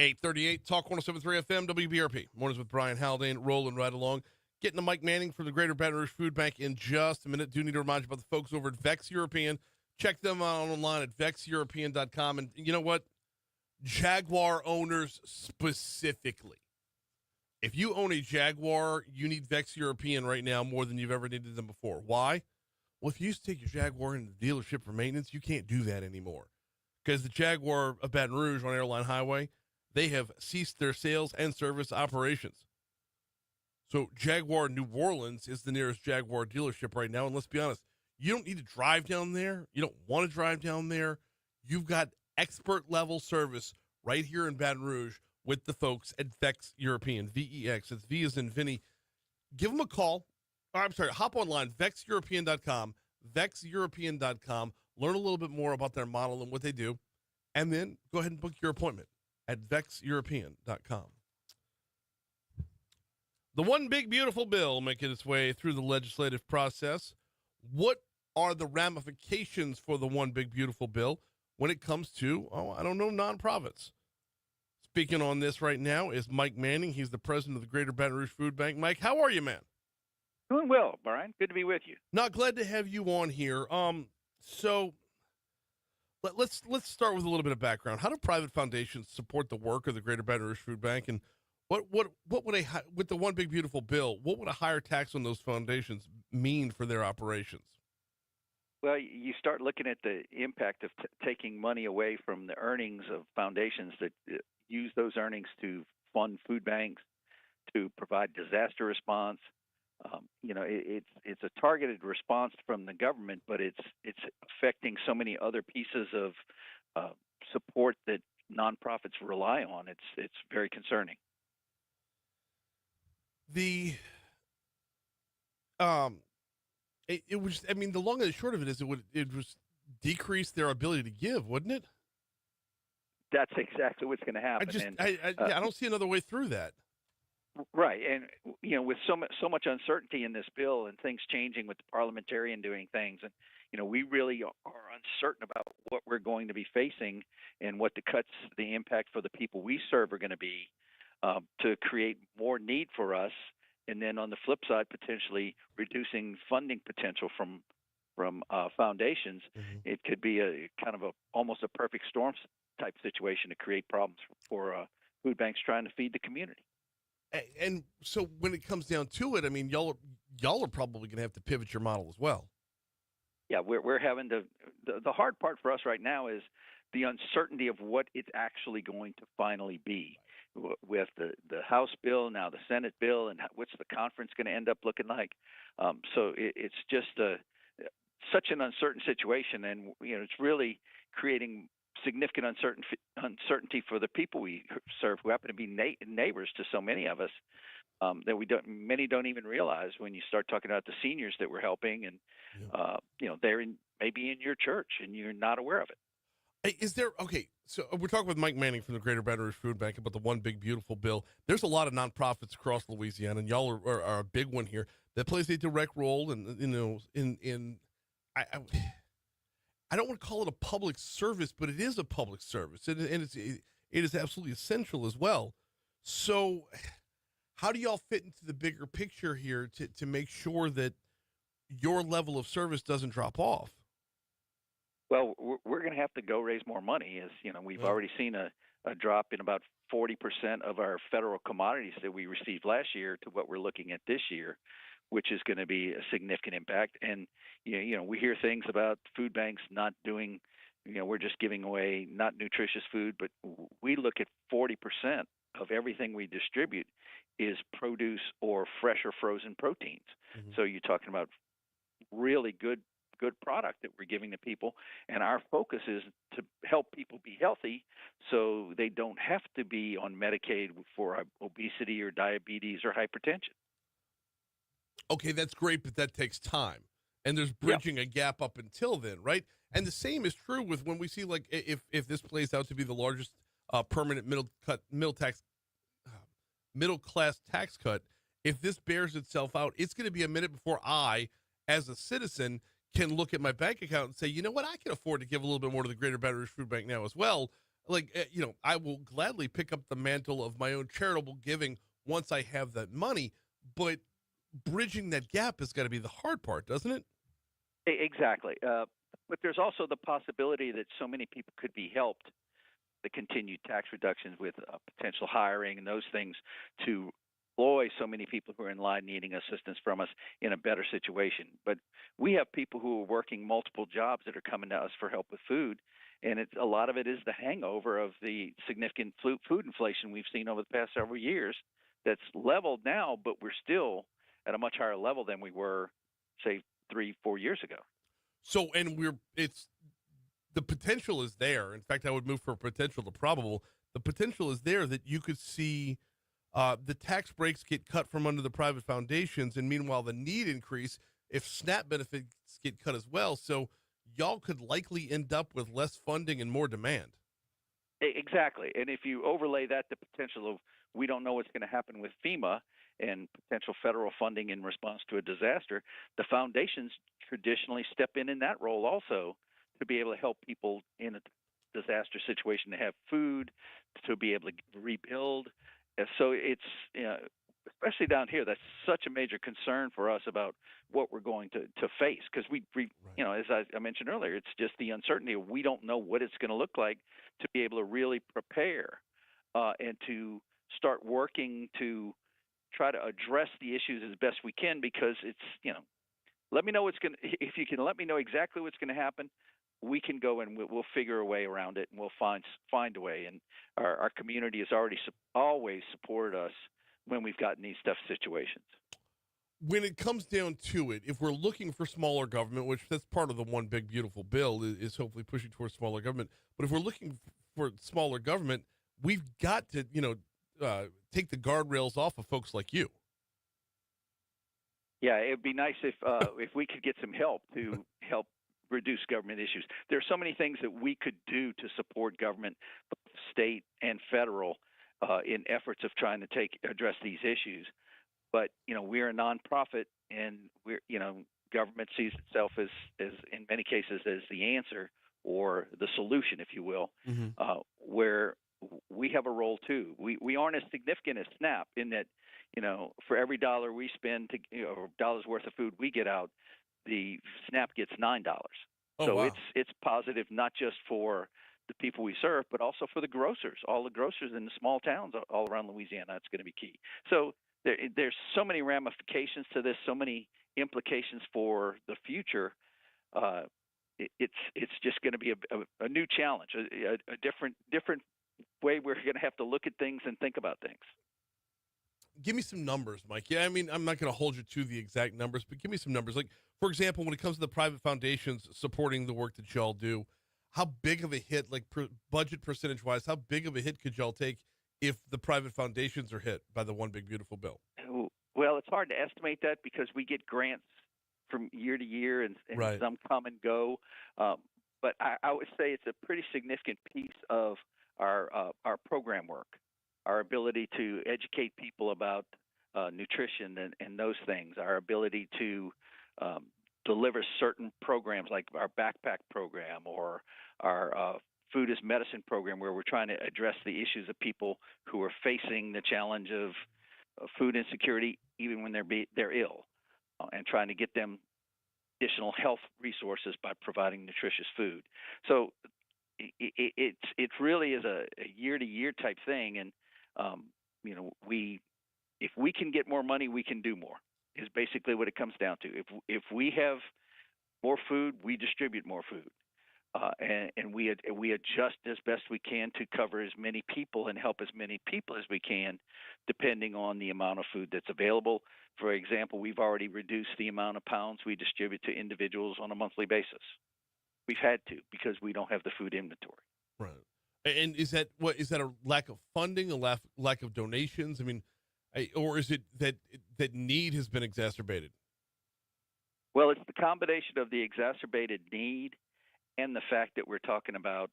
838 Talk 107.3 FM WBRP. Mornings with Brian Haldane, rolling right along. Getting to Mike Manning from the Greater Baton Rouge Food Bank in just a minute. Do need to remind you about the folks over at Vex European. Check them out online at vexeuropean.com. And you know what? Jaguar owners specifically. If you own a Jaguar, you need Vex European right now more than you've ever needed them before. Why? Well, if you used to take your Jaguar into the dealership for maintenance, you can't do that anymore. Because the Jaguar of Baton Rouge on Airline Highway, they have ceased their sales and service operations. So Jaguar New Orleans is the nearest Jaguar dealership right now. And let's be honest, you don't need to drive down there. You don't want to drive down there. You've got expert level service right here in Baton Rouge with the folks at Vex European, VEX. It's V as in Vinny. Give them a call. Hop online, vexeuropean.com, vexeuropean.com. Learn a little bit more about their model and what they do. And then go ahead and book your appointment at vexeuropean.com. The one big beautiful bill making its way through the legislative process. What are the ramifications for the one big beautiful bill when it comes to, nonprofits? Speaking on this right now is Mike Manning. He's the president of the Greater Baton Rouge Food Bank. Mike, how are you, man? Doing well, Brian. Good to be with you. Not glad to have you on here. So let's start with a little bit of background. How do private foundations support the work of the Greater Baton Rouge Food Bank, and what would with the one big beautiful bill? What would a higher tax on those foundations mean for their operations? Well, you start looking at the impact of taking money away from the earnings of foundations that use those earnings to fund food banks, to provide disaster response. It's a targeted response from the government, but it's affecting so many other pieces of support that nonprofits rely on. It's very concerning. The it was. I mean, the long and the short of it is, it would decrease their ability to give, wouldn't it? That's exactly what's going to happen. I don't see another way through that. Right, and with so much uncertainty in this bill and things changing with the parliamentarian doing things, and we really are uncertain about what we're going to be facing and what the cuts, the impact for the people we serve are going to be, to create more need for us, and then on the flip side, potentially reducing funding potential from foundations. Mm-hmm. It could be a kind of almost a perfect storm type situation to create problems for food banks trying to feed the community. And so when it comes down to it, I mean, y'all are probably going to have to pivot your model as well. Yeah, we're having to. The hard part for us right now is the uncertainty of what it's actually going to finally be, with the House bill, now the Senate bill, and what's the conference going to end up looking like. So it's just such an uncertain situation, and it's really creating significant uncertainty for the people we serve, who happen to be neighbors to so many of us, that many don't even realize when you start talking about the seniors that we're helping, and they're maybe in your church and you're not aware of it. Is there, okay, so we're talking with Mike Manning from the Greater Baton Rouge Food Bank about the one big beautiful bill. There's a lot of nonprofits across Louisiana, and y'all are a big one here that plays a direct role in I don't want to call it a public service, but it is a public service, and it is absolutely essential as well. So how do y'all fit into the bigger picture here to make sure that your level of service doesn't drop off? Well, we're going to have to go raise more money. As we've already seen a drop in about 40% of our federal commodities that we received last year to what we're looking at this year, which is going to be a significant impact. And we hear things about food banks not doing, we're just giving away not nutritious food, but we look at 40% of everything we distribute is produce or fresh or frozen proteins. Mm-hmm. So you're talking about really good product that we're giving to people, and our focus is to help people be healthy so they don't have to be on Medicaid for obesity or diabetes or hypertension. Okay, that's great, but that takes time, and there's bridging a gap up until then, right? And the same is true with when we see, like, if this plays out to be the largest permanent middle class tax cut, if this bears itself out, it's going to be a minute before I, as a citizen, can look at my bank account and say, you know what, I can afford to give a little bit more to the Greater Baton Rouge Food Bank now as well. Like, I will gladly pick up the mantle of my own charitable giving once I have that money, but bridging that gap has got to be the hard part, doesn't it? Exactly. But there's also the possibility that so many people could be helped, the continued tax reductions with potential hiring and those things, to employ so many people who are in line needing assistance from us in a better situation. But we have people who are working multiple jobs that are coming to us for help with food, and a lot of it is the hangover of the significant food inflation we've seen over the past several years that's leveled now, but we're still at a much higher level than we were, say, 3-4 years ago. So, and the potential is there. In fact, I would move from potential to probable. The potential is there that you could see the tax breaks get cut from under the private foundations, and meanwhile the need increase if SNAP benefits get cut as well. So y'all could likely end up with less funding and more demand. Exactly. And if you overlay that, the potential of, we don't know what's going to happen with FEMA and potential federal funding in response to a disaster, the foundations traditionally step in that role also, to be able to help people in a disaster situation to have food, to be able to rebuild. So it's especially down here, that's such a major concern for us about what we're going to face. Because as I mentioned earlier, it's just the uncertainty. We don't know what it's going to look like to be able to really prepare and to start working to try to address the issues as best we can. Because it's, let me know if you can let me know exactly what's going to happen, we can go and we'll figure a way around it, and we'll find a way. And our community has always supported us when we've gotten these tough situations. When it comes down to it, if we're looking for smaller government, which that's part of the one big beautiful bill is hopefully pushing towards smaller government. But if we're looking for smaller government, we've got to, take the guardrails off of folks like you. Yeah, it'd be nice if we could get some help to help reduce government issues. There are so many things that we could do to support government, both state and federal, in efforts of trying to address these issues. But we're a nonprofit, and government sees itself as in many cases as the answer or the solution, if you will. Where we have a role too. We aren't as significant as SNAP in that for every dollar we spend or dollars worth of food we get out, the SNAP gets $9. So wow. it's positive not just for the people we serve, but also for the grocers. All the grocers in the small towns all around Louisiana, that's going to be key. So there's so many ramifications to this, so many implications for the future. It's just going to be a new challenge, a different way we're going to have to look at things and think about things. Give me some numbers, Mike. Yeah, I mean, I'm not going to hold you to the exact numbers, but give me some numbers. Like, for example, when it comes to the private foundations supporting the work that y'all do, how big of a hit, like budget percentage-wise, how big of a hit could y'all take if the private foundations are hit by the one big beautiful bill? Well, it's hard to estimate that because we get grants from year to year, and right. Some come and go. But I would say it's a pretty significant piece of our program work. Our ability to educate people about nutrition and those things, our ability to deliver certain programs like our backpack program or our food as medicine program, where we're trying to address the issues of people who are facing the challenge of food insecurity even when they're ill, and trying to get them additional health resources by providing nutritious food. So it really is a year-to-year type thing, and if we can get more money, we can do more, is basically what it comes down to. If we have more food, we distribute more food, and we adjust as best we can to cover as many people and help as many people as we can, depending on the amount of food that's available. For example, we've already reduced the amount of pounds we distribute to individuals on a monthly basis. We've had to because we don't have the food inventory. Right. And is that a lack of funding, a lack of donations? I mean, or is it that need has been exacerbated? Well, it's the combination of the exacerbated need and the fact that we're talking about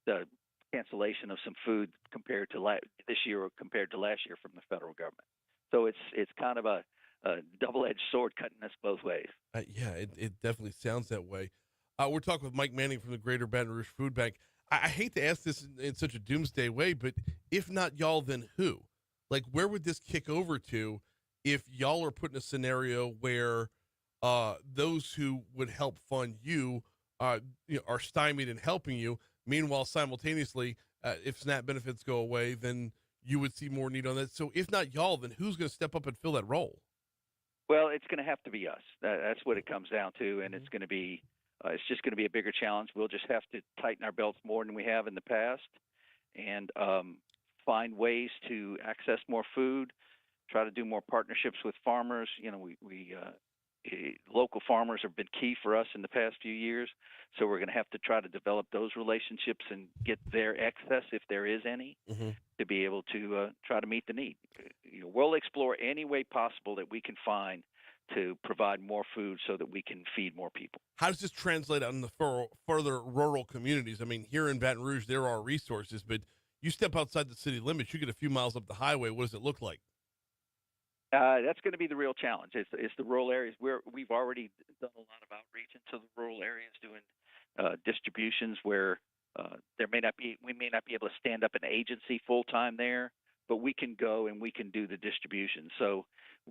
the cancellation of some food compared to this year or compared to last year from the federal government. So it's kind of a double-edged sword cutting us both ways. Yeah, it definitely sounds that way. We're talking with Mike Manning from the Greater Baton Rouge Food Bank. I hate to ask this in such a doomsday way, but if not y'all, then who? Like, where would this kick over to if y'all are put in a scenario where those who would help fund you, are stymied in helping you? Meanwhile, simultaneously, if SNAP benefits go away, then you would see more need on that. So if not y'all, then who's going to step up and fill that role? Well, it's going to have to be us. That's what it comes down to, and it's going to be it's just going to be a bigger challenge. We'll just have to tighten our belts more than we have in the past, and find ways to access more food. Try to do more partnerships with farmers. Local farmers have been key for us in the past few years, so we're going to have to try to develop those relationships and get their excess, if there is any, to be able to try to meet the need. We'll explore any way possible that we can find to provide more food so that we can feed more people. How does this translate out in the further rural communities? I mean, here in Baton Rouge, there are resources, but you step outside the city limits, you get a few miles up the highway. What does it look like? That's going to be the real challenge. It's the rural areas where we've already done a lot of outreach into the rural areas, doing distributions where we may not be able to stand up an agency full time there, but we can go and we can do the distribution. So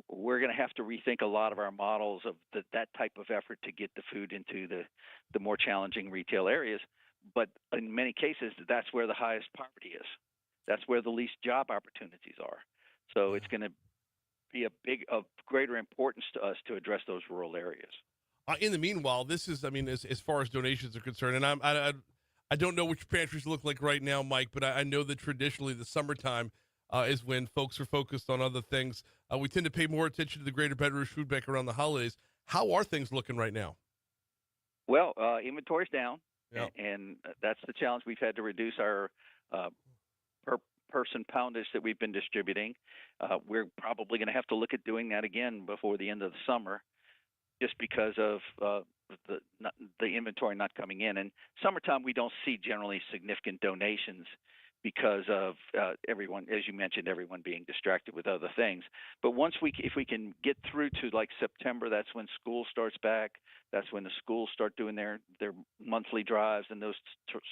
we're going to have to rethink a lot of our models of that type of effort to get the food into the more challenging retail areas. But in many cases, that's where the highest poverty is. That's where the least job opportunities are. So it's going to be of greater importance to us to address those rural areas. In the meanwhile, this is, I mean, as far as donations are concerned, and I don't know which pantries look like right now, Mike, but I know that traditionally the summertime is when folks are focused on other things. We tend to pay more attention to the Greater Baton Rouge Food Bank around the holidays. How are things looking right now? Well, inventory's down, Yep. and that's the challenge. We've had to reduce our per person poundage that we've been distributing. We're probably going to have to look at doing that again before the end of the summer, just because of the inventory not coming in. And summertime, we don't see generally significant donations because of everyone, as you mentioned, everyone being distracted with other things. But if we can get through to like September, that's when school starts back. That's when the schools start doing their monthly drives and those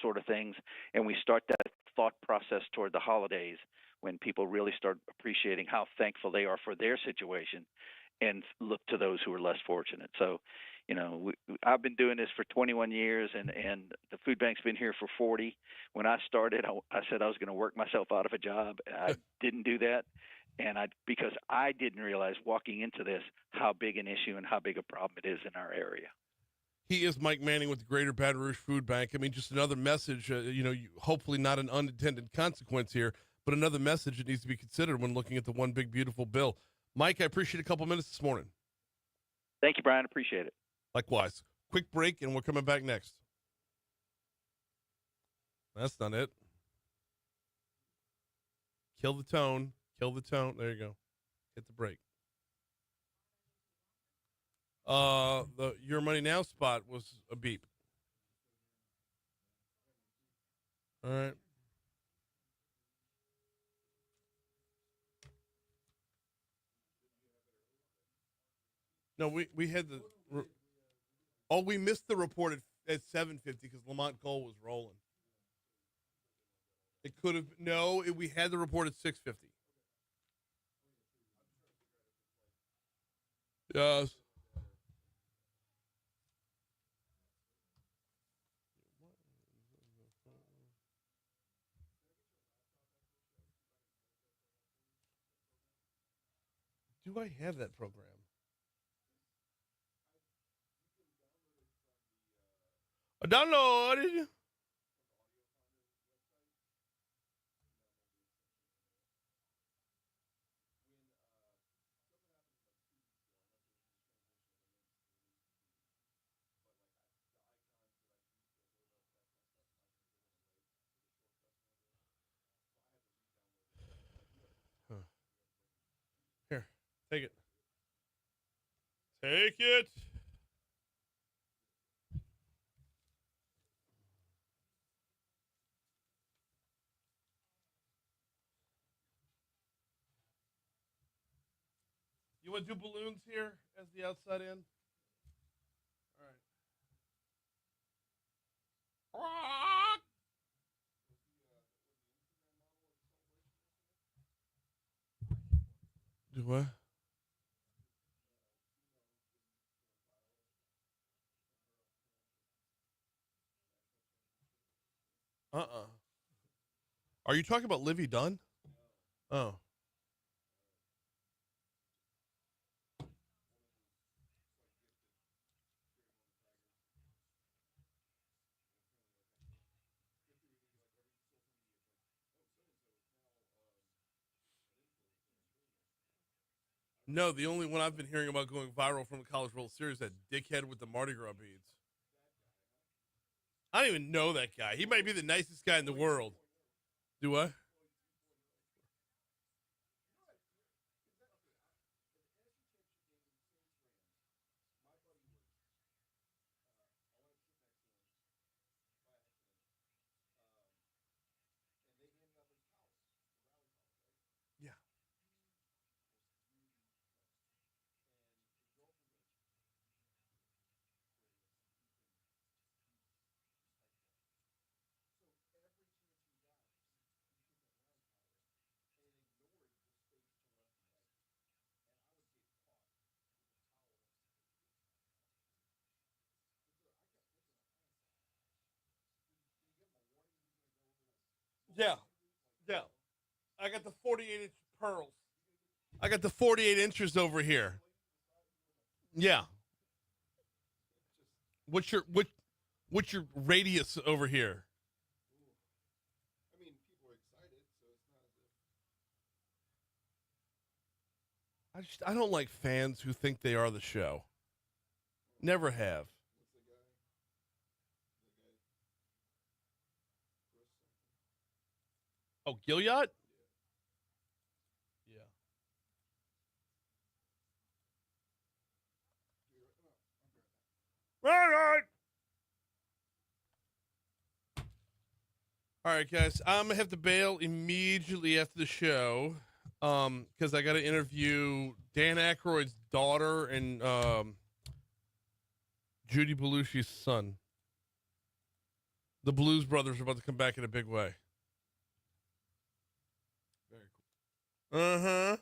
sort of things. And we start that thought process toward the holidays, when people really start appreciating how thankful they are for their situation and look to those who are less fortunate. So, I've been doing this for 21 years, and the food bank's been here for 40. When I started, I said I was going to work myself out of a job. I didn't do that, because I didn't realize walking into this how big an issue and how big a problem it is in our area. He is Mike Manning with the Greater Baton Rouge Food Bank. I mean, just another message, hopefully not an unintended consequence here, but another message that needs to be considered when looking at the one big, beautiful bill. Mike, I appreciate a couple minutes this morning. Thank you, Brian. Appreciate it. Likewise. Quick break, and we're coming back next. That's not it. Kill the tone. Kill the tone. There you go. Hit the break. The Your Money Now spot was a beep. All right. No, we had we missed the report at 7:50 because Lamont Cole was rolling. It could have we had the report at 6:50. Yes. Do I have that program? I downloaded. Here, take it. Take it. You want to do balloons here as the outside in? All right. Do what? Are you talking about Livy Dunn? Oh. No, the only one I've been hearing about going viral from the College World Series, that dickhead with the Mardi Gras beads. I don't even know that guy. He might be the nicest guy in the world. Do I? Yeah. Yeah. I got the 48-inch pearls. I got the 48 inches over here. Yeah. What's your radius over here? I don't like fans who think they are the show. Never have. Oh, Gilead? Yeah. Right. All right, guys. I'm gonna have to bail immediately after the show, because I got to interview Dan Aykroyd's daughter and Judy Belushi's son. The Blues Brothers are about to come back in a big way. Very cool. Uh-huh.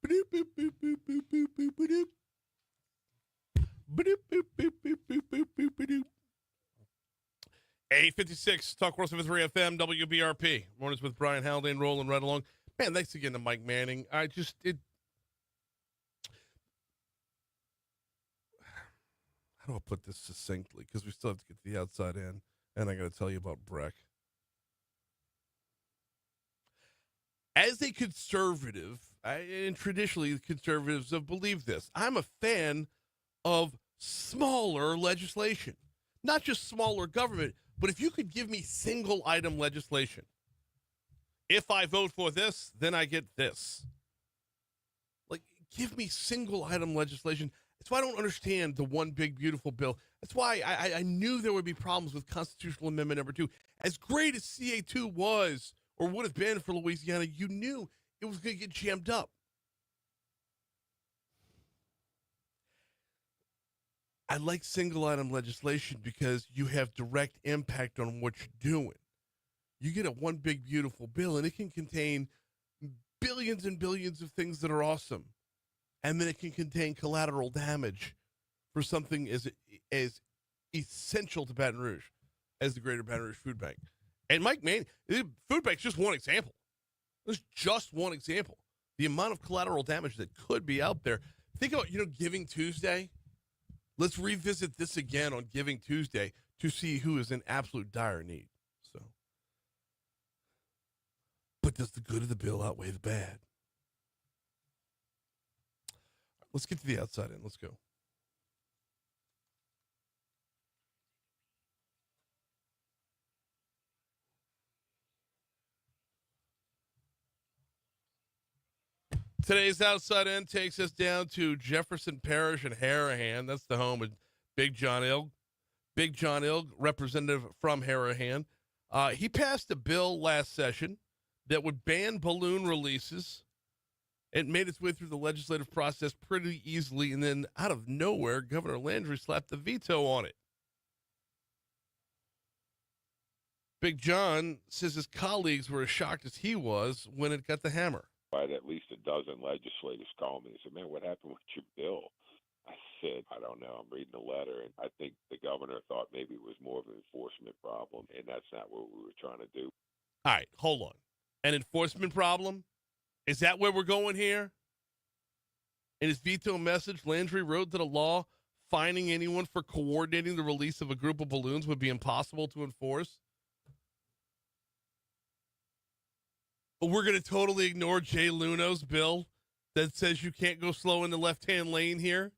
Boop, boop, boop, boop, boop, boop, boop, boop. Boop, boop, boop, boop, boop, boop, boop, boop. 856 Talk 107.3 FM WBRP. Mornings with Brian Haldane rolling right along. Man, thanks again to Mike Manning. How do I put this succinctly? Because we still have to get to the outside in, and I got to tell you about Breck. As a conservative, and traditionally conservatives have believed this, I'm a fan of smaller legislation. Not just smaller government, but if you could give me single item legislation. If I vote for this, then I get this. Like, give me single item legislation. That's why I don't understand the one big beautiful bill. That's why I knew there would be problems with Constitutional Amendment number 2. As great as CA2 was, or would have been for Louisiana, you knew it was going to get jammed up. I like single item legislation because you have direct impact on what you're doing. You get a one big beautiful bill and it can contain billions and billions of things that are awesome. And then it can contain collateral damage for something as essential to Baton Rouge as the Greater Baton Rouge Food Bank. And Mike Manning, Food Bank's just one example. It's just one example. The amount of collateral damage that could be out there. Think about, Giving Tuesday. Let's revisit this again on Giving Tuesday to see who is in absolute dire need. So, but does the good of the bill outweigh the bad? Let's get to the outside in. Let's go. Today's outside in takes us down to Jefferson Parish and Harahan. That's the home of Big John Ilg. Big John Ilg, representative from Harahan. He passed a bill last session that would ban balloon releases. It made its way through the legislative process pretty easily, and then out of nowhere, Governor Landry slapped the veto on it. Big John says his colleagues were as shocked as he was when it got the hammer. I had at least a dozen legislators call me and said, "Man, what happened with your bill?" I said, "I don't know. I'm reading the letter." And I think the governor thought maybe it was more of an enforcement problem, and that's not what we were trying to do. All right, hold on. An enforcement problem? Is that where we're going here? In his veto message, Landry wrote that a law fining anyone for coordinating the release of a group of balloons would be impossible to enforce. But we're going to totally ignore Jay Luno's bill that says you can't go slow in the left-hand lane here.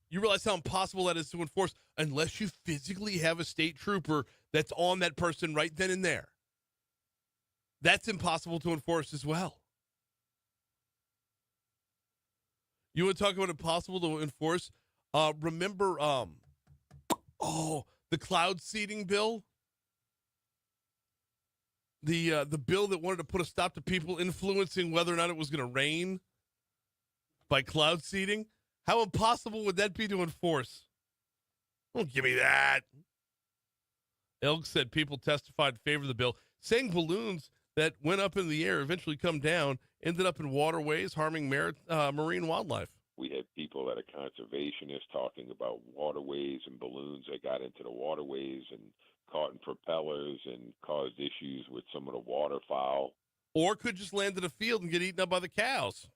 You realize how impossible that is to enforce unless you physically have a state trooper that's on that person right then and there. That's impossible to enforce as well. You want to talk about impossible to enforce? Remember, the cloud seeding bill? The bill that wanted to put a stop to people influencing whether or not it was going to rain by cloud seeding? How impossible would that be to enforce? Don't give me that. Elk said people testified in favor of the bill, saying balloons that went up in the air, eventually come down, ended up in waterways, harming marine wildlife. We had people that are conservationists talking about waterways and balloons that got into the waterways and caught in propellers and caused issues with some of the waterfowl. Or could just land in a field and get eaten up by the cows.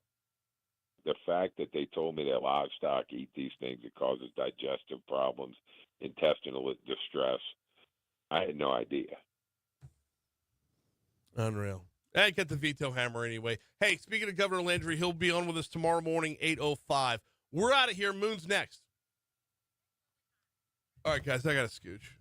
The fact that they told me that livestock eat these things, it causes digestive problems, intestinal distress, I had no idea. Unreal. I got the veto hammer anyway. Hey, speaking of Governor Landry, he'll be on with us tomorrow morning, 8:05. We're out of here. Moon's next. All right, guys, I got to scooch.